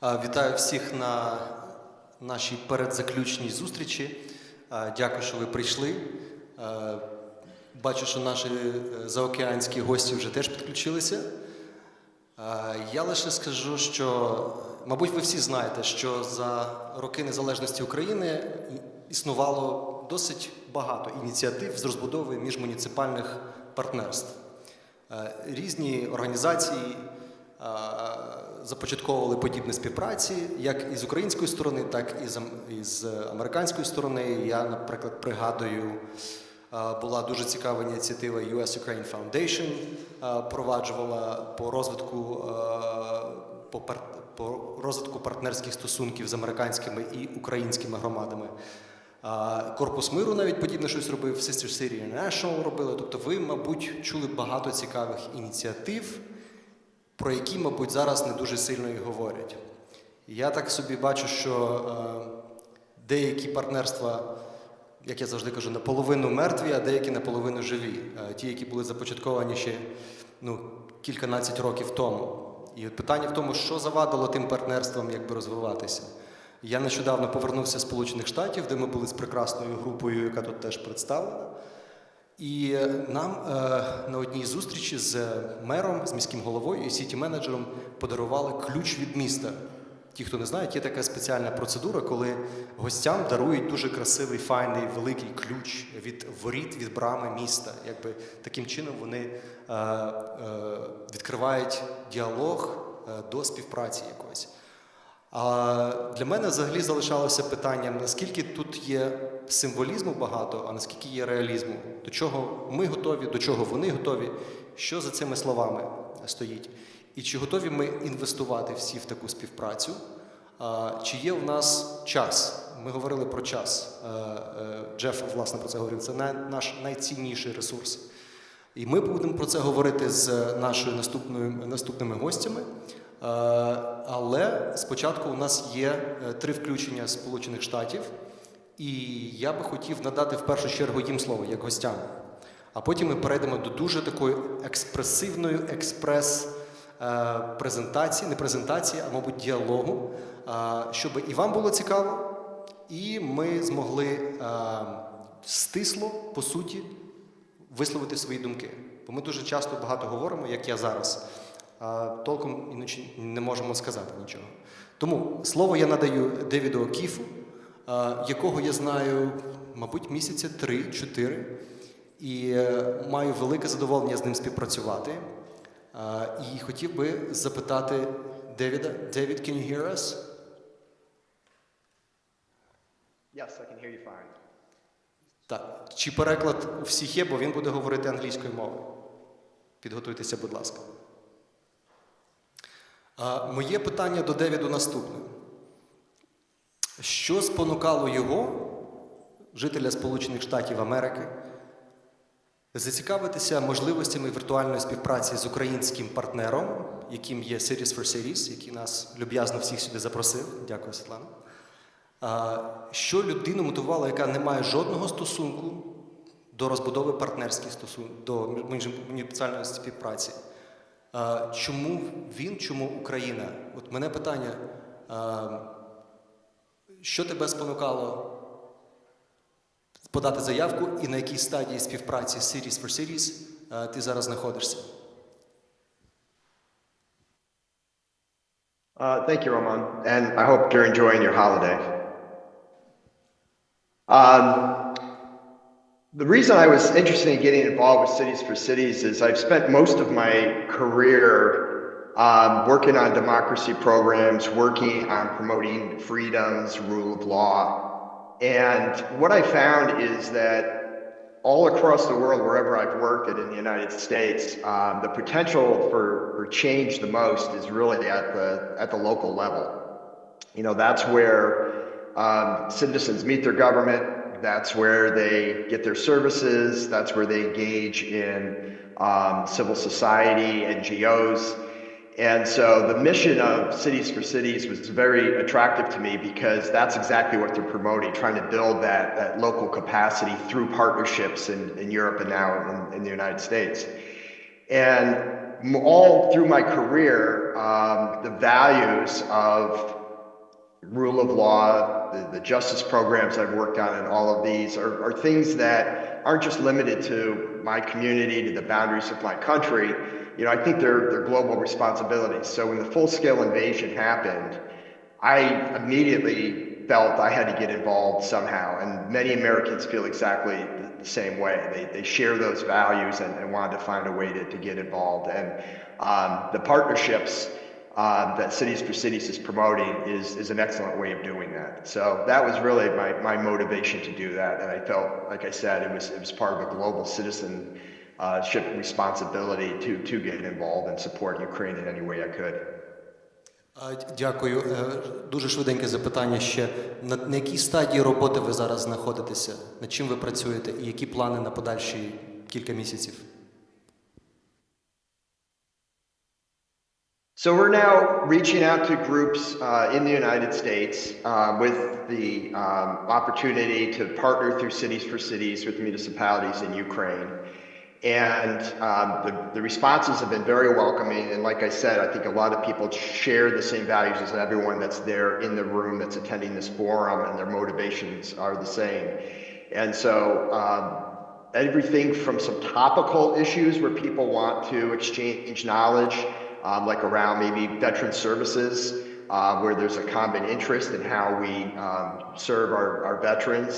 Вітаю всіх на нашій передзаключній зустрічі. Дякую, що ви прийшли. Бачу, що наші заокеанські гості вже теж підключилися. Я лише скажу, що, мабуть, ви всі знаєте, що за роки незалежності України існувало досить багато ініціатив з розбудови міжмуніципальних партнерств. Різні організації започатковували подібні співпраці, як із української сторони, так і з американської сторони. Я, наприклад, пригадую, була дуже цікава ініціатива US-Ukraine Foundation, проваджувала по розвитку партнерських стосунків з американськими і українськими громадами. Корпус миру навіть подібне щось робив, Sister City International робили. Тобто ви, мабуть, чули багато цікавих ініціатив, про які, мабуть, зараз не дуже сильно і говорять. Я так собі бачу, що деякі партнерства, як я завжди кажу, наполовину мертві, а деякі наполовину живі. Ті, які були започатковані ще кільканадцять років тому. І от питання в тому, що завадило тим партнерствам розвиватися. Я нещодавно повернувся з Сполучених Штатів, де ми були з прекрасною групою, яка тут теж представлена. І нам на одній зустрічі з мером, з міським головою і сіті-менеджером подарували ключ від міста. Ті, хто не знають, є така спеціальна процедура, коли гостям дарують дуже красивий, файний, великий ключ від воріт, від брами міста. Таким чином вони відкривають діалог до співпраці якоїсь. А для мене взагалі залишалося питанням, наскільки тут є символізму багато, а наскільки є реалізму. До чого ми готові, до чого вони готові, що за цими словами стоїть. І чи готові ми інвестувати всі в таку співпрацю, чи є в нас час. Ми говорили про час. Джеф, власне, про це говорив. Це наш найцінніший ресурс. І ми будемо про це говорити з нашими наступними гостями. Але спочатку у нас є 3 включення з Сполучених Штатів, і я би хотів надати в першу чергу їм слово, як гостям. А потім ми перейдемо до дуже такої експресивної експрес-презентації, не презентації, а, мабуть, діалогу, щоб і вам було цікаво, і ми змогли стисло, по суті, висловити свої думки. Бо ми дуже часто багато говоримо, як я зараз, толком іноді не можемо сказати нічого. Тому слово я надаю Девіду Окіфу, якого я знаю, мабуть, місяця 3-4, і маю велике задоволення з ним співпрацювати. І хотів би запитати Девіда. David, can you hear us? Yes, I can hear you fine. Так. Чи переклад у всіх є, бо він буде говорити англійською мовою? Підготуйтеся, будь ласка. Моє питання до Девіду наступне. Що спонукало його, жителя Сполучених Штатів Америки, зацікавитися можливостями віртуальної співпраці з українським партнером, яким є Cities for Cities, який нас люб'язно всіх сюди запросив. Дякую, Світлана. Що людину мотивувало, яка не має жодного стосунку до розбудови партнерських стосунків, до міжмуніципальної співпраці? Чому він, чому Україна? От мене питання, що тебе спонукало подати заявку і на якій стадії співпраці з Cities for Cities ти зараз знаходишся? Thank you, Roman, and I hope you're enjoying your holiday. The reason I was interested in getting involved with Cities for Cities is I've spent most of my career working on democracy programs, working on promoting freedoms, rule of law. And what I found is that all across the world, wherever I've worked in the United States, the potential for change the most is really at the local level. You know, that's where citizens meet their government. That's where they get their services. That's where they engage in civil society, NGOs. And so the mission of Cities for Cities was very attractive to me because that's exactly what they're promoting, trying to build that local capacity through partnerships in Europe and now in the United States. And all through my career, the values of rule of law, the justice programs I've worked on, and all of these are things that aren't just limited to my community, to the boundaries of my country. You know, I think they're global responsibilities. So when the full-scale invasion happened, I immediately felt I had to get involved somehow, and many Americans feel exactly the same way. They share those values and wanted to find a way to get involved. And the partnerships that Cities for Cities is promoting is an excellent way of doing that. So that was really my motivation to do that. And I felt, like I said, it was part of a global citizenship responsibility to get involved and support Ukraine in any way I could. Дякую. Дуже швиденьке запитання ще. На якій стадії роботи ви зараз знаходитеся? Над чим ви працюєте? І які плани на подальші кілька місяців? So we're now reaching out to groups in the United States with the opportunity to partner through Cities for Cities with municipalities in Ukraine. And the responses have been very welcoming. And like I said, I think a lot of people share the same values as everyone that's there in the room that's attending this forum, and their motivations are the same. And so everything from some topical issues where people want to exchange knowledge, like around maybe veteran services, where there's a common interest in how we serve our veterans,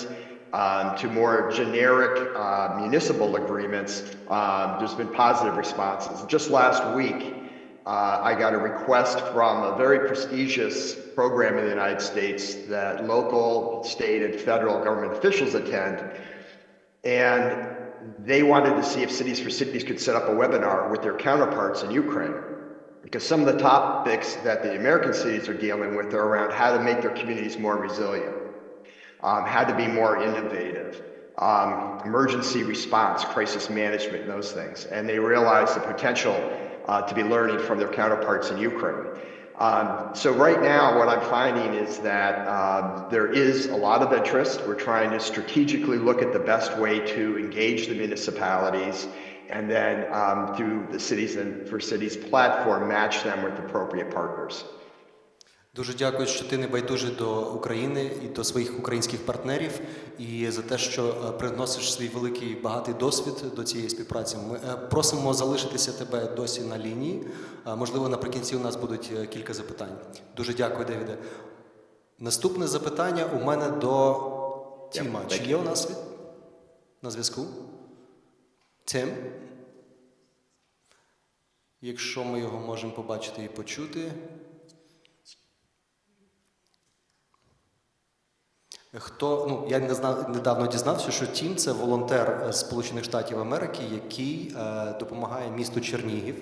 to more generic municipal agreements. There's been positive responses. Just last week, I got a request from a very prestigious program in the United States that local, state, and federal government officials attend, and they wanted to see if Cities for Cities could set up a webinar with their counterparts in Ukraine. Because some of the topics that the American cities are dealing with are around how to make their communities more resilient, how to be more innovative, emergency response, crisis management, and those things. And they realize the potential to be learning from their counterparts in Ukraine. So right now, what I'm finding is that there is a lot of interest. We're trying to strategically look at the best way to engage the municipalities, and then through the Cities for Cities platform, match them with appropriate partners. Дуже дякую, що ти не байдужий до України і до своїх українських партнерів, і за те, що приносиш свій великий багатий досвід до цієї співпраці. Ми просимо залишитися тебе досі на лінії. Можливо, наприкінці у нас будуть кілька запитань. Дуже дякую, Девіде. Наступне запитання у мене до Тіма. Чи є у нас на зв'язку? Тим? Якщо ми його можемо побачити і почути. Я недавно дізнався, що Тім – це волонтер з Сполучених Штатів Америки, який допомагає місту Чернігів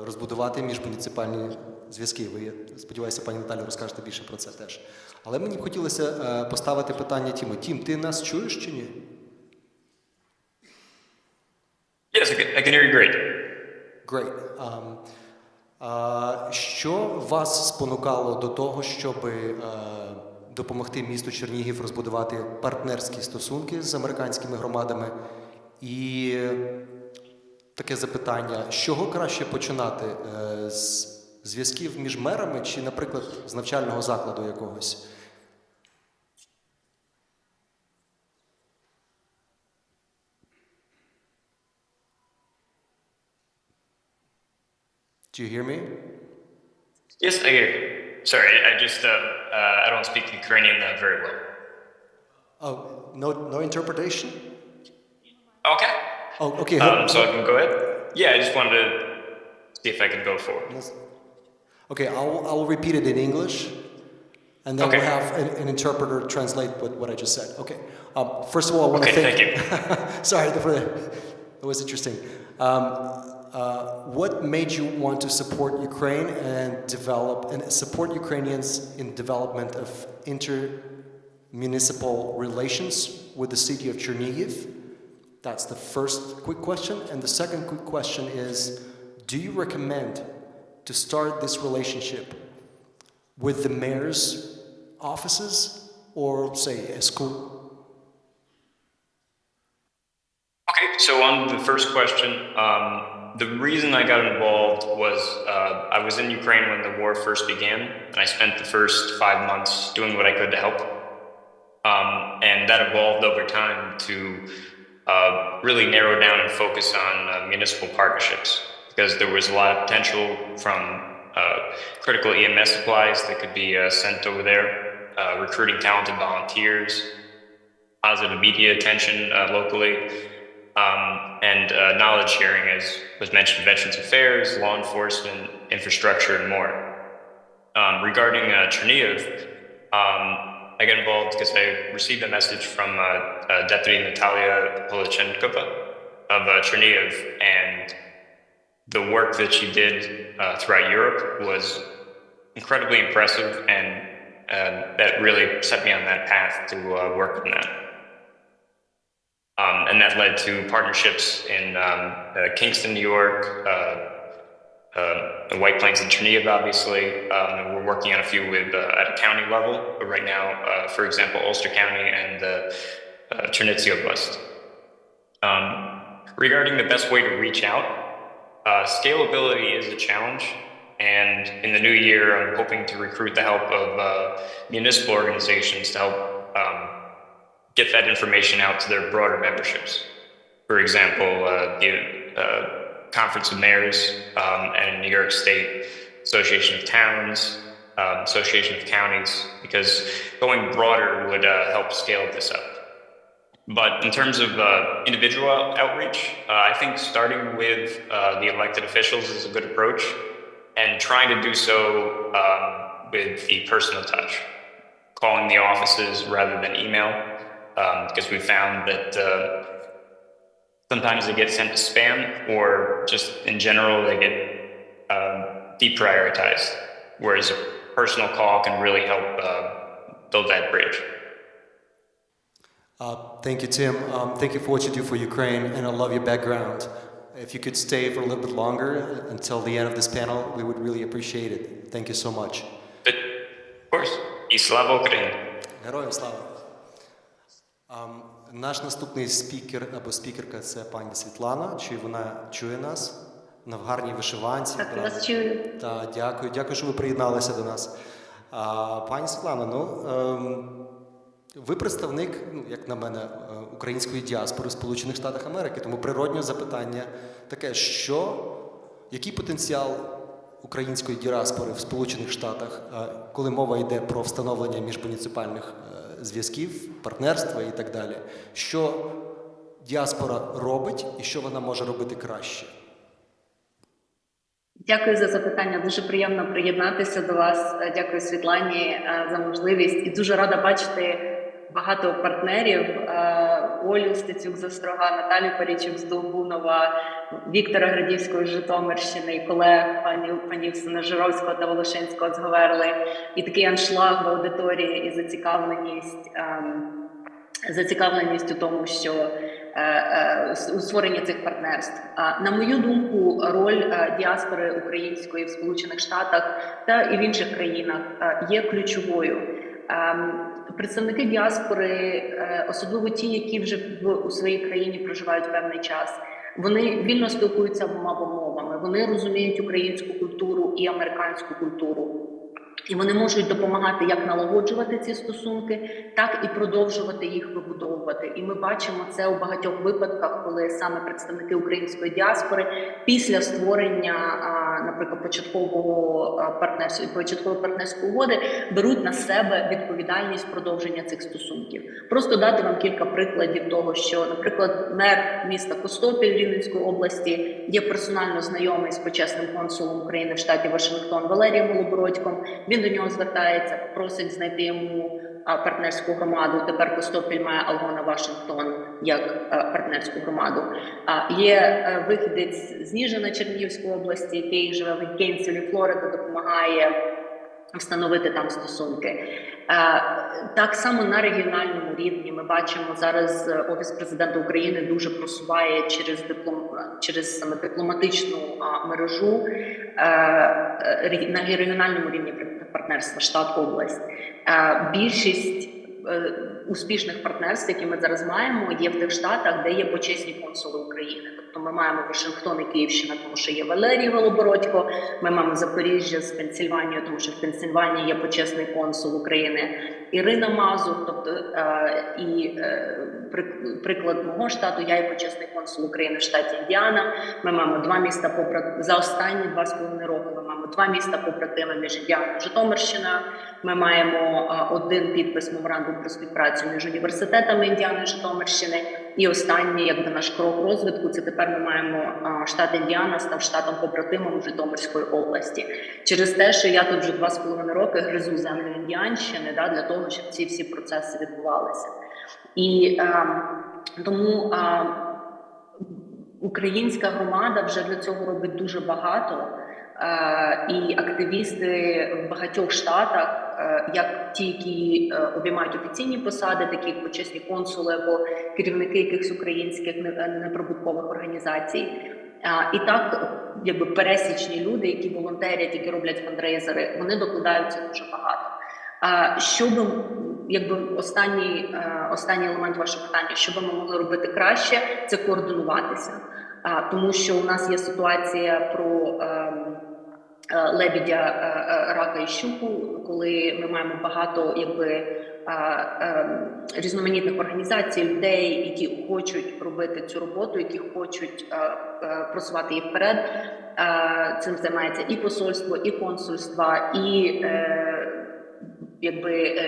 розбудувати міжмуніципальні зв'язки. Ви, сподіваюся, пані Наталю, розкажете більше про це теж. Але мені б хотілося поставити питання Тіму. Тім, ти нас чуєш чи ні? Yes, I can hear you great. Great. Що вас спонукало до того, щоб допомогти місту Чернігів розбудувати партнерські стосунки з американськими громадами? І таке запитання, з чого краще починати? З зв'язків між мерами чи, наприклад, з навчального закладу якогось? Do you hear me? Yes, I hear you. Sorry, I don't speak Ukrainian very well. Oh, no interpretation? Okay. Oh, okay. So I can go ahead? Yeah, I just wanted to see if I could go forward. Okay, I'll repeat it in English, and then we'll have an interpreter translate what I just said. Okay. First of all, I want to thank you. Sorry, that was interesting. What made you want to support Ukraine and support Ukrainians in development of inter-municipal relations with the city of Chernihiv? That's the first quick question. And the second quick question is, do you recommend to start this relationship with the mayor's offices or, say, a school? Okay, so on the first question, The reason I got involved was I was in Ukraine when the war first began, and I spent the first 5 months doing what I could to help. And that evolved over time to really narrow down and focus on municipal partnerships, because there was a lot of potential from critical EMS supplies that could be sent over there, recruiting talented volunteers, positive media attention locally, and knowledge sharing, as was mentioned, Veterans Affairs, law enforcement, infrastructure, and more. Regarding Chernihiv, I got involved because I received a message from Deputy Natalia Polichenkova of Chernihiv, and the work that she did throughout Europe was incredibly impressive, and that really set me on that path to work on that. And that led to partnerships in Kingston, New York, White Plains and Chernihiv, obviously. We're working on a few at a county level, but right now, for example, Ulster County and Chernivtsi Oblast. Regarding the best way to reach out, scalability is a challenge, and in the new year, I'm hoping to recruit the help of municipal organizations to help get that information out to their broader memberships. For example, the Conference of Mayors and New York State Association of Towns, Association of Counties, because going broader would help scale this up. But in terms of individual outreach, I think starting with the elected officials is a good approach, and trying to do so with the personal touch, calling the offices rather than email, because we found that sometimes they get sent to spam, or just in general they get deprioritized, whereas a personal call can really help build that bridge. Thank you, Tim. Thank you for what you do for Ukraine, and I love your background. If you could stay for a little bit longer until the end of this panel, we would really appreciate it. Thank you so much. Of course. І слава Україні! Героям слава! Наш наступний спікер або спікерка – це пані Світлана. Чи вона чує нас? Вона в гарній вишиванці. Так, вас чую. Так, дякую. Дякую, що ви приєдналися до нас. Пані Світлана, ви представник, як на мене, української діаспори в Сполучених Штатах Америки, тому природньо запитання таке, який потенціал української діаспори в Сполучених Штатах, коли мова йде про встановлення міжмуніципальних зв'язків, партнерства і так далі. Що діаспора робить і що вона може робити краще? Дякую за запитання. Дуже приємно приєднатися до вас. Дякую Світлані за можливість. І дуже рада бачити багато партнерів. Олю Стецюк-Застрога, Наталю Парічук з Долбунова, Віктора Градівського з Житомирщини, і колег панів Синежировського та Волошинського з Говерли. І такий аншлаг в аудиторії і зацікавленість у тому, що у створенні цих партнерств. На мою думку, роль діаспори української в Сполучених Штатах та і в інших країнах є ключовою. Представники діаспори, особливо ті, які вже у своїй країні проживають певний час, вони вільно спілкуються обома мовами, вони розуміють українську культуру і американську культуру. І вони можуть допомагати як налагоджувати ці стосунки, так і продовжувати їх вибудовувати. І ми бачимо це у багатьох випадках, коли саме представники української діаспори після створення, наприклад, початкової партнерської угоди беруть на себе відповідальність продовження цих стосунків. Просто дати вам кілька прикладів того, що, наприклад, мер міста Костопіль Рівненської області є персонально знайомий з почесним консулом України в штаті Вашингтон Валерієм Голобородьком. Він до нього звертається, просить знайти йому партнерську громаду. Тепер Костопіль має Алгона Вашингтон як партнерську громаду. Є вихідець з Ніжина Чернігівської області, який живе в Гейнсвілі, Флорида, допомагає встановити там стосунки. Так само на регіональному рівні ми бачимо зараз Офіс президента України дуже просуває через саме дипломатичну мережу на регіональному рівні партнерства штат-область. Більшість успішних партнерств, які ми зараз маємо, є в тих штатах, де є почесні консули України. Тобто ми маємо Вашингтон і Київщина, тому що є Валерій Голобородько, ми маємо Запоріжжя з Пенсільванією, тому що в Пенсільванії є почесний консул України Ірина Мазур, тобто приклад мого штату, я є почесний консул України в штаті Індіана. Ми маємо 2 міста за останні 2,5 роки. Ми маємо 2 міста побратими між Індіаною і Житомирщиною. Ми маємо 1 підпис меморандум про співпрацю між університетами Індіани і Житомирщини. І останній, якби наш крок розвитку, це тепер ми маємо штат Індіана став штатом побратимом Житомирської області. Через те, що я тут вже 2,5 роки гризу землю Індіанщини, для того, щоб ці всі процеси відбувалися. І тому українська громада вже для цього робить дуже багато. І активісти в багатьох штатах, як ті, які обіймають офіційні посади, такі як почесні консули або керівники якихось українських неприбуткових організацій, і так, якби пересічні люди, які волонтерять, які роблять фандрейзери, вони докладаються дуже багато. Щоб, якби останній елемент вашого питання, що би ми могли робити краще, це координуватися. Тому що у нас є ситуація про лебідя, рака і щуку, коли ми маємо багато різноманітних організацій, людей, які хочуть робити цю роботу, які хочуть просувати її вперед. Цим займається і посольство, і консульства, і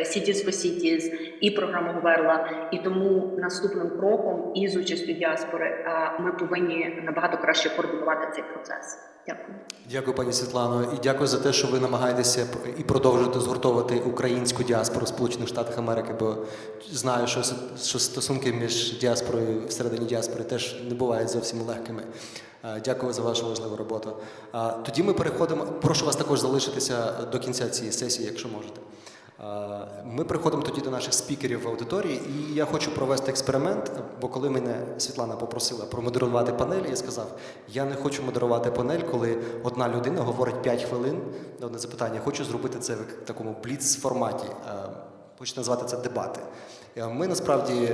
Cities for Cities, і програма Говерла. І тому наступним кроком і з участю діаспори ми повинні набагато краще координувати цей процес. Дякую. Дякую, пані Світлано, і дякую за те, що ви намагаєтеся і продовжуєте згуртовувати українську діаспору в Сполучених Штатах Америки, бо знаю, що стосунки між діаспорою, всередині діаспори теж не бувають зовсім легкими. Дякую за вашу важливу роботу. Тоді ми переходимо, прошу вас також залишитися до кінця цієї сесії, якщо можете. Ми переходимо тоді до наших спікерів в аудиторії, і я хочу провести експеримент, бо коли мене Світлана попросила промодерувати панель, я сказав, я не хочу модерувати панель, коли одна людина говорить 5 хвилин на одне запитання. Я хочу зробити це в такому бліц-форматі, хочу назвати це дебати. Ми насправді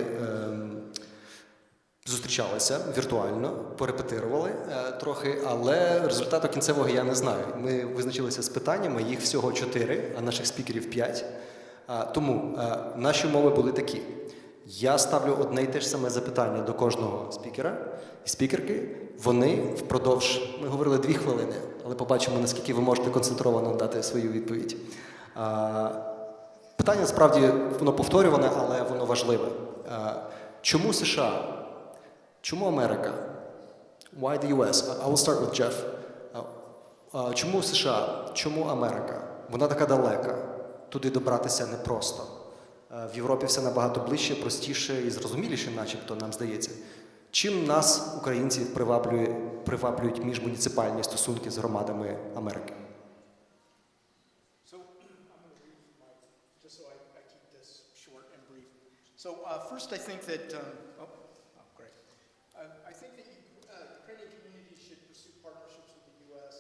зустрічалися віртуально, порепетирували трохи, але результату кінцевого я не знаю. Ми визначилися з питаннями, їх всього 4, а наших спікерів 5. Тому наші умови були такі. Я ставлю одне і те ж саме запитання до кожного спікера і спікерки. Вони впродовж, ми говорили 2 хвилини, але побачимо, наскільки ви можете концентровано дати свою відповідь. Питання, справді, воно повторюване, але воно важливе. Чому США? Чому Америка? Why the US? I will start with Jeff. Чому США? Чому Америка? Вона така далека. Туди добратися непросто. В Європі все набагато ближче, простіше і зрозуміліше, начебто, нам здається. Чим нас, українців, приваблюють міжмуніципальні стосунки з громадами Америки? First, I think that I think that Ukrainian communities should pursue partnerships with the U.S.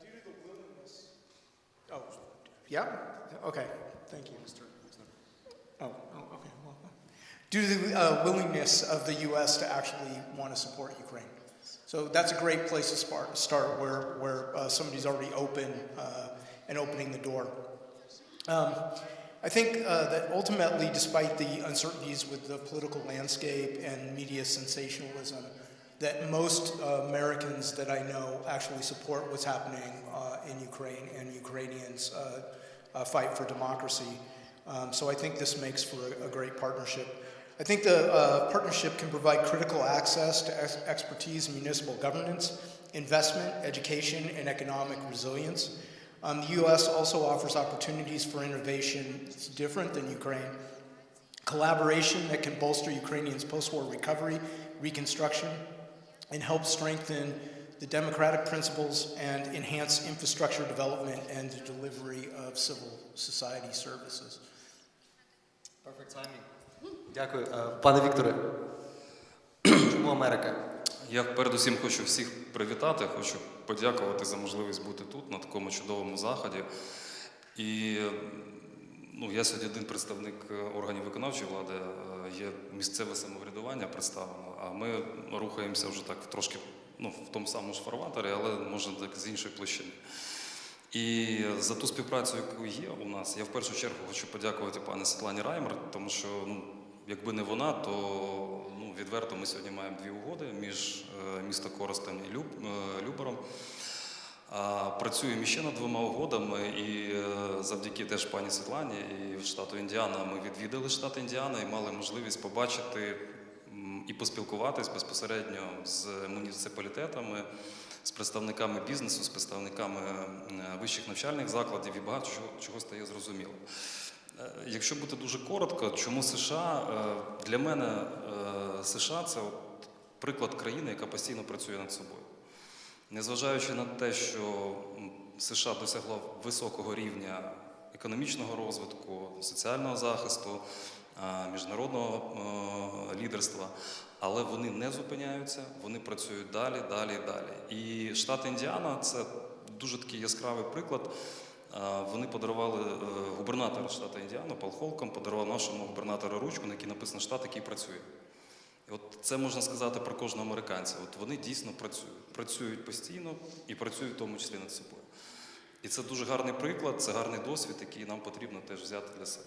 Due to the willingness. Oh, yeah. Okay. Thank you, Mr. Okay. Well, due to the willingness of the U.S. to actually want to support Ukraine, so that's a great place to start where somebody's already open and opening the door. I think that ultimately, despite the uncertainties with the political landscape and media sensationalism, that most Americans that I know actually support what's happening in Ukraine and Ukrainians fight for democracy. So I think this makes for a great partnership. I think the partnership can provide critical access to expertise in municipal governance, investment, education, and economic resilience. The U.S. also offers opportunities for innovation that's different than Ukraine. Collaboration that can bolster Ukrainians' post-war recovery, reconstruction, and help strengthen the democratic principles and enhance infrastructure development and the delivery of civil society services. Perfect timing. Дякую. Пане Вікторе, чому Америка? Я передусім хочу всіх привітати, хочу подякувати за можливість бути тут, на такому чудовому заході. І я сьогодні один представник органів виконавчої влади, є місцеве самоврядування представлено, а ми рухаємося вже так трошки в тому самому ж фарватері, але може так з іншої площини. І за ту співпрацю, яку є у нас, я в першу чергу хочу подякувати пані Світлані Раймер, тому що якби не вона, то відверто ми сьогодні маємо дві угоди між містом Коростень і Любаром. Працюємо ще над двома угодами, і завдяки теж пані Світлані і штату Індіана ми відвідали штат Індіана і мали можливість побачити і поспілкуватись безпосередньо з муніципалітетами, з представниками бізнесу, з представниками вищих навчальних закладів, і багато чого стає зрозуміло. Якщо бути дуже коротко, чому США? Для мене США – це приклад країни, яка постійно працює над собою. Незважаючи на те, що США досягла високого рівня економічного розвитку, соціального захисту, міжнародного лідерства, але вони не зупиняються, вони працюють далі, далі, далі. І штат Індіана – це дуже такий яскравий приклад. Вони подарували, губернатор штату Індіана, Пол Холком, подарував нашому губернатору ручку, на якій написано «Штат, який працює». І от це можна сказати про кожного американця. От вони дійсно працюють постійно і працюють в тому числі над собою. І це дуже гарний приклад, це гарний досвід, який нам потрібно теж взяти для себе.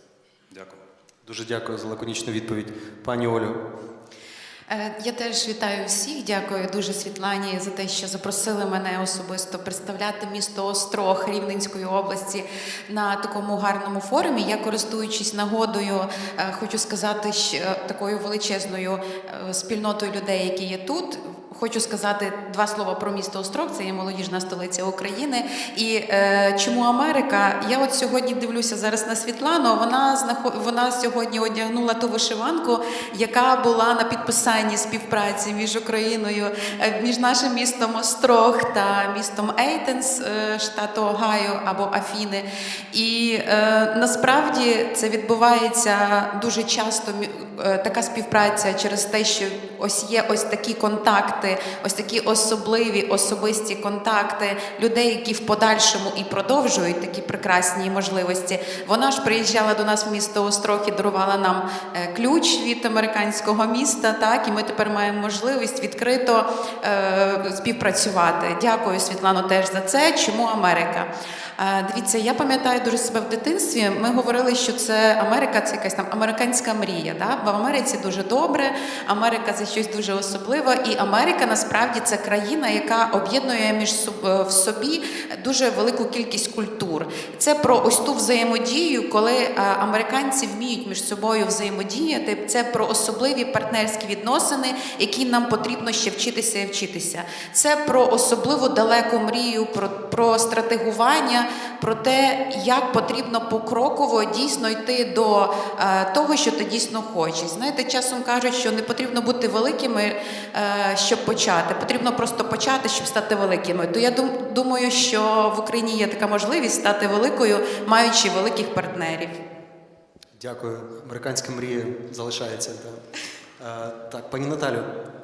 Дякую. Дуже дякую за лаконічну відповідь. Пані Олю. Я теж вітаю всіх, дякую дуже Світлані за те, що запросили мене особисто представляти місто Острог Рівненської області на такому гарному форумі. Я, користуючись нагодою, хочу сказати, що такою величезною спільнотою людей, які є тут, хочу сказати два слова про місто Острог, це є молодіжна столиця України. І чому Америка? Я от сьогодні дивлюся зараз на Світлану, вона сьогодні одягнула ту вишиванку, яка була на підписанні співпраці між Україною, між нашим містом Острог та містом Ейтенс, штату Огайо або Афіни. І насправді це відбувається дуже часто, така співпраця через те, що ось є ось такі контакти, ось такі особливі, особисті контакти людей, які в подальшому і продовжують такі прекрасні можливості. Вона ж приїжджала до нас в місто Острог і дарувала нам ключ від американського міста, так, і ми тепер маємо можливість відкрито співпрацювати. Дякую, Світлано, теж за це. Чому Америка? Дивіться, я пам'ятаю дуже себе в дитинстві, ми говорили, що це Америка, це якась там американська мрія. Да? В Америці дуже добре, Америка – це щось дуже особливе, і Америка насправді це країна, яка об'єднує в собі дуже велику кількість культур. Це про ось ту взаємодію, коли американці вміють між собою взаємодіяти, це про особливі партнерські відносини, які нам потрібно ще вчитися і вчитися. Це про особливу далеку мрію, про стратегування, про те, як потрібно покроково дійсно йти до того, що ти дійсно хочеш. Знаєте, часом кажуть, що не потрібно бути великими, щоб почати. Потрібно просто почати, щоб стати великими. То я думаю, що в Україні є така можливість стати великою, маючи великих партнерів. Дякую. Американська мрія залишається. Так, пані Наталю,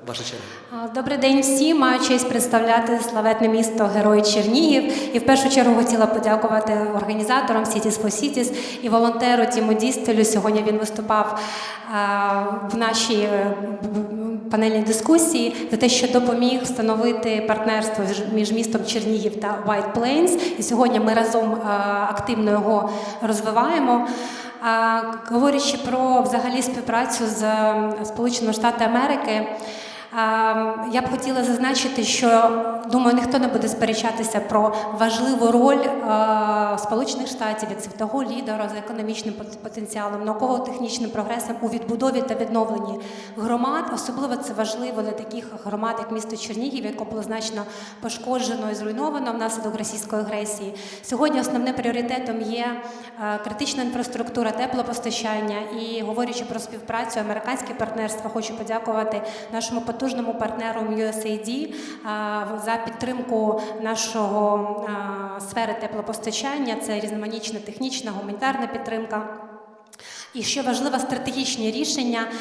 ваша черга. Добрий день всім. Маю честь представляти славетне місто Герой Чернігів. І в першу чергу хотіла подякувати організаторам Cities for Cities і волонтеру Тіму Дістелю. Сьогодні він виступав в нашій панельній дискусії за те, що допоміг встановити партнерство між містом Чернігів та White Plains. І сьогодні ми разом активно його розвиваємо. Говорячи про взагалі співпрацю з Сполученими Штатами Америки, я б хотіла зазначити, що, думаю, ніхто не буде сперечатися про важливу роль Сполучених Штатів як світового лідера за економічним потенціалом, науково-технічним прогресом у відбудові та відновленні громад. Особливо це важливо для таких громад, як місто Чернігів, яке було значно пошкоджено і зруйновано внаслідок російської агресії. Сьогодні основним пріоритетом є критична інфраструктура, теплопостачання. І, говорячи про співпрацю, американське партнерство, хочу подякувати нашому потужному партнеру USAID за підтримку нашого сфери теплопостачання. Це різноманітна технічна, гуманітарна підтримка. І що важливо, стратегічні рішення.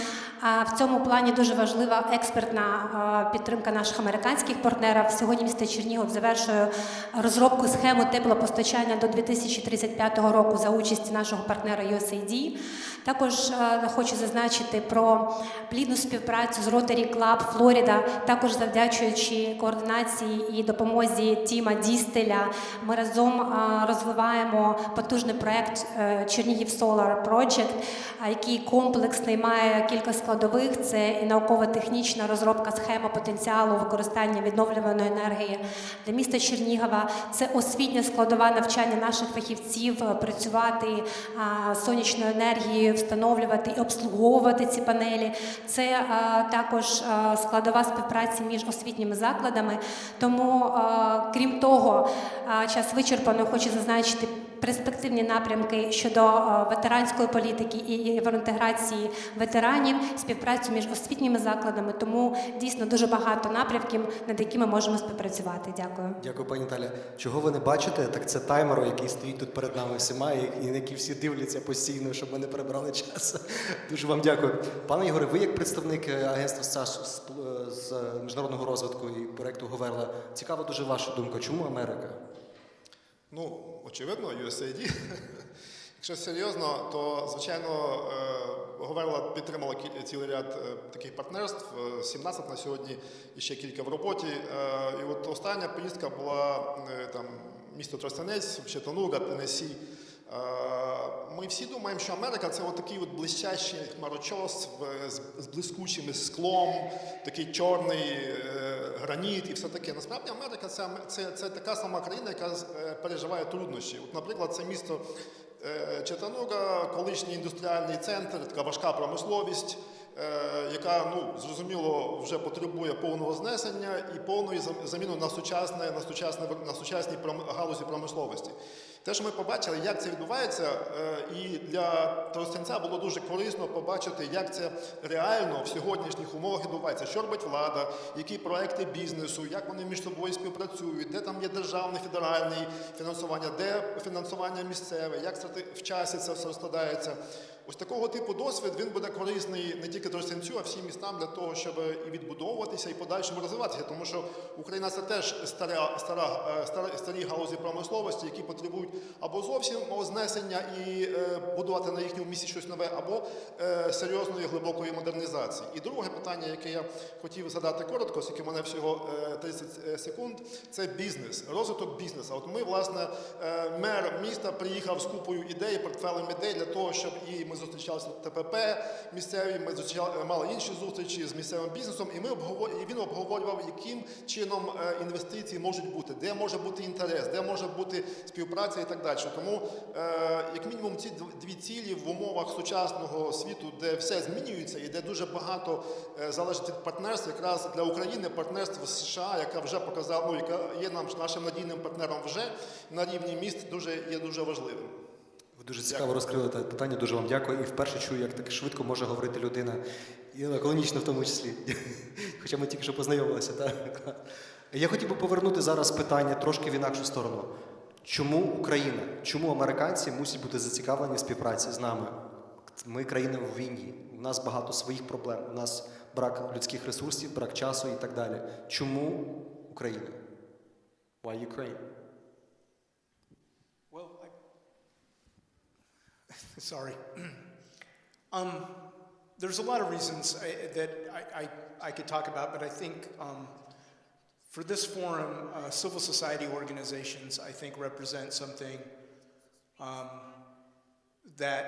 В цьому плані дуже важлива експертна підтримка наших американських партнерів. Сьогодні місто Чернігів завершує розробку схеми теплопостачання до 2035 року за участі нашого партнера USAID. Також хочу зазначити про плідну співпрацю з Rotary Club Флорида, також завдячуючи координації і допомозі Тіма Дістеля. Ми разом розвиваємо потужний проєкт Чернігів Solar Project, який комплексний, має кілька складових. Це і науково-технічна розробка схеми потенціалу використання відновлюваної енергії для міста Чернігова. Це освітня складова навчання наших фахівців працювати з сонячною енергією, встановлювати і обслуговувати ці панелі. Це також складова співпраці між освітніми закладами. Тому, крім того, час вичерпано, хочу зазначити перспективні напрямки щодо ветеранської політики і євроінтеграції ветеранів, співпрацю між освітніми закладами. Тому дійсно дуже багато напрямків, над якими можемо співпрацювати. Дякую. Дякую, пані Наталя. Чого ви не бачите, так це таймер, який стоїть тут перед нами всіма, і на який всі дивляться постійно, щоб ми не перебрали час. Дуже вам дякую. Пане Ігоре, ви як представник агентства з міжнародного розвитку і проєкту Говерла, цікава дуже ваша думка. Чому Америка? Ну, очевидно, USAID. Якщо серйозно, то, звичайно, Говерла підтримала цілий ряд таких партнерств, 17 на сьогодні і ще кілька в роботі. І от остання поїздка була там місто Тростянець, в Чаттануга, Теннессі. Ми всі думаємо, що Америка – це такий блищащий хмарочос з блискучим склом, такий чорний граніт і все таке. Насправді Америка – це така сама країна, яка переживає труднощі. От, наприклад, це місто Чаттануга, колишній індустріальний центр, така важка промисловість, яка, зрозуміло, вже потребує повного знесення і повної заміни на сучасні галузі промисловості. Те, що ми побачили, як це відбувається, і для Тростянця було дуже корисно побачити, як це реально в сьогоднішніх умовах відбувається, що робить влада, які проекти бізнесу, як вони між собою співпрацюють, де там є державне, федеральне фінансування, де фінансування місцеве, як в часі це все розкладається. Ось такого типу досвід, він буде корисний не тільки Тростянцю, а всім містам для того, щоб і відбудовуватися, і подальшому розвиватися. Тому що Україна – це теж старі галузі промисловості, які потребують або зовсім знесення і будувати на їхньому місці щось нове, або серйозної глибокої модернізації. І друге питання, яке я хотів задати коротко, оскільки в мене всього 30 секунд, це бізнес, розвиток бізнесу. От ми, власне, мер міста приїхав з купою ідей, портфелем ідей для того, щоб і ми зустрічалися в ТПП місцеві, ми мали інші зустрічі з місцевим бізнесом, і він обговорював, яким чином інвестиції можуть бути, де може бути інтерес, де може бути співпраця і так далі. Тому, як мінімум, ці дві цілі в умовах сучасного світу, де все змінюється і де дуже багато залежить від партнерств, якраз для України партнерство з США, яка вже показала, яка є нашим надійним партнером вже на рівні міст, є дуже важливим. Ви дуже цікаво розкрили це питання, дуже вам дякую. І вперше чую, як так швидко може говорити людина, і лаконічно в тому числі. Хоча ми тільки що познайомилися. Так? Я хотів би повернути зараз питання трошки в інакшу сторону. Чому Україна, чому американці мусять бути зацікавлені в співпраці з нами? Ми країна в війні, у нас багато своїх проблем, у нас брак людських ресурсів, брак часу і так далі. Чому Україна? Why Ukraine? Sorry. There's a lot of reasons that I could talk about, but I think for this forum, civil society organizations, I think, represent something that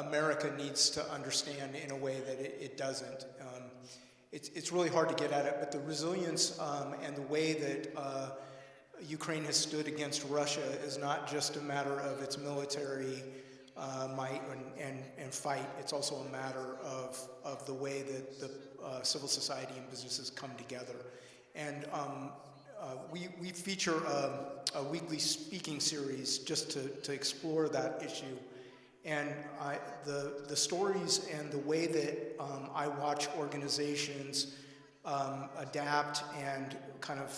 America needs to understand in a way that it doesn't. It's really hard to get at it, but the resilience and the way that Ukraine has stood against Russia is not just a matter of its military might and fight. It's also a matter of the way that the civil society and businesses come together. And we feature a weekly speaking series just to explore that issue. And the stories and the way that I watch organizations adapt and kind of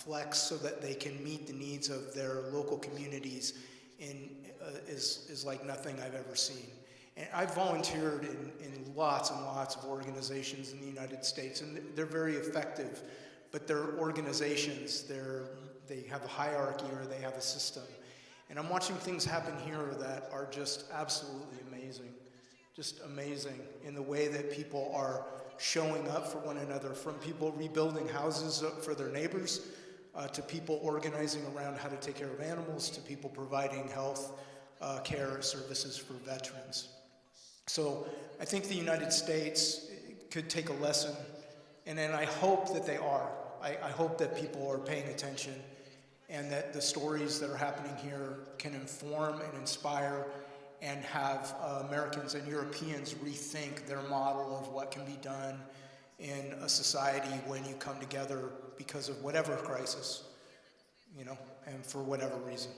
flex so that they can meet the needs of their local communities is like nothing I've ever seen. And I've volunteered in lots and lots of organizations in the United States, and they're very effective, but they're organizations, they have a hierarchy or they have a system. And I'm watching things happen here that are just absolutely amazing. Just amazing in the way that people are showing up for one another, from people rebuilding houses for their neighbors, to people organizing around how to take care of animals, to people providing health care services for veterans. So I think the United States could take a lesson, and I hope that they are. I hope that people are paying attention, and that the stories that are happening here can inform and inspire and have Americans and Europeans rethink their model of what can be done in a society when you come together because of whatever crisis, you know, and for whatever reason.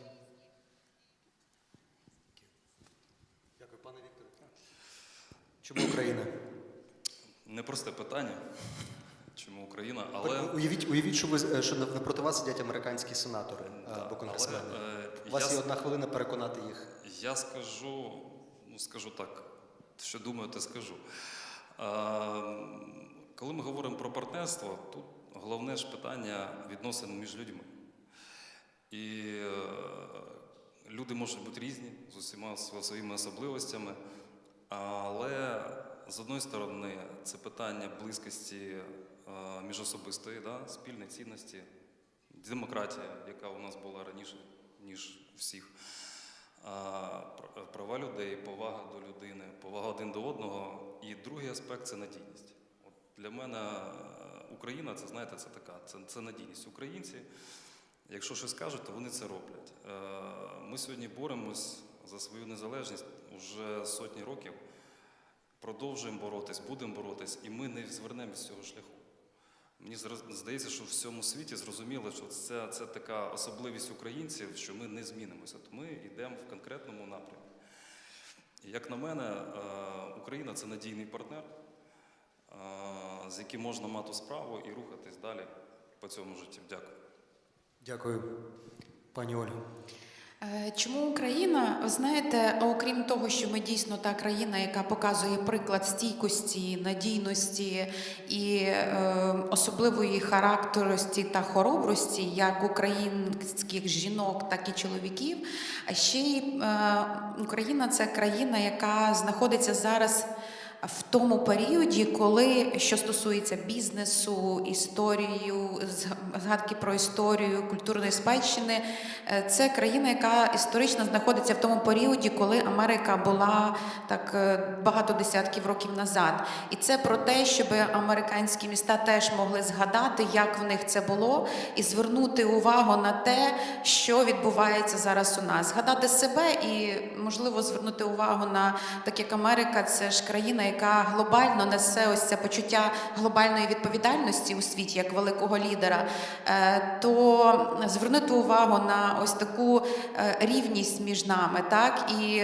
Дякую, пане Вікторе. Чому Україна? Непросте питання. Чому Україна? Але Уявіть, що напроти вас сидять американські сенатори або конгресмени. У вас є 1 хвилина переконати їх. Я скажу так, що думаю, те скажу. Коли ми говоримо про партнерство, тут головне ж питання відносин між людьми. І люди можуть бути різні, з усіма своїми особливостями, але з одної сторони це питання близькості міжособистої, спільної цінності, демократія, яка у нас була раніше, ніж у всіх, права людей, повага до людини, повага один до одного. І другий аспект – це надійність. От для мене Україна, це, знаєте, це така, це надійність. Українці, якщо щось кажуть, то вони це роблять. Ми сьогодні боремось за свою незалежність вже сотні років, продовжуємо боротись, будемо боротись, і ми не звернемось з цього шляху. Мені здається, що в всьому світі зрозуміло, що це така особливість українців, що ми не змінимося. От ми йдемо в конкретному напрямі. І, як на мене, Україна – це надійний партнер, з яким можна мати справу і рухатись далі по цьому житті. Дякую. Дякую. Пані Ольго. Чому Україна? Ви знаєте, окрім того, що ми дійсно та країна, яка показує приклад стійкості, надійності і особливої характерності та хоробрості, як українських жінок, так і чоловіків, а ще й Україна – це країна, яка знаходиться зараз в тому періоді, коли, що стосується бізнесу, історію, згадки про історію, культурної спадщини, це країна, яка історично знаходиться в тому періоді, коли Америка була так багато десятків років назад. І це про те, щоб американські міста теж могли згадати, як в них це було, і звернути увагу на те, що відбувається зараз у нас. Згадати себе і, можливо, звернути увагу на, так як Америка, це ж країна, яка глобально несе ось це почуття глобальної відповідальності у світі, як великого лідера, то звернути увагу на ось таку рівність між нами. Так? І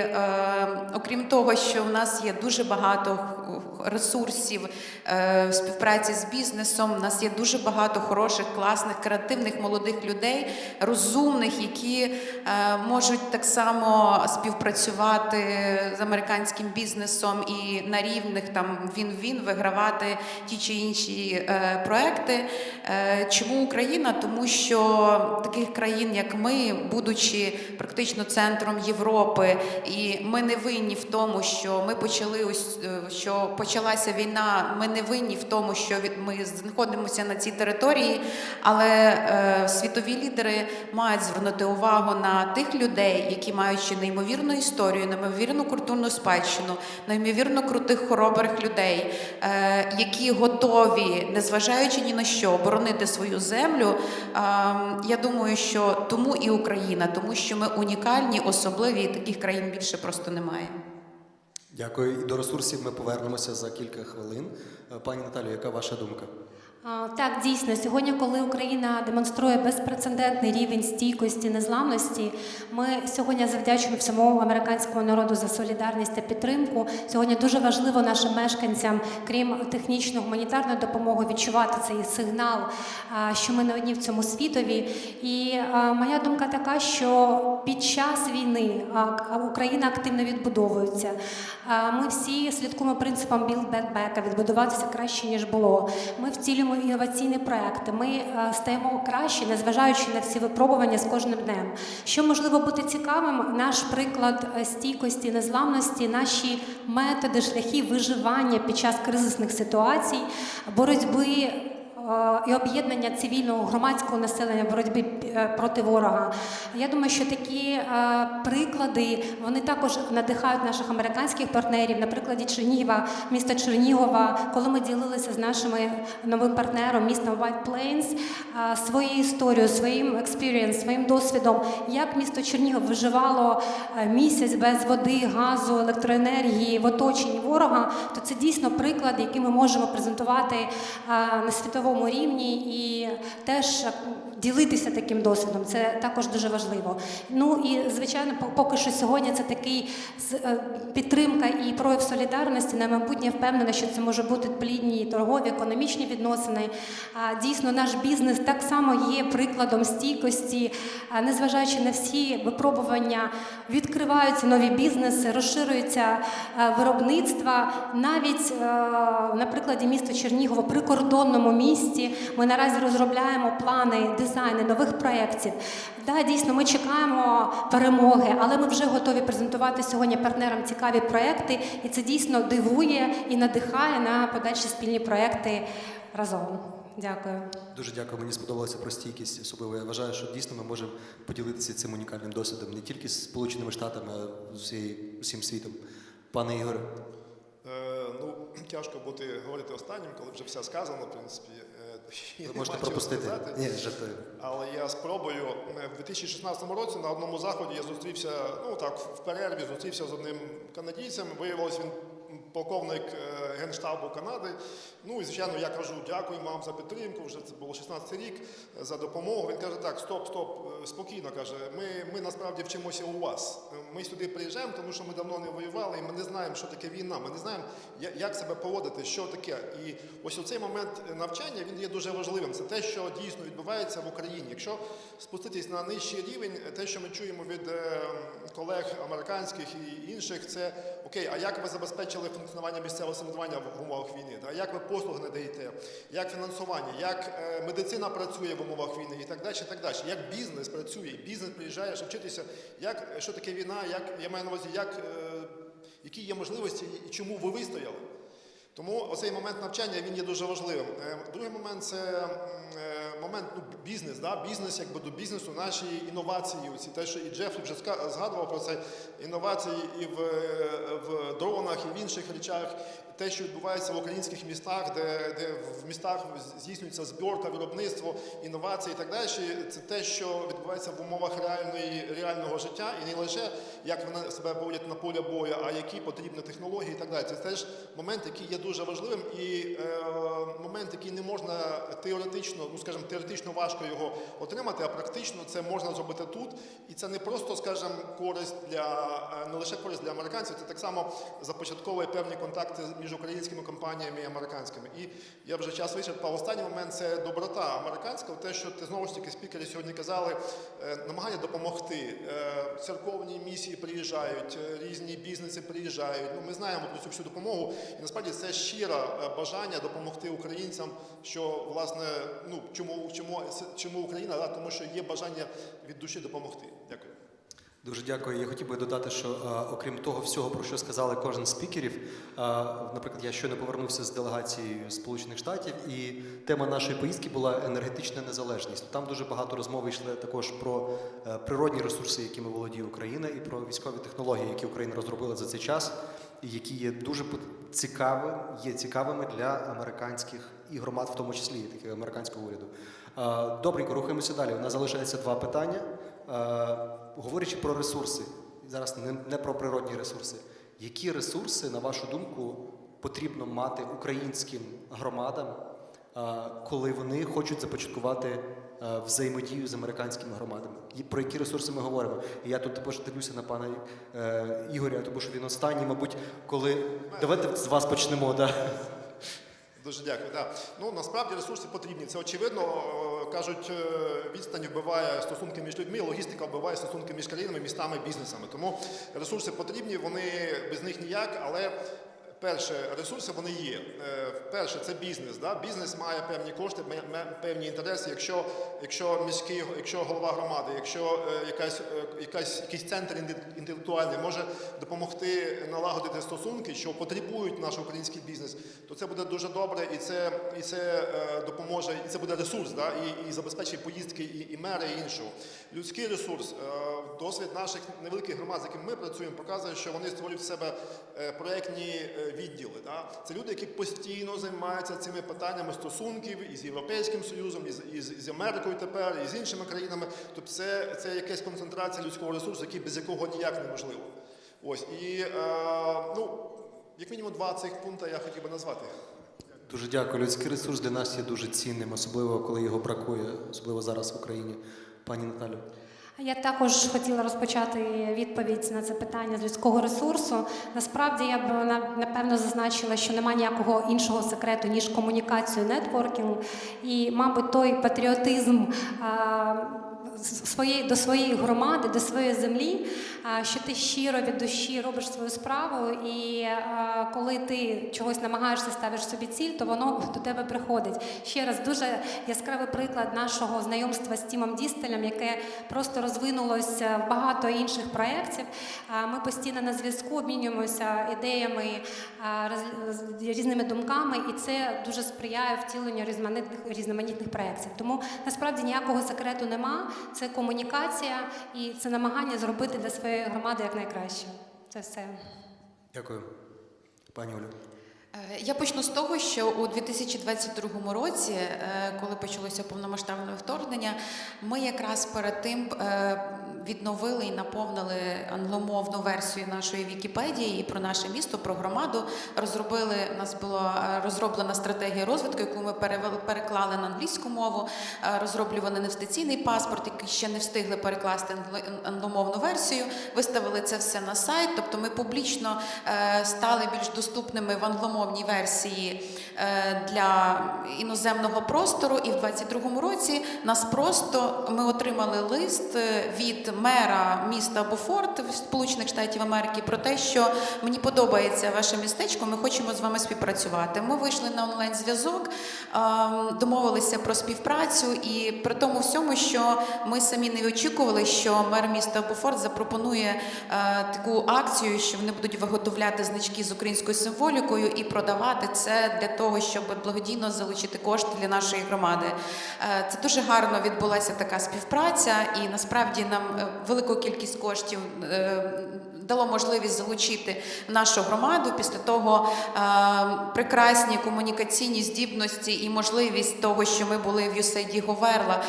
окрім того, що в нас є дуже багато ресурсів в співпраці з бізнесом, у нас є дуже багато хороших, класних, креативних молодих людей, розумних, які можуть так само співпрацювати з американським бізнесом і на рівних там він-він вигравати ті чи інші проекти. Чому Україна? Тому що таких країн, як ми, будучи практично центром Європи, і ми не винні в тому, що ми що почалася війна, ми не винні в тому, що ми знаходимося на цій території, але світові лідери мають звернути увагу на тих людей, які мають ще неймовірну історію, неймовірну культурну спадщину, неймовірно крутих, хоробрих людей, які готові, незважаючи ні на що, боронити свою землю. Я думаю, що тому і Україна, тому що ми унікальні, особливі, і таких країн більше просто немає. Дякую. І до ресурсів ми повернемося за кілька хвилин. Пані Наталію, яка ваша думка? Так, дійсно, сьогодні, коли Україна демонструє безпрецедентний рівень стійкості, незламності, ми сьогодні завдячуємо всьому американському народу за солідарність та підтримку. Сьогодні дуже важливо нашим мешканцям, крім технічної гуманітарної допомоги, відчувати цей сигнал, що ми не одні в цьому світові. І моя думка така, що під час війни Україна активно відбудовується. Ми всі слідкуємо принципам «build back better», відбудуватися краще, ніж було. Ми втілюємо інноваційні проекти, ми стаємо краще, незважаючи на всі випробування з кожним днем. Що можливо бути цікавим, наш приклад стійкості, незламності, наші методи, шляхи виживання під час кризисних ситуацій, боротьби і об'єднання цивільного громадського населення, боротьби проти ворога. Я думаю, що такі приклади, вони також надихають наших американських партнерів. На прикладі Чернігова, міста Чернігова, коли ми ділилися з нашим новим партнером, містом White Plains, своєю історією, своїм experience, своїм досвідом, як місто Чернігов виживало місяць без води, газу, електроенергії в оточенні ворога, то це дійсно приклад, який ми можемо презентувати на світовому рівні і теж ділитися таким досвідом. Це також дуже важливо. Ну і, звичайно, поки що сьогодні це такий підтримка і прояв солідарності. На майбутнє впевнена, що це може бути плідні торгові, економічні відносини. Дійсно, наш бізнес так само є прикладом стійкості. Незважаючи на всі випробування, відкриваються нові бізнеси, розширюються виробництва. Навіть на прикладі міста Чернігова, прикордонному місті, ми наразі розробляємо плани, дизайни нових проєктів. Да, дійсно, ми чекаємо перемоги, але ми вже готові презентувати сьогодні партнерам цікаві проєкти, і це дійсно дивує і надихає на подальші спільні проєкти разом. Дякую. Дуже дякую. Мені сподобалося про стійкість. Особливо я вважаю, що дійсно ми можемо поділитися цим унікальним досвідом не тільки з Сполученими Штатами, а з усім світом. Пане Ігоре. Ну, тяжко говорити останнім, коли вже все сказано, в принципі. Ви можете пропустити. Ні, жартую. Але я спробую. В 2016 році на одному заході я зустрівся, ну так, в перерві зустрівся з одним канадійцем. Виявилось, він полковник Генштабу Канади. Ну і, звичайно, я кажу, дякую вам за підтримку, вже це було 16-й рік, за допомогу. Він каже, так, стоп, спокійно, каже, ми насправді вчимося у вас. Ми сюди приїжджаємо, тому що ми давно не воювали, і ми не знаємо, що таке війна, ми не знаємо, як себе поводити, що таке. І ось оцей момент навчання, він є дуже важливим. Це те, що дійсно відбувається в Україні. Якщо спуститись на нижчий рівень, те, що ми чуємо від колег американських і інших, це окей, а як ви забезпечили функціонування місцевого самоврядування в умовах війни? Як ви послуги надаєте? Як фінансування? Як медицина працює в умовах війни? І так далі, і так далі. Як бізнес працює? Бізнес приїжджає, щоб вчитися, що таке війна, я маю на увазі, які є можливості і чому ви вистояли. Тому оцей момент навчання, він є дуже важливим. Другий момент – це момент бізнес. Да? Бізнес, якби до бізнесу наші інновації. Оці, те, що і Джефрі вже згадував про це, інновації і в дронах, і в інших речах. Те, що відбувається в українських містах, де в містах здійснюється збірка, виробництво, інновації і так далі, це те, що відбувається в умовах реального життя. І не лише, як вони себе поводять на полі бою, а які потрібні технології і так далі. Це теж момент, який є дуже важливим і момент, який не можна теоретично, ну скажімо, теоретично важко його отримати, а практично це можна зробити тут. І це не просто, скажімо, не лише користь для американців, це так само започатковує певні контакти між українськими компаніями і американськими. І я вже час вичерпав. Останній момент – це доброта американська. Те, що знову ж таки спікери сьогодні казали, намагання допомогти. Церковні місії приїжджають, різні бізнеси приїжджають. Ну, ми знаємо про цю всю допомогу. І насправді це щире бажання допомогти українцям, що, власне, ну, чому Україна? Да? Тому що є бажання від душі допомогти. Дякую. Дуже дякую. Я хотів би додати, що окрім того всього, про що сказали кожен з спікерів, наприклад, я щойно повернувся з делегацією Сполучених Штатів, і тема нашої поїздки була енергетична незалежність. Там дуже багато розмови йшли також про природні ресурси, якими володіє Україна, і про військові технології, які Україна розробила за цей час, і які є дуже цікавими для американських і громад, в тому числі, таких американського уряду. Добренько, рухаємося далі. У нас залишається два питання. Говорячи про ресурси, зараз не про природні ресурси, які ресурси, на вашу думку, потрібно мати українським громадам коли вони хочуть започаткувати взаємодію з американськими громадами. Про які ресурси ми говоримо? І я тут також дивлюся на пана Ігоря, тому що він останній, мабуть, коли... Давайте з вас почнемо, да? Дуже дякую. Да. Ну, насправді ресурси потрібні. Це очевидно. Кажуть, відстань вбиває стосунки між людьми, логістика вбиває стосунки між країнами, містами, бізнесами. Тому ресурси потрібні, вони без них ніяк, але перше, ресурси вони є. Перше, це бізнес. Да? Бізнес має певні кошти, певні інтереси. Якщо голова громади, якщо якийсь центр інтелектуальний може допомогти налагодити стосунки, що потребують наш український бізнес, то це буде дуже добре, і це допоможе, і це буде ресурс, да? і забезпечить поїздки і мери, і іншого. Людський ресурс, досвід наших невеликих громад, з якими ми працюємо, показує, що вони створюють в себе проєктні відділи. Да? Це люди, які постійно займаються цими питаннями стосунків із Європейським Союзом, із Америкою тепер, і з іншими країнами. Тобто це якась концентрація людського ресурсу, без якого ніяк неможливо. Ось. І, як мінімум 2 цих пункти я хотів би назвати. Дуже дякую. Людський ресурс для нас є дуже цінним, особливо коли його бракує, особливо зараз в Україні. Пані Наталю. Я також хотіла розпочати відповідь на це питання з людського ресурсу. Насправді я б напевно зазначила, що немає ніякого іншого секрету, ніж комунікацію, нетворкінг. І, мабуть, той патріотизм до своєї громади, до своєї землі, що ти щиро від душі робиш свою справу, і коли ти чогось намагаєшся, ставиш собі ціль, то воно до тебе приходить. Ще раз, дуже яскравий приклад нашого знайомства з Тімом Дістелем, яке просто розвинулося в багато інших проєктів. Ми постійно на зв'язку, обмінюємося ідеями, різними думками, і це дуже сприяє втіленню різноманітних проєктів. Тому, насправді, ніякого секрету нема. Це комунікація і це намагання зробити для своєї громади якнайкраще. Це все. Дякую. Пані Олю. Я почну з того, що у 2022 році, коли почалося повномасштабне вторгнення, ми якраз перед тим відновили і наповнили англомовну версію нашої Вікіпедії і про наше місто, про громаду. У нас була розроблена стратегія розвитку, яку ми переклали на англійську мову, розроблювали інвестиційний паспорт, який ще не встигли перекласти англомовну версію, виставили це все на сайт, тобто ми публічно стали більш доступними в англомовній версії для іноземного простору, і в 2022 році ми отримали лист від мера міста Бофорт в Сполучених Штатів Америки про те, що мені подобається ваше містечко, ми хочемо з вами співпрацювати. Ми вийшли на онлайн-зв'язок, домовилися про співпрацю, і при тому всьому, що ми самі не очікували, що мер міста Бофорт запропонує таку акцію, що вони будуть виготовляти значки з українською символікою і продавати це для того, щоб благодійно залучити кошти для нашої громади. Це дуже гарно відбулася така співпраця, і насправді нам велику кількість коштів дало можливість залучити нашу громаду. Після того прекрасні комунікаційні здібності і можливість того, що ми були в USAID Говерла,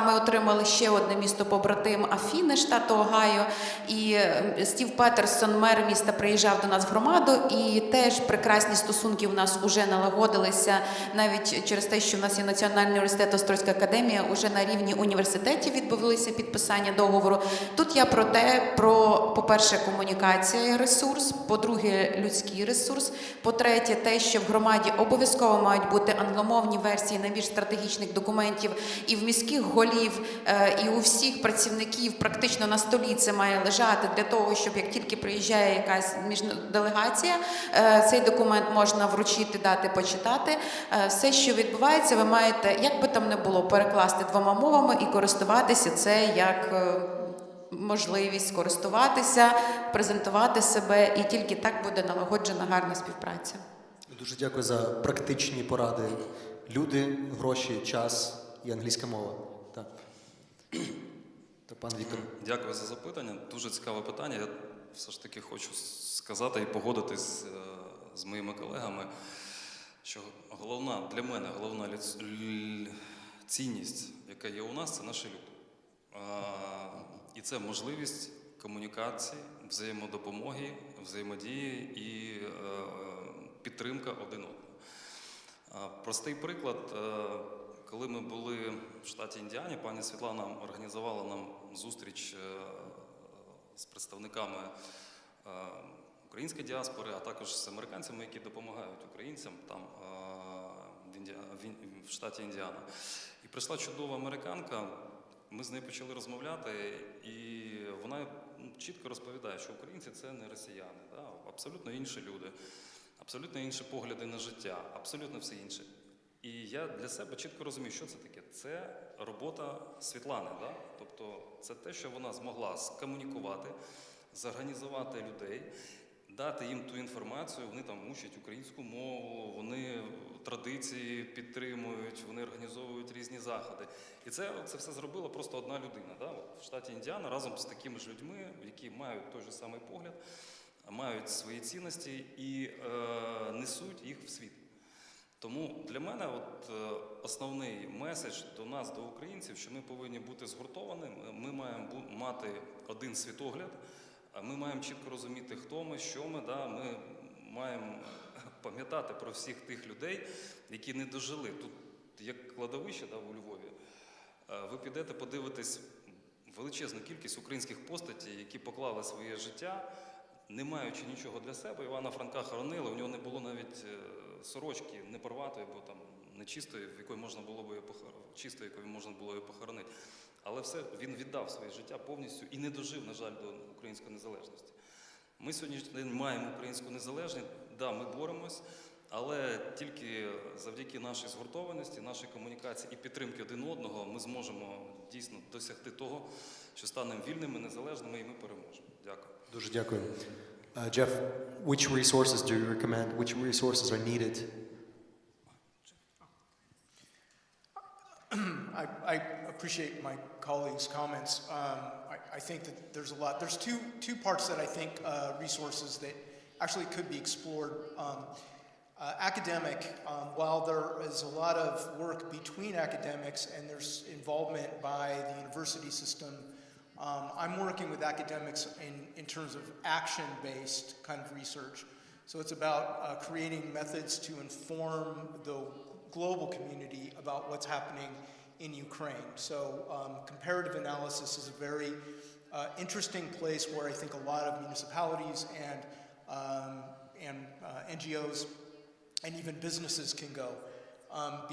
ми отримали ще одне місто-побратим Афіни, штату Огайо, і Стів Петерсон, мер міста, приїжджав до нас в громаду, і теж прекрасні стосунки у нас вже налагодилися, навіть через те, що в нас є Національний університет, Острозька академія, уже на рівні університетів відбулися підписання договору. Тут я по-перше, комунікація, ресурс, по-друге, людський ресурс, по-третє, те, що в громаді обов'язково мають бути англомовні версії найбільш стратегічних документів, і в міських голів, і у всіх працівників практично на столі це має лежати для того, щоб як тільки приїжджає якась делегація, цей документ можна вручити, дати, почитати. Все, що відбувається, ви маєте, як би там не було, перекласти 2 мовами і користуватися це як можливість користуватися, презентувати себе, і тільки так буде налагоджена гарна співпраця. Дуже дякую за практичні поради. Люди, гроші, час і англійська мова. Так. Пан Віктор. Дякую за запитання. Дуже цікаве питання. Я все ж таки хочу сказати і погодитись з моїми колегами, що для мене головна цінність, яка є у нас, це наші люди. І це можливість комунікації, взаємодопомоги, взаємодії і підтримка один одного. Простий приклад. Коли ми були в штаті Індіані, пані Світлана організувала нам зустріч з представниками української діаспори, а також з американцями, які допомагають українцям там в штаті Індіана. І прийшла чудова американка, ми з нею почали розмовляти, і вона чітко розповідає, що українці – це не росіяни, да? Абсолютно інші люди, абсолютно інші погляди на життя, абсолютно все інше. І я для себе чітко розумію, що це таке. Це робота Світлани, да? Тобто це те, що вона змогла скомунікувати, зорганізувати людей, дати їм ту інформацію, вони там учать українську мову, вони традиції підтримують, вони організовують різні заходи. І це все зробила просто одна людина, да? В штаті Індіана разом з такими ж людьми, які мають той же самий погляд, мають свої цінності і несуть їх в світ. Тому для мене основний меседж до нас, до українців, що ми повинні бути згуртованими, ми маємо мати один світогляд, ми маємо чітко розуміти, хто ми, що ми, да? Ми маємо пам'ятати про всіх тих людей, які не дожили. Тут як кладовище, да, у Львові, ви підете, подивитесь величезну кількість українських постатей, які поклали своє життя, не маючи нічого для себе. Івана Франка хоронили, у нього не було навіть сорочки не порватої, бо там нечистої, в якої можна було б чистої, якою можна було її похоронити. Але все, він віддав своє життя повністю і не дожив, на жаль, до української незалежності. Ми сьогоднішній день маємо українську незалежність, да, ми боремось, але тільки завдяки нашій згуртованості, нашій комунікації і підтримки один одного ми зможемо дійсно досягти того, що станемо вільними, незалежними і ми переможемо. Дякую. Дуже дякую. Jeff, which resources do you recommend? Which resources are needed? I appreciate my colleagues' comments. I think that there's a lot. There's two parts that I think resources that actually could be explored. Academic, while there is a lot of work between academics and there's involvement by the university system, I'm working with academics in terms of action-based kind of research. So it's about creating methods to inform the global community about what's happening in Ukraine. So comparative analysis is a very interesting place where I think a lot of municipalities and NGOs and even businesses can go.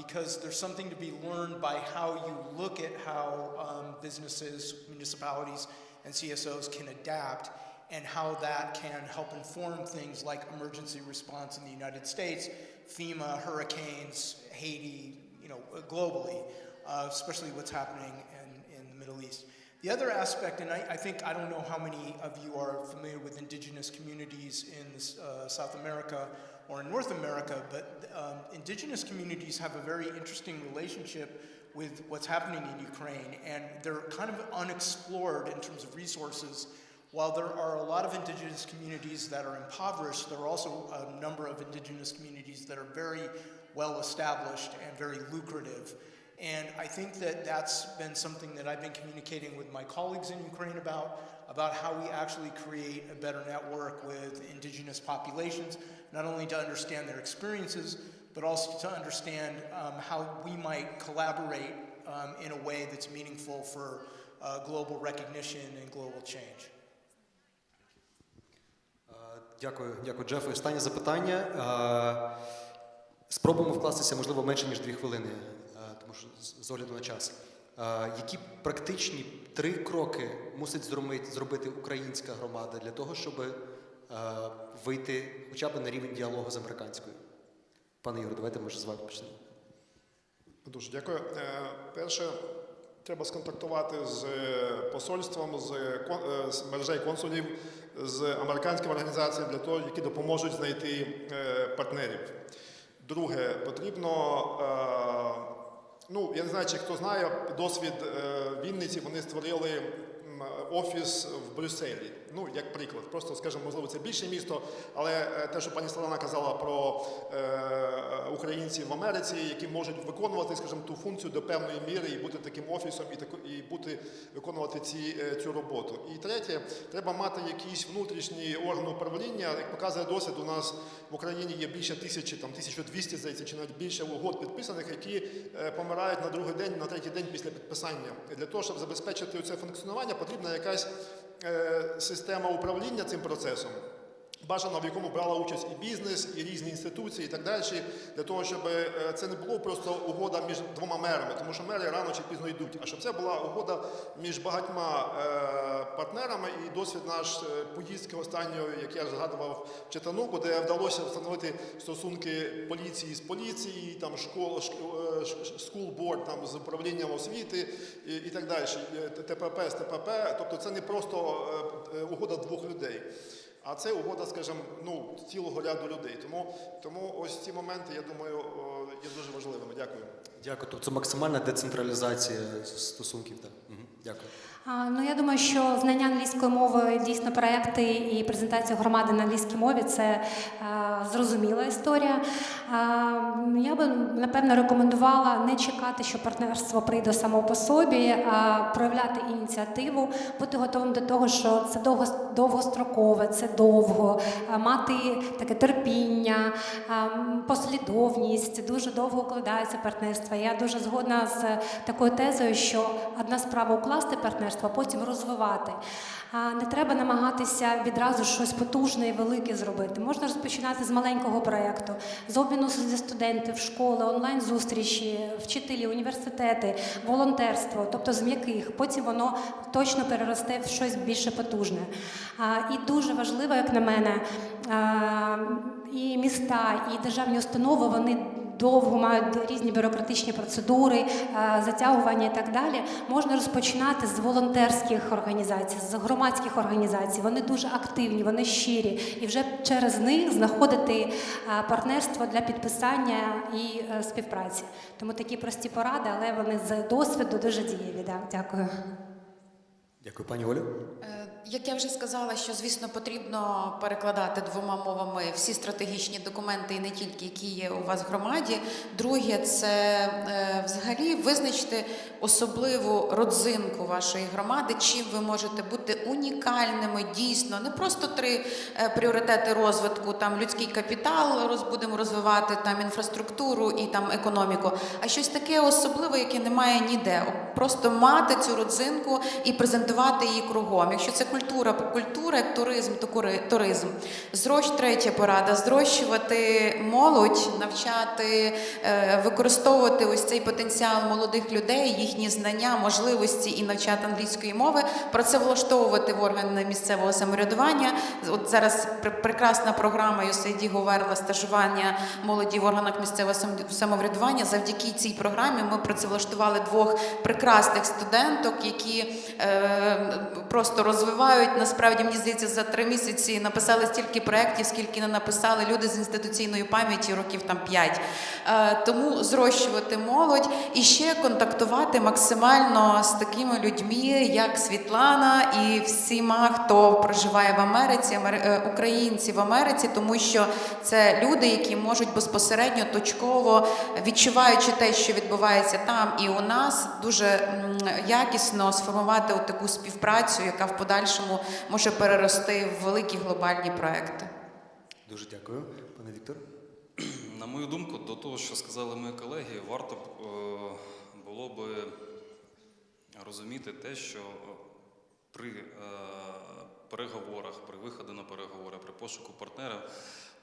Because there's something to be learned by how you look at how businesses, municipalities, and CSOs can adapt, and how that can help inform things like emergency response in the United States, FEMA, hurricanes, Haiti, globally, especially what's happening in the Middle East. The other aspect, and I think, I don't know how many of you are familiar with indigenous communities in South America or in North America, but indigenous communities have a very interesting relationship with what's happening in Ukraine, and they're kind of unexplored in terms of resources. While there are a lot of indigenous communities that are impoverished, there are also a number of indigenous communities that are very well established and very lucrative. And I think that that's been something that I've been communicating with my colleagues in Ukraine about how we actually create a better network with indigenous populations, not only to understand their experiences, but also to understand how we might collaborate in a way that's meaningful for global recognition and global change. Дякую, Джеф. Останнє запитання. Спробуємо вкластися, можливо, менше, ніж 2 хвилини, тому що з огляду на час. Які практичні 3 кроки мусить зробити українська громада для того, щоб вийти хоча б на рівень діалогу з американською? Пане Юрію, давайте, може, з вами почнемо. Дуже дякую. Перше, треба сконтактувати з посольством, з мережею консулів, з американськими організаціями, для того, які допоможуть знайти партнерів. Друге, потрібно, я не знаю, чи хто знає, досвід Вінниці, вони створили офіс в Брюсселі. ну, як приклад. Просто, скажімо, можливо, це більше місто, але те, що пані Світлана казала про українців в Америці, які можуть виконувати, скажімо, ту функцію до певної міри і бути таким офісом, і виконувати цю роботу. І третє, треба мати якийсь внутрішній орган управління. Як показує досвід, у нас в Україні є більше 1200, здається, чи навіть більше угод підписаних, які помирають на другий день, на третій день після підписання. І для того, щоб забезпечити це функціонування, потрібна якась система управління цим процесом, бажано в якому брала участь і бізнес, і різні інституції, і так далі, для того, щоб це не було просто угода між двома мерами, тому що мери рано чи пізно йдуть, а щоб це була угода між багатьма партнерами. І досвід наш поїздки останньої, як я згадував, в Читануку, де вдалося встановити стосунки поліції з поліцією, там school board, там з управлінням освіти і так далі, ТПП з ТПП, тобто це не просто угода двох людей, а це угода, скажімо, цілого ряду людей. Тому ось ці моменти, я думаю, є дуже важливими. Дякую. Дякую. Тобто це максимальна децентралізація стосунків. Так. Дякую. Ну, я думаю, що знання англійської мови, дійсно проекти і презентація громади на англійській мові – це зрозуміла історія. Я би, напевно, рекомендувала не чекати, що партнерство прийде само по собі, а проявляти ініціативу, бути готовим до того, що це довгострокове, це довго, мати таке терпіння, послідовність, дуже довго укладається партнерство. Я дуже згодна з такою тезою, що одна справа укласти партнерство, а потім розвивати. Не треба намагатися відразу щось потужне і велике зробити. Можна розпочинати з маленького проєкту, з обміну зі студентів, школи, онлайн-зустрічі, вчителі, університети, волонтерство, тобто з м'яких. Потім воно точно переросте в щось більше потужне. І дуже важливо, як на мене, і міста, і державні установи, вони довго мають різні бюрократичні процедури, затягування і так далі. Можна розпочинати з волонтерських організацій, з громадських організацій. Вони дуже активні, вони щирі. І вже через них знаходити партнерство для підписання і співпраці. Тому такі прості поради, але вони з досвіду дуже дієві. Дякую. Дякую, пані Олю. Як я вже сказала, що, звісно, потрібно перекладати двома мовами всі стратегічні документи, і не тільки, які є у вас в громаді. Друге – це взагалі визначити особливу родзинку вашої громади, чим ви можете бути унікальними, дійсно, не просто 3 пріоритети розвитку, там людський капітал будемо розвивати, там інфраструктуру і там економіку, а щось таке особливе, яке немає ніде. Просто мати цю родзинку і презентувати її кругом. Якщо це культура, як туризм, то туризм. Третя порада – зрощувати молодь, навчати, використовувати ось цей потенціал молодих людей, їхні знання, можливості і навчати англійської мови, працевлаштовувати в органи місцевого самоврядування. От зараз прекрасна програма USAID говорила стажування молоді в органах місцевого самоврядування. Завдяки цій програмі ми працевлаштували 2 прекрасних студенток, які просто розвивають. Насправді, мені здається, за 3 місяці написали стільки проєктів, скільки не написали люди з інституційною пам'яті років там 5. Тому зрощувати молодь і ще контактувати максимально з такими людьми, як Світлана і всіма, хто проживає в Америці, українці в Америці, тому що це люди, які можуть безпосередньо, точково, відчуваючи те, що відбувається там і у нас, дуже якісно сформувати таку співпрацю, яка в подальшому може перерости в великі глобальні проекти. Дуже дякую. Пане Віктор? На мою думку, до того, що сказали мої колеги, варто б було б розуміти те, що при переговорах, при виході на переговори, при пошуку партнерів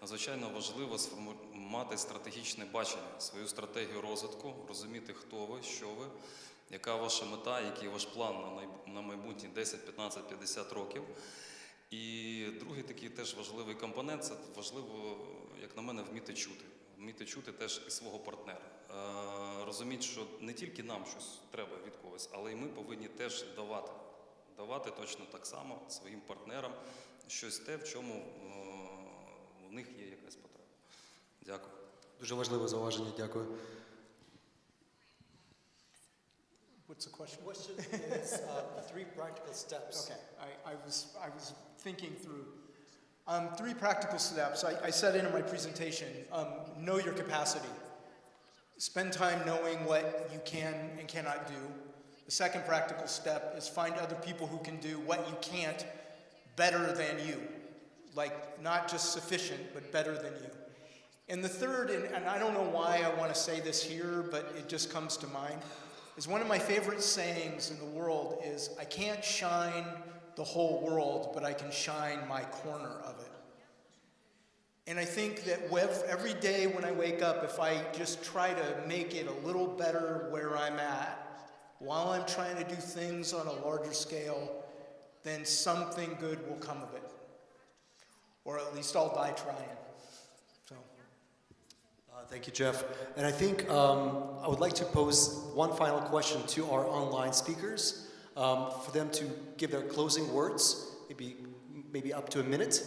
надзвичайно важливо мати стратегічне бачення, свою стратегію розвитку, розуміти, хто ви, що ви, яка ваша мета, який ваш план на майбутні 10, 15, 50 років. І другий такий теж важливий компонент – це важливо, як на мене, вміти чути. Вміти чути теж і свого партнера. Розуміти, що не тільки нам щось треба від когось, але й ми повинні теж давати. Давати точно так само своїм партнерам щось те, в чому в них є якась потреба. Дякую. Дуже важливе зауваження. Дякую. What's the question? The question is 3 practical steps. Okay, I was thinking through. 3 practical steps. I said it in my presentation. Know your capacity. Spend time knowing what you can and cannot do. The second practical step is find other people who can do what you can't better than you. Like, not just sufficient, but better than you. And the third, and I don't know why I want to say this here, but it just comes to mind, is one of my favorite sayings in the world is, I can't shine the whole world, but I can shine my corner of it. And I think that every day when I wake up, if I just try to make it a little better where I'm at, while I'm trying to do things on a larger scale, then something good will come of it. Or at least I'll die trying. So. Thank you, Jeff. And I think I would like to pose one final question to our online speakers for them to give their closing words, maybe up to a minute.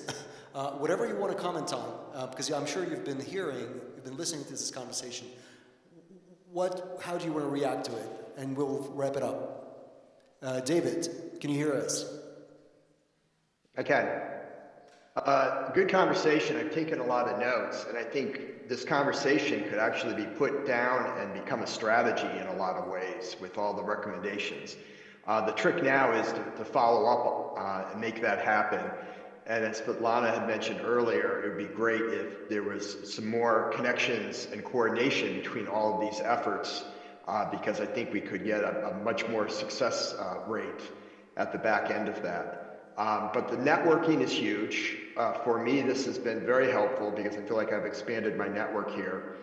Whatever you want to comment on, because I'm sure you've been listening to this conversation. How do you want to react to it? And we'll wrap it up. David, can you hear us? I can. Good conversation. I've taken a lot of notes, and I think this conversation could actually be put down and become a strategy in a lot of ways with all the recommendations. The trick now is to follow up and make that happen. And as Svetlana had mentioned earlier, it would be great if there was some more connections and coordination between all of these efforts, because I think we could get a much more success rate at the back end of that. But the networking is huge. For me, this has been very helpful because I feel like I've expanded my network here.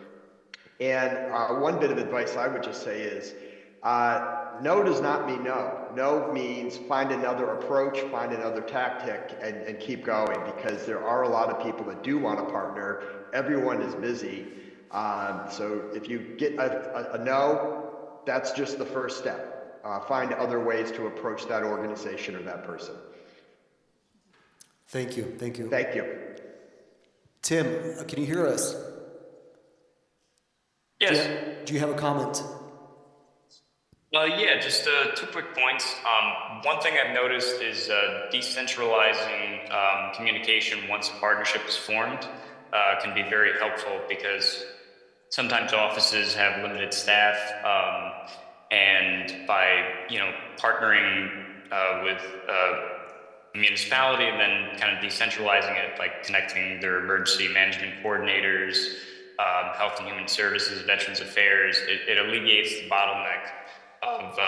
And one bit of advice I would just say is, no does not mean no. No means find another approach, find another tactic, and keep going, because there are a lot of people that do want to partner. Everyone is busy. So if you get a no, that's just the first step. Find other ways to approach that organization or that person. Thank you. Thank you. Thank you. Tim, can you hear us? Yes. Do you have a comment? Yeah, just 2 quick points. One thing I've noticed is decentralizing communication once a partnership is formed can be very helpful, because sometimes offices have limited staff, and by partnering with a municipality and then kind of decentralizing it by connecting their emergency management coordinators, health and human services, veterans affairs, it alleviates the bottleneck of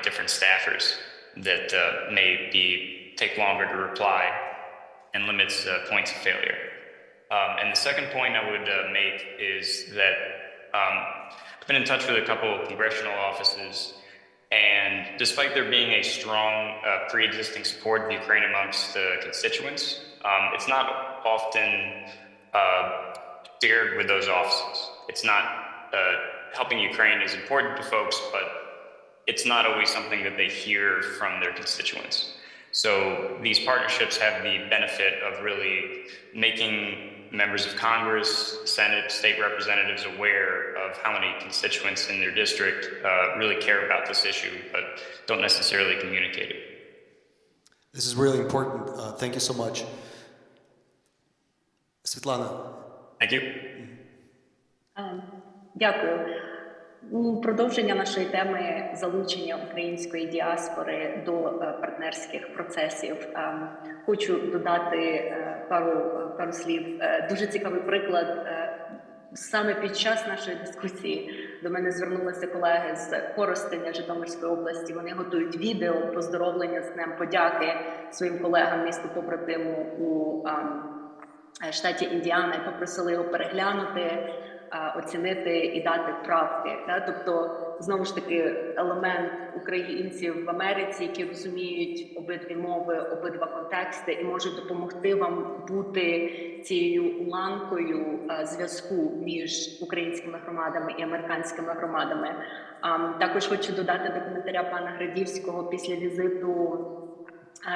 different staffers that may take longer to reply, and limits points of failure. And the second point I would make is that I've been in touch with a couple of congressional offices, and despite there being a strong pre-existing support of Ukraine amongst constituents, it's not often shared with those offices. It's not helping Ukraine is important to folks, but it's not always something that they hear from their constituents. So these partnerships have the benefit of really making members of Congress, Senate, state representatives aware of how many constituents in their district really care about this issue, but don't necessarily communicate it. This is really important. Thank you so much. Svetlana. Thank you. Дякую. У продовження нашої теми залучення української діаспори до партнерських процесів хочу додати пару слів. Дуже цікавий приклад. Саме під час нашої дискусії до мене звернулися колеги з Коростеня, Житомирської області. Вони готують відео поздоровлення з Днем подяки своїм колегам місту-побратиму у штаті Індіана і попросили його переглянути, оцінити і дати правки. Тобто, знову ж таки, елемент українців в Америці, які розуміють обидві мови, обидва контексти і можуть допомогти вам бути цією ланкою зв'язку між українськими громадами і американськими громадами. Також хочу додати до коментаря пана Градівського після візиту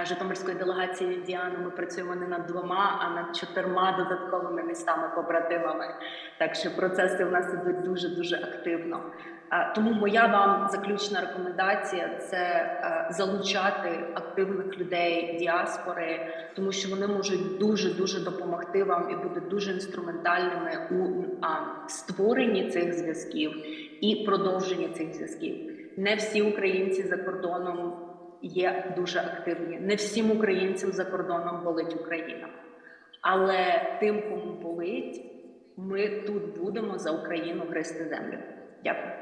Житомирської делегації Діани ми працюємо не над 2, а над 4 додатковими містами-побратимами. Так що процеси в нас ідуть дуже-дуже активно. Тому моя вам заключна рекомендація – це залучати активних людей діаспори, тому що вони можуть дуже-дуже допомогти вам і бути дуже інструментальними у створенні цих зв'язків і продовженні цих зв'язків. Не всі українці за кордоном є дуже активні. Не всім українцям за кордоном болить Україна. Але тим, кому болить, ми тут будемо за Україну гризти землю. Дякую.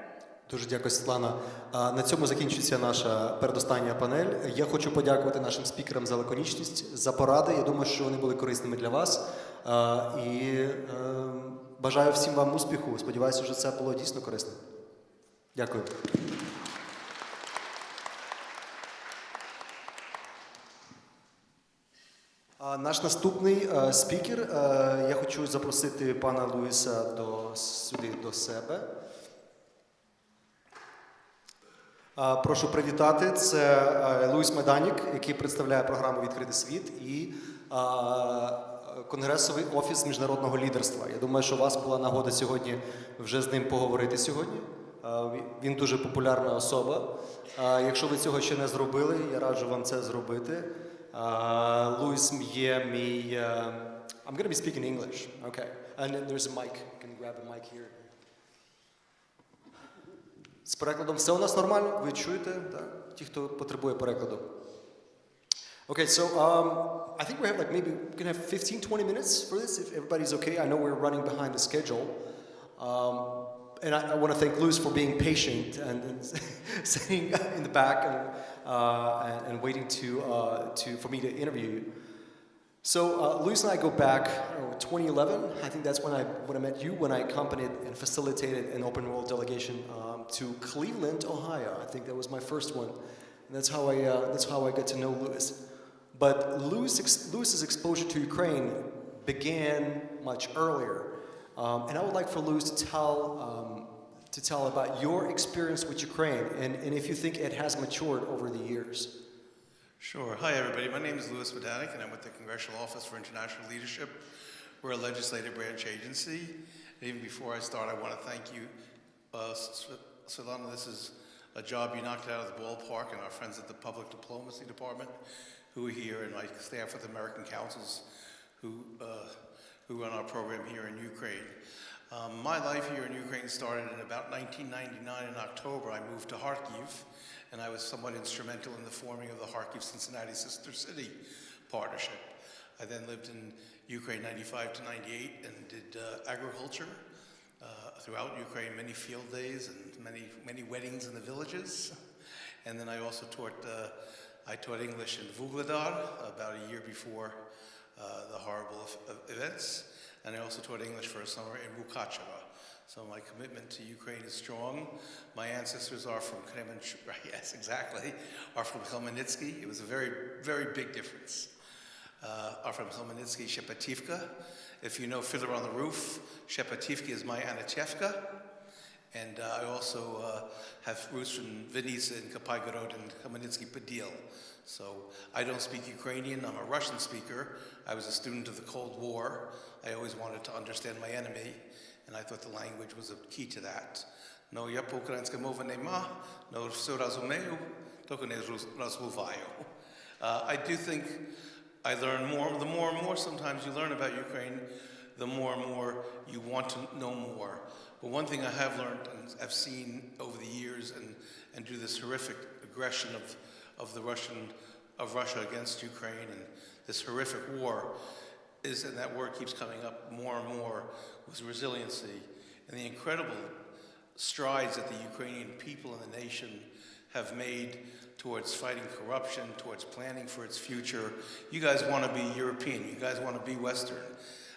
Дуже дякую, Світлана. На цьому закінчується наша передостання панель. Я хочу подякувати нашим спікерам за лаконічність, за поради. Я думаю, що вони були корисними для вас. І бажаю всім вам успіху. Сподіваюся, що це було дійсно корисним. Дякую. Наш наступний спікер, я хочу запросити пана Луїса сюди до себе. Прошу привітати, це Луїс Меданік, який представляє програму «Відкритий світ» і Конгресовий офіс міжнародного лідерства. Я думаю, що у вас була нагода сьогодні вже з ним поговорити сьогодні. Він дуже популярна особа. Якщо ви цього ще не зробили, я раджу вам це зробити. Луїс є мій... I'm going to be speaking English, okay. And there's a mic. Can you grab a mic here? З перекладом все у нас нормально? Ви чуєте? Так? Ті, хто потребує перекладу. Okay, so I think we have like maybe we can have 15-20 minutes for this if everybody's okay. I know we're running behind the schedule. And I want to thank Luz for being patient and sitting in the back and waiting for me to interview you. So Luz and I go back 2011. I think that's when I met you, when I accompanied and facilitated an open world delegation to Cleveland, Ohio. I think that was my first one. And that's how I got to know Luz. But Luz's exposure to Ukraine began much earlier. And I would like for Luz to tell about your experience with Ukraine and if you think it has matured over the years. Sure. Hi, everybody. My name is Louis Medanik, and I'm with the Congressional Office for International Leadership. We're a legislative branch agency. And even before I start, I want to thank you, Svetlana. This is a job you knocked out of the ballpark, and our friends at the Public Diplomacy Department who are here, and my staff with American Councils who run our program here in Ukraine. My life here in Ukraine started in about 1999 in October. I moved to Kharkiv, and I was somewhat instrumental in the forming of the Kharkiv-Cincinnati Sister City Partnership. I then lived in Ukraine 95 to 98 and did agriculture throughout Ukraine, many field days and many weddings in the villages. And then I also taught English in Vuhledar about a year before the horrible events. And I also taught English for a summer in Mukachevo. So my commitment to Ukraine is strong. My ancestors are from yes, exactly, are from Khmelnytsky. It was a very, very big difference. Are from Khmelnytsky, Shepativka. If you know Fiddler on the Roof, Shepativka is my Anatevka. And I also have roots from Vinnytsia and Kapaigorod and Khmelnytsky Podil. So I don't speak Ukrainian, I'm a Russian speaker. I was a student of the Cold War. I always wanted to understand my enemy, and I thought the language was a key to that. No я по-українська мова нема, но все розумію, тільки не розмовляю. I do think I learn more. The more and more sometimes you learn about Ukraine, the more and more you want to know more. But one thing I have learned and I've seen over the years and through this horrific aggression of Russia against Ukraine and this horrific war is, and that word keeps coming up more and more, was resiliency and the incredible strides that the Ukrainian people and the nation have made towards fighting corruption, towards planning for its future. You guys want to be European. You guys want to be Western.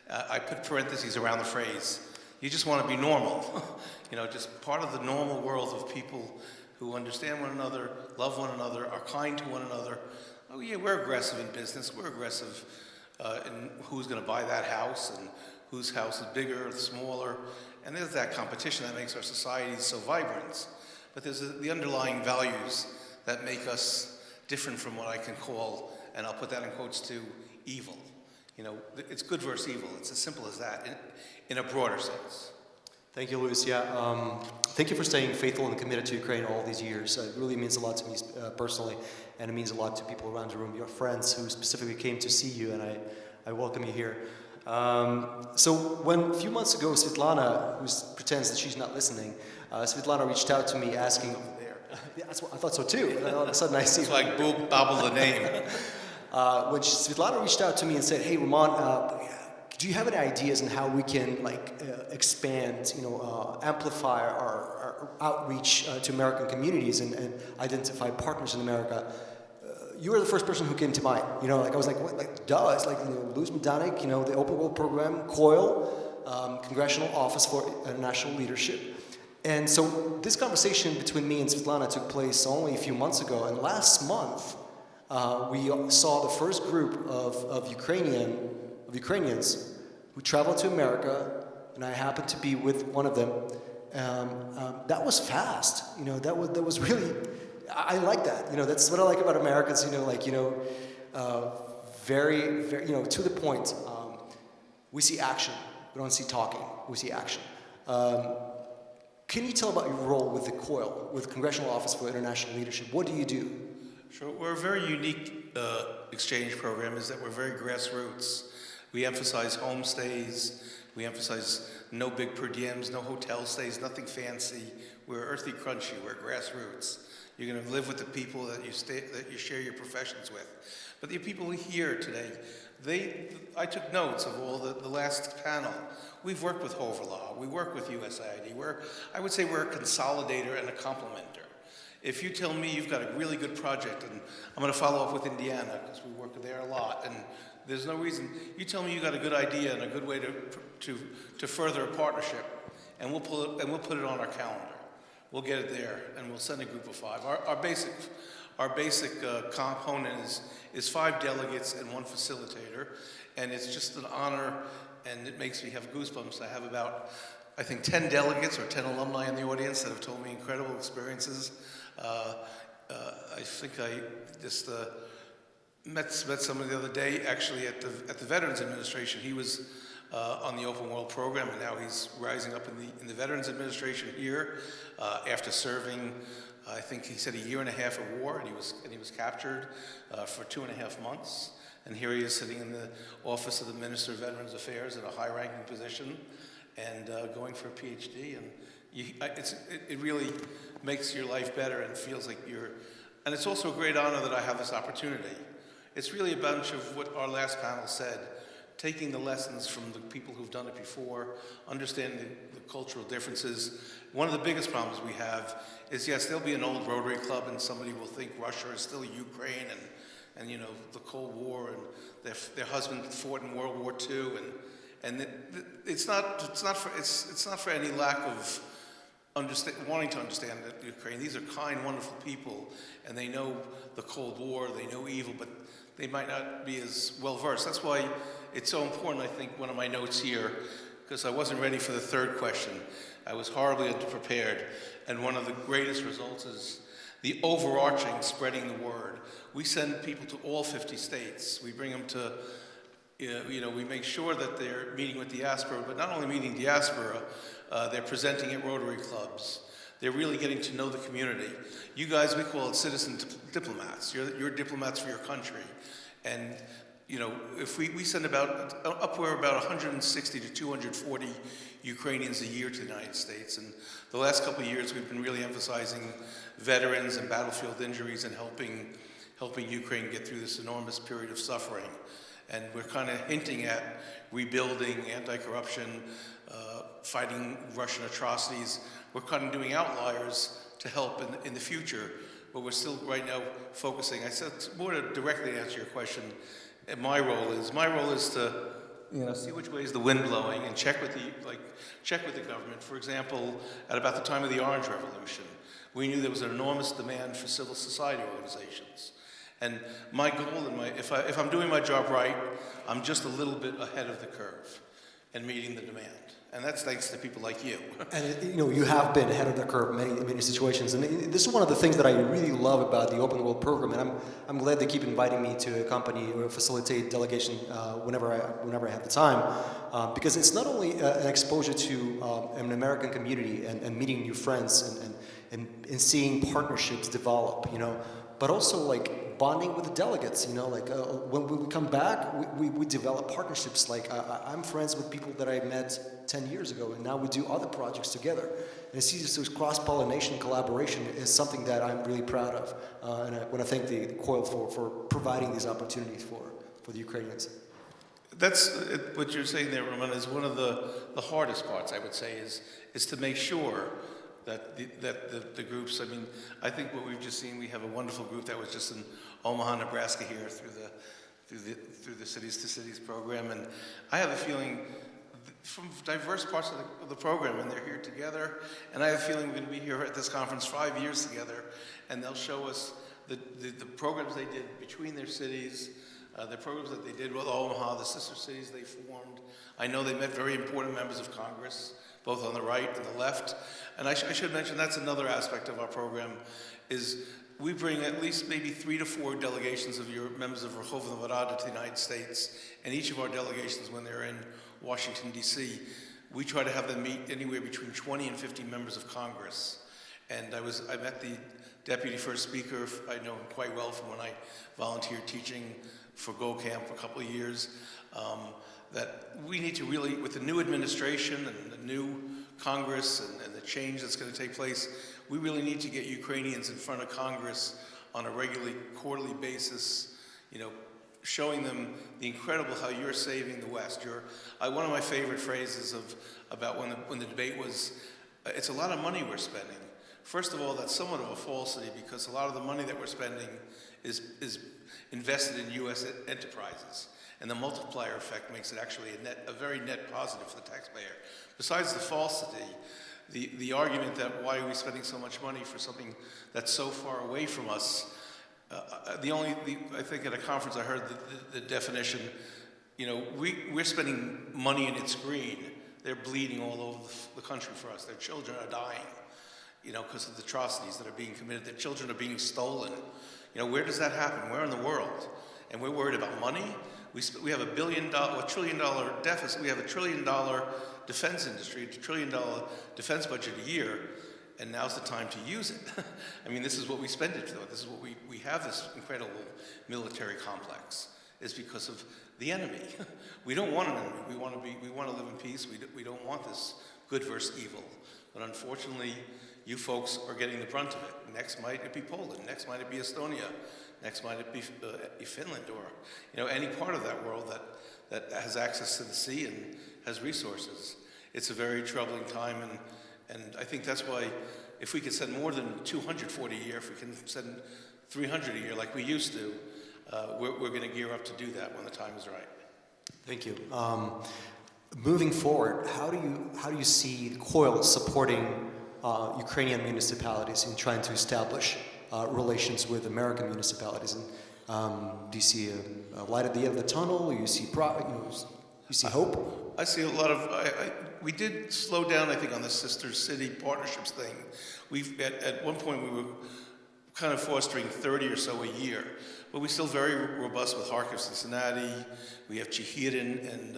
I put parentheses around the phrase. You just want to be normal. Just part of the normal world of people who understand one another, love one another, are kind to one another. Oh yeah, we're aggressive in business. We're aggressive in who's going to buy that house and whose house is bigger or smaller. And there's that competition that makes our societies so vibrant. But there's the underlying values that make us different from what I can call and I'll put that in quotes to evil. You know, it's good versus evil. It's as simple as that in a broader sense. Thank you, Louis. Yeah, thank you for staying faithful and committed to Ukraine all these years. It really means a lot to me personally, and it means a lot to people around the room, your friends who specifically came to see you, and I welcome you here. So when a few months ago, Svetlana, who pretends that she's not listening, Svetlana reached out to me asking, yeah, that's what, I thought so too, and all of a sudden I see it's like babble the name. When Svetlana reached out to me and said, hey, Roman, do you have any ideas on how we can expand, amplify our outreach to American communities and identify partners in America? You were the first person who came to mind. I was like, what? Duh. It's like Louis Medanik, the Open World Program, COIL, Congressional Office for International Leadership. And so this conversation between me and Svetlana took place only a few months ago. And last month, we saw the first group of Ukrainians who traveled to America, and I happened to be with one of them. That was fast. That was really, I like that. That's what I like about Americans. Very, very, to the point. We see action. We don't see talking. We see action. Can you tell about your role with the COIL, with Congressional Office for International Leadership? What do you do? Sure. We're a very unique exchange program, is that we're very grassroots. We emphasize homestays. We emphasize no big per diems, no hotel stays, nothing fancy. We're earthy crunchy. We're grassroots. You're going to live with the people that you share your professions with. But the people here today, I took notes of all the last panel. We've worked with Hoverlaw. We work with USAID. I would say we're a consolidator and a complementer. If you tell me you've got a really good project, and I'm going to follow up with Indiana because we work there a lot, and there's no reason. You tell me you got a good idea and a good way to further a partnership, and we'll put it on our calendar. We'll get it there, and we'll send a group of 5. Our basic component is 5 delegates and 1 facilitator, and it's just an honor, and it makes me have goosebumps. I have about, I think, 10 delegates or 10 alumni in the audience that have told me incredible experiences. I think I just met somebody the other day, actually at the Veterans Administration. He was on the Open World Program, and now he's rising up in the Veterans Administration here after serving, I think he said, 1.5 years of war, and he was captured for 2.5 months. And here he is sitting in the office of the Minister of Veterans Affairs in a high-ranking position and going for a PhD. And it really makes your life better and feels like and it's also a great honor that I have this opportunity. It's really a bunch of what our last panel said, taking the lessons from the people who've done it before, understanding the cultural differences. One of the biggest problems we have is, yes, there'll be an old Rotary Club and somebody will think Russia is still Ukraine and the Cold War, and their husband fought in World War II, and it's not for any lack of wanting to understand Ukraine. These are kind, wonderful people, and they know the Cold War, they know evil, but they might not be as well versed. That's why it's so important, I think, one of my notes here, because I wasn't ready for the third question. I was horribly underprepared, and one of the greatest results is the overarching spreading the word. We send people to all 50 states. We bring them to, we make sure that they're meeting with diaspora, but not only meeting diaspora, they're presenting at Rotary clubs. They're really getting to know the community. You guys, we call it citizen diplomats. You're diplomats for your country. And, if we send upward about 160 to 240 Ukrainians a year to the United States. And the last couple of years, we've been really emphasizing veterans and battlefield injuries and helping Ukraine get through this enormous period of suffering. And we're kind of hinting at rebuilding, anti-corruption, fighting Russian atrocities. We're kind of doing outliers to help in the future, but we're still right now focusing. I said more to directly answer your question. And my role is to see which way is the wind blowing and check with the government. For example, at about the time of the Orange Revolution, we knew there was an enormous demand for civil society organizations. And my goal, if I'm doing my job right, I'm just a little bit ahead of the curve and meeting the demand. And that's thanks to people like you. And you have been ahead of the curve in many situations, and this is one of the things that I really love about the Open World program. And I'm glad they keep inviting me to accompany or facilitate delegation whenever I have the time, because it's not only an exposure to an American community and meeting new friends and seeing partnerships develop, but also like bonding with the delegates, when we come back, we develop partnerships. Like I'm friends with people that I met 10 years ago, and now we do other projects together. And I see this cross-pollination collaboration is something that I'm really proud of. And I want to thank the COIL for providing these opportunities for the Ukrainians. That's what you're saying there, Roman, is one of the hardest parts, I would say, is to make sure that the groups, I think what we've just seen, we have a wonderful group that was just in Omaha, Nebraska here through the Cities to Cities program, and I have a feeling from diverse parts of the program, and they're here together, and I have a feeling we're going to be here at this conference 5 years together, and they'll show us the programs they did between their cities, the programs that they did with Omaha, the sister cities they formed. I know they met very important members of Congress, both on the right and the left. And I should mention that's another aspect of our program, is we bring at least maybe 3 to 4 delegations of your members of Verkhovna Rada to the United States, and each of our delegations, when they're in Washington, D.C., we try to have them meet anywhere between 20 and 50 members of Congress. And I met the Deputy First Speaker, I know him quite well from when I volunteered teaching for Go Camp for a couple of years, that we need to really, with the new administration and the new Congress and the change that's going to take place, we really need to get Ukrainians in front of Congress on a regularly quarterly basis, showing them the incredible how you're saving the West. One of my favorite phrases about when the debate was, it's a lot of money we're spending. First of all, that's somewhat of a falsity, because a lot of the money that we're spending is invested in U.S. enterprises. And the multiplier effect makes it actually a very net positive for the taxpayer. Besides the falsity, the argument that why are we spending so much money for something that's so far away from us, I think at a conference I heard the definition, we're spending money and it's green. They're bleeding all over the country for us. Their children are dying, because of the atrocities that are being committed. Their children are being stolen. Where does that happen? Where in the world? And we're worried about money? We have $1 trillion deficit. We have $1 trillion defense industry, $1 trillion defense budget a year, and now's the time to use it. This is what we spend it for. This is what we have this incredible military complex, is because of the enemy. We don't want an enemy. We want to live in peace. We don't want this good versus evil. But unfortunately, you folks are getting the brunt of it. Next might it be Poland. Next might it be Estonia. Next might it be Finland, or any part of that world that has access to the sea and has resources. It's a very troubling time, and I think that's why if we could send more than 240 a year, if we can send 300 a year like we used to, we're going to gear up to do that when the time is right. Thank you. Moving forward, how do you see COIL supporting Ukrainian municipalities in trying to establish relations with American municipalities? And do you see a light at the end of the tunnel? You see hope? I see a lot of. We did slow down, I think, on the sister city partnerships thing. At one point we were kind of fostering 30 or so a year, but we're still very robust with Kharkiv, Cincinnati. We have Chehirin and.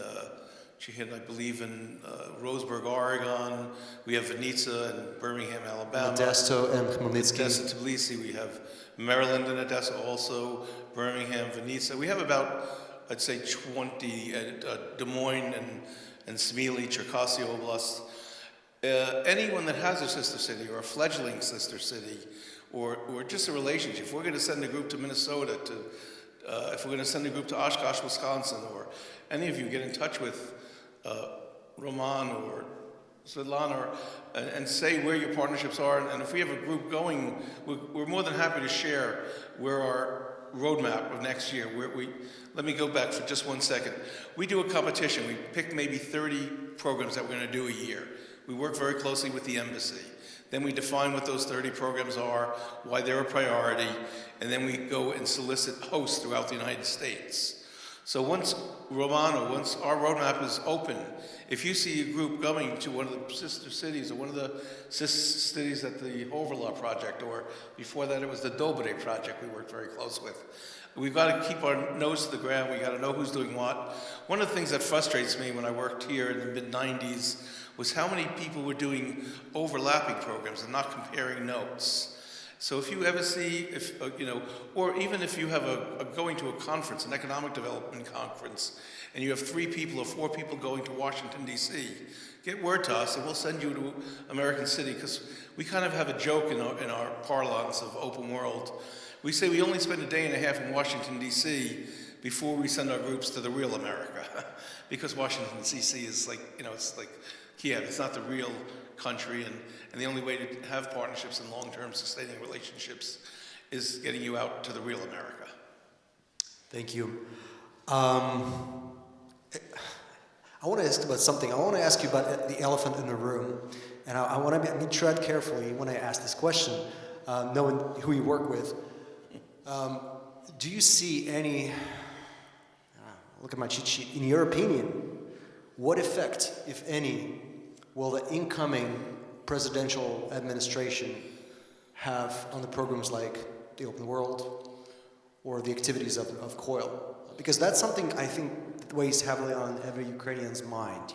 I believe in Roseburg, Oregon. We have Vinnytsia and Birmingham, Alabama. Modesto and Khmelnytsky. Odessa, Tbilisi. We have Maryland and Odessa also. Birmingham, Vinnytsia. We have about, I'd say, 20 at Des Moines and Smiley, Cherkasy Oblast. Anyone that has a sister city or a fledgling sister city, or just a relationship. If we're going to send a group to Minnesota, if we're going to send a group to Oshkosh, Wisconsin, or any of you get in touch with Roman or Svetlana and say where your partnerships are. And if we have a group going, we're more than happy to share where our roadmap of next year. Let me go back for just 1 second. We do a competition. We pick maybe 30 programs that we're going to do a year. We work very closely with the embassy. Then we define what those 30 programs are, why they're a priority, and then we go and solicit hosts throughout the United States. So once our roadmap is open, if you see a group going to one of the sister cities or one of the cities at the Hoverlaw project, or before that it was the Dobre project we worked very close with, we've got to keep our nose to the ground. We got to know who's doing what. One of the things that frustrates me when I worked here in the mid-90s was how many people were doing overlapping programs and not comparing notes. So if you ever see, or even if you have going to a conference, an economic development conference, and you have 3 people or 4 people going to Washington, D.C., get word to us and we'll send you to American City, because we kind of have a joke in our parlance of open world. We say we only spend a day and a half in Washington, D.C. before we send our groups to the real America, because Washington, D.C. is like, it's like Kiev. It's not the real country, and the only way to have partnerships and long-term sustaining relationships is getting you out to the real America. Thank you. I want to ask about something. I want to ask you about the elephant in the room, and I want to tread carefully when I ask this question, knowing who you work with. Do you see any, look at my cheat sheet, in your opinion, what effect, if any, will the incoming presidential administration have on the programs like the Open World or the activities of COIL? Because that's something I think that weighs heavily on every Ukrainian's mind,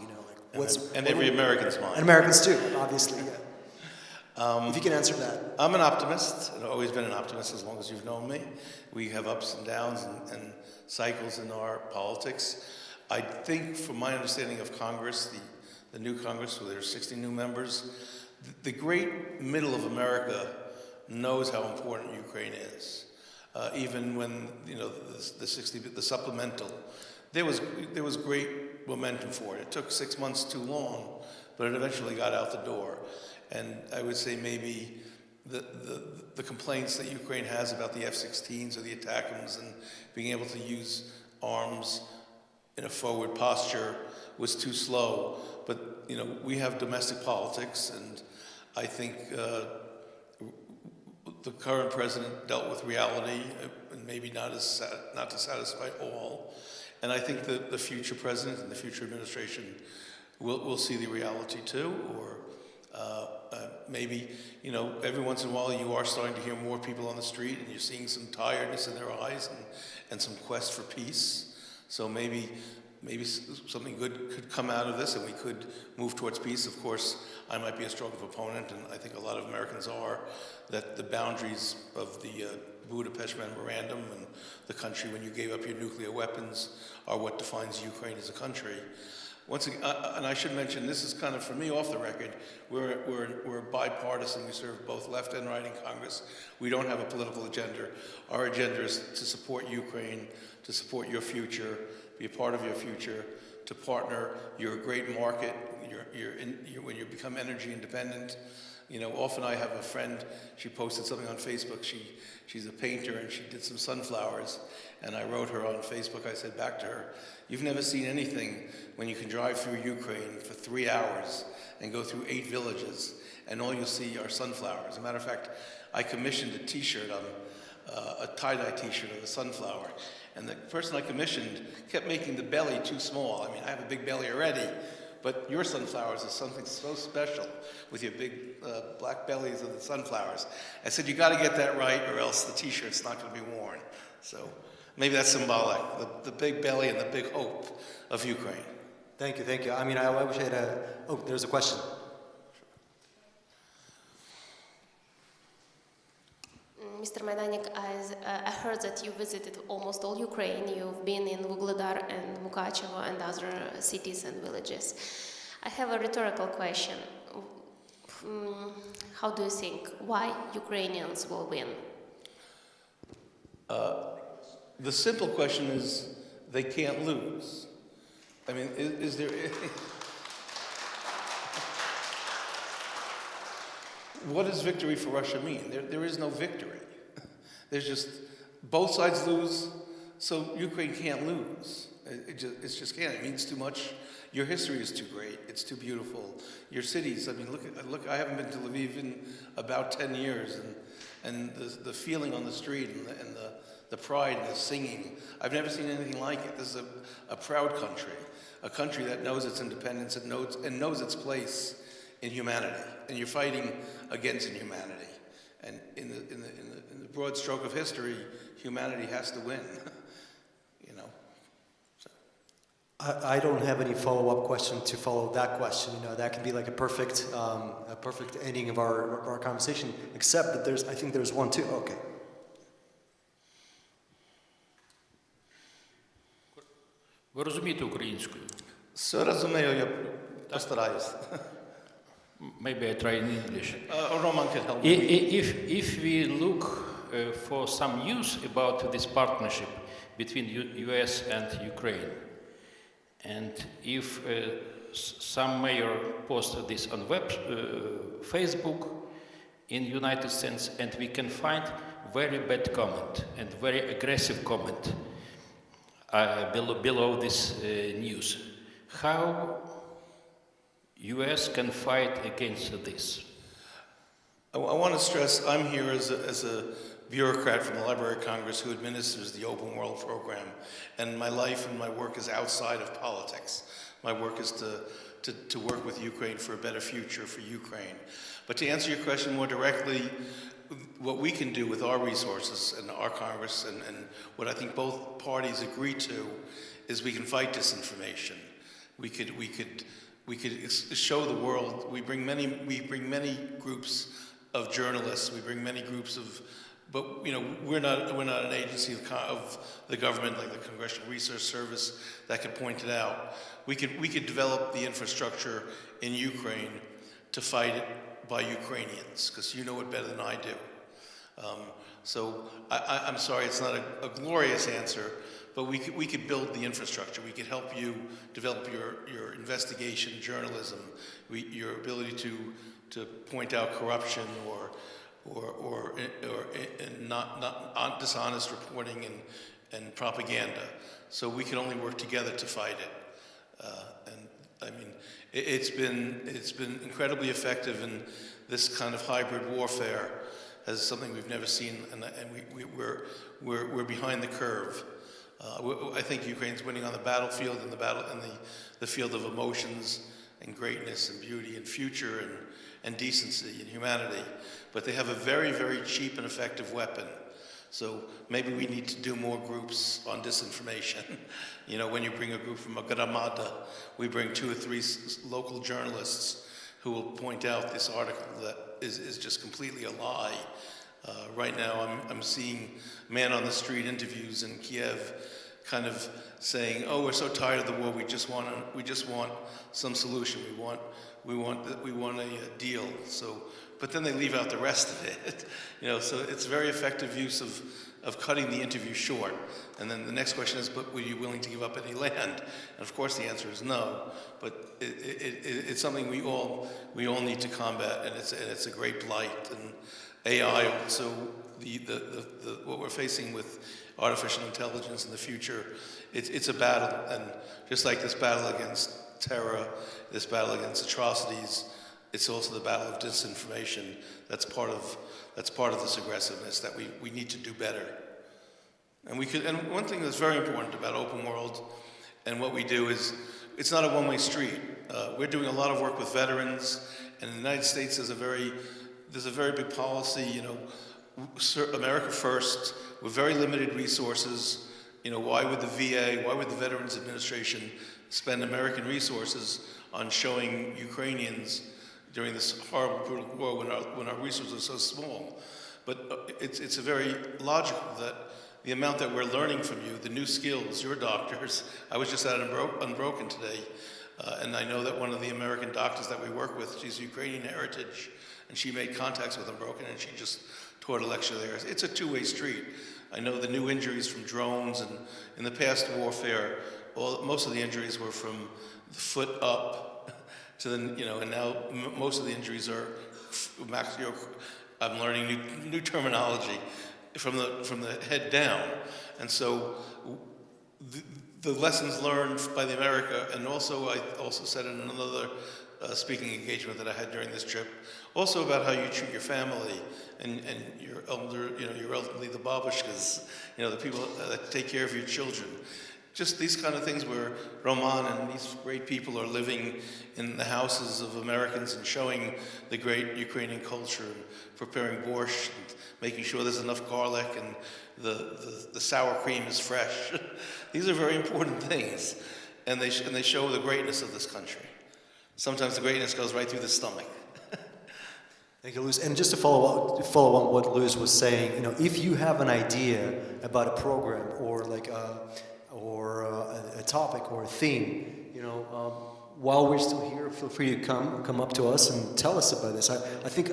and every American's mind. And Americans too, obviously, yeah. If you can answer that. I'm an optimist. I've always been an optimist as long as you've known me. We have ups and downs and cycles in our politics. I think, from my understanding of Congress, the new Congress, where there's 60 new members, the great middle of America knows how important Ukraine is. Even when the supplemental, there was great momentum for it. It took 6 months too long, but it eventually got out the door. And I would say maybe the complaints that Ukraine has about the F-16s or the ATACMS and being able to use arms in a forward posture was too slow. But we have domestic politics, and I think the current president dealt with reality, and maybe not to satisfy all. And I think that the future president and the future administration will see the reality too, or maybe, every once in a while you are starting to hear more people on the street, and you're seeing some tiredness in their eyes and some quest for peace. So maybe something good could come out of this, and we could move towards peace. Of course, I might be a strong proponent, and I think a lot of Americans are, that the boundaries of the Budapest Memorandum and the country when you gave up your nuclear weapons are what defines Ukraine as a country. Once again, and I should mention, this is kind of, for me, off the record, we're bipartisan. We serve both left and right in Congress. We don't have a political agenda. Our agenda is to support Ukraine, to support your future, be a part of your future, to partner. You're a great market. When you become energy independent. Often I have a friend, she posted something on Facebook. She's a painter, and she did some sunflowers. And I wrote her on Facebook, I said back to her, "You've never seen anything when you can drive through Ukraine for 3 hours and go through 8 villages, and all you'll see are sunflowers." As a matter of fact, I commissioned a t-shirt, a tie-dye t-shirt of a sunflower. And the person I commissioned kept making the belly too small. I mean, I have a big belly already, but your sunflowers is something so special with your big black bellies of the sunflowers. I said, you got to get that right, or else the t-shirt's not going to be worn. So maybe that's symbolic, the big belly and the big hope of Ukraine. Thank you, thank you. I mean, I wish I had oh, there's a question. Mr. Majdanek, I heard that you visited almost all Ukraine. You've been in Vuhledar and Mukachevo and other cities and villages. I have a rhetorical question. How do you think? Why Ukrainians will win? The simple question is, they can't lose. I mean, is there... What does victory for Russia mean? There is no victory. There's just, both sides lose, so Ukraine can't lose. It just can't. It means too much. Your history is too great. It's too beautiful. Your cities, I mean, look. I haven't been to Lviv in about 10 years, and the feeling on the street and the the pride and the singing. I've never seen anything like it. This is a proud country, a country that knows its independence and knows its place in humanity. And you're fighting against inhumanity. And in the broad stroke of history, humanity has to win. You know. So. I don't have any follow-up question to follow that question. You know, that can be like a perfect ending of our conversation. Except that I think there's one too. Okay. Ви розумієте українською? Все розумію, я постараюсь. Maybe I try in English. Roman can help me. If we look for some news about this partnership between US and Ukraine, and if some mayor posted this on Facebook in United States, and we can find very bad comment and very aggressive comment below this news. How US can fight against this? I want to stress I'm here as a bureaucrat from the Library of Congress who administers the Open World program, and my life and my work is outside of politics. My work is to work with Ukraine for a better future for Ukraine. But to answer your question more directly, what we can do with our resources and our Congress and what I think both parties agree to is we can fight disinformation. We could show the world. We bring many groups of journalists. We bring many groups of, but you know, we're not an agency of the government like the Congressional Research Service that could point it out. We could develop the infrastructure in Ukraine to fight it by Ukrainians, because you know it better than I do. So I'm sorry, it's not a glorious answer, but we could build the infrastructure. We could help you develop your investigation journalism, your ability to point out corruption or not dishonest reporting and propaganda. So we can only work together to fight it. And I mean, it's been incredibly effective, in this kind of hybrid warfare as something we've never seen, and we're behind the curve. I think Ukraine's winning on the battlefield, in the field of emotions and greatness and beauty and future and decency and humanity. But they have a very, very cheap and effective weapon. So maybe we need to do more groups on disinformation. You know, when you bring a group from Gramada, we bring 2 or 3 local journalists who will point out this article that is just completely a lie. Right now I'm seeing man on the street interviews in Kiev kind of saying, oh, we're so tired of the war, we just want some solution. We want a deal. So, but then they leave out the rest of it. You know, so it's very effective use of cutting the interview short. And then the next question is, but were you willing to give up any land? And of course the answer is no. But it's something we all need to combat, and it's a great blight. And AI also, what we're facing with artificial intelligence in the future, it's a battle. And just like this battle against terror, this battle against atrocities, it's also the battle of disinformation. That's part of this aggressiveness that we need to do better. And one thing that's very important about Open World and what we do is, it's not a one-way street. We're doing a lot of work with veterans, and in the United States there's a very big policy, you know, America first, with very limited resources. You know, why would the VA, why would the Veterans Administration spend American resources on showing Ukrainians during this horrible, brutal war when our resources are so small? But it's a very logical that the amount that we're learning from you, the new skills, you're doctors. I was just at Unbroken today, and I know that one of the American doctors that we work with, she's Ukrainian heritage, and she made contacts with Unbroken, and she just taught a lecture there. It's a two-way street. I know the new injuries from drones, and in the past warfare, most of the injuries were from the foot up to the, you know, and now most of the injuries are, I'm learning new terminology, from the head down. And so the lessons learned by the America, and also I also said in another speaking engagement that I had during this trip. Also about how you treat your family and your elderly, the babushkas, the people that take care of your children. Just these kind of things where Roman and these great people are living in the houses of Americans and showing the great Ukrainian culture, and preparing borscht, and making sure there's enough garlic and the sour cream is fresh. These are very important things, and they show the greatness of this country. Sometimes the greatness goes right through the stomach. Thank you, Luis. And just to follow on what Luis was saying, if you have an idea about a program or a topic or a theme, while we're still here, feel free to come up to us and tell us about this. I think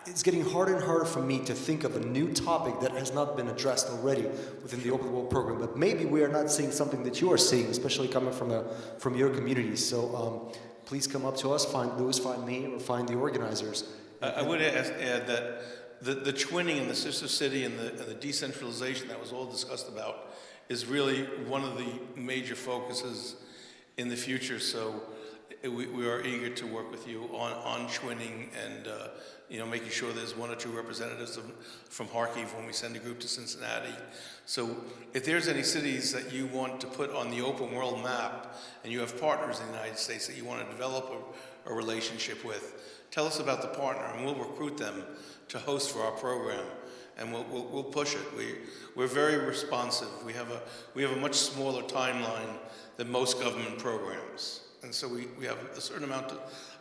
it's getting harder and harder for me to think of a new topic that has not been addressed already within the Open World program. But maybe we are not seeing something that you are seeing, especially coming from your communities. So please come up to us, find Luis, find me, or find the organizers. I would add that the twinning and the sister city and the decentralization that was all discussed about is really one of the major focuses in the future. So we are eager to work with you on twinning and making sure there's 1 or 2 representatives from Kharkiv when we send a group to Cincinnati. So if there's any cities that you want to put on the open world map and you have partners in the United States that you want to develop a relationship with, tell us about the partner and we'll recruit them to host for our program, and we'll push it. We're very responsive. We have a much smaller timeline than most government programs, and so we have a certain amount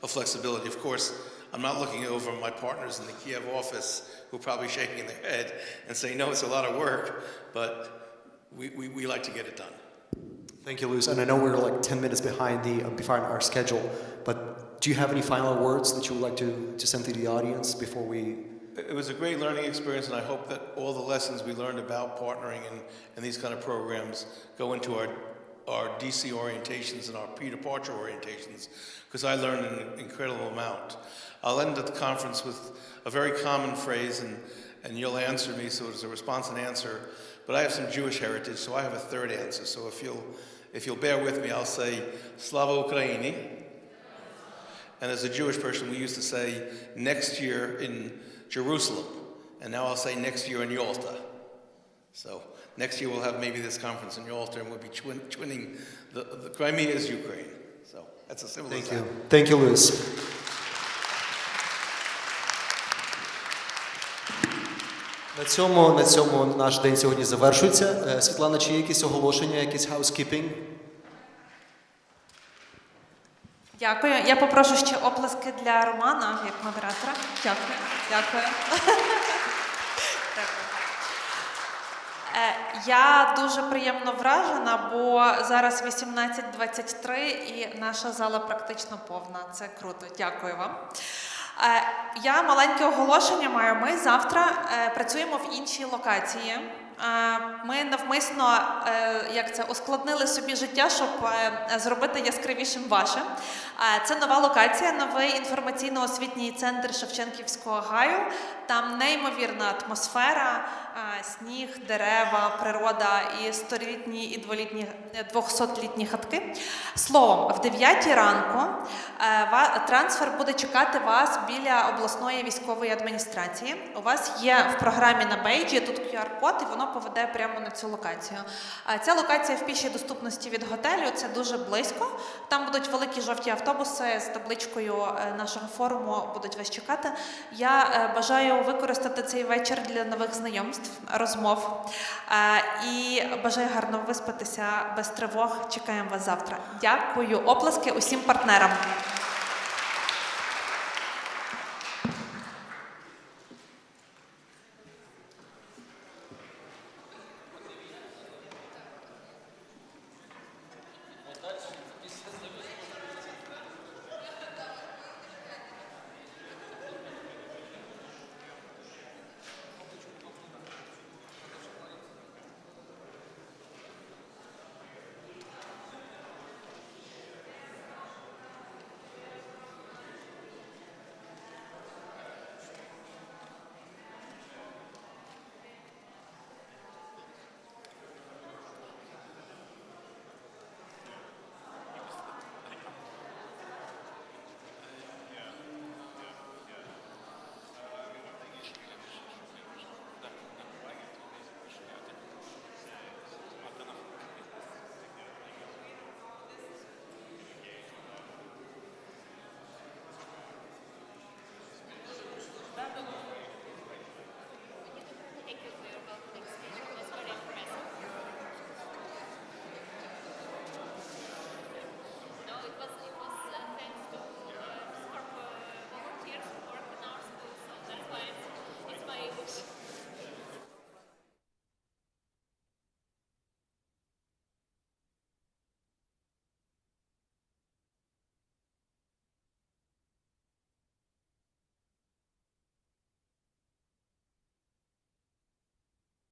of flexibility. Of course, I'm not looking over my partners in the Kiev office who are probably shaking their head and saying, no, it's a lot of work, but we like to get it done. Thank you, Luis. And I know we're like 10 minutes behind our schedule, but do you have any final words that you would like to send to the audience before we... It was a great learning experience, and I hope that all the lessons we learned about partnering and these kind of programs go into our DC orientations and our pre-departure orientations, because I learned an incredible amount. I'll end at the conference with a very common phrase, and you'll answer me, so it's a response and answer, but I have some Jewish heritage, so I have a third answer. So if you'll bear with me, I'll say, Slava Ukraini. And as a Jewish person, we used to say, next year in Jerusalem, and now I'll say next year in Yalta. So next year we'll have maybe this conference in Yalta, and we'll be twinning the Crimea is Ukraine. So that's a simple Thank you. Thank you, Luis. На цьому наш день сьогодні завершується. Світлана, чи є якісь оголошення, якісь housekeeping? Дякую. Я попрошу ще оплески для Романа, як модератора. Дякую. Дякую. Я дуже приємно вражена, бо зараз 18:23 і наша зала практично повна. Це круто. Дякую вам. Я маленьке оголошення маю. Ми завтра працюємо в іншій локації. Ми навмисно ускладнили собі життя, щоб зробити яскравішим ваше. Це нова локація, новий інформаційно-освітній центр Шевченківського гаю. Там неймовірна атмосфера, сніг, дерева, природа і 100-літні і 200-літні хатки. Словом, в 9 ранку трансфер буде чекати вас біля обласної військової адміністрації. У вас є в програмі на бейджі тут QR-код, і воно поведе прямо на цю локацію. Ця локація в пішій доступності від готелю, це дуже близько. Там будуть великі жовті автобуси з табличкою нашого форуму, будуть вас чекати. Я бажаю використати цей вечір для нових знайомств, розмов. І бажаю гарно виспатися без тривог. Чекаємо вас завтра. Дякую. Оплески усім партнерам.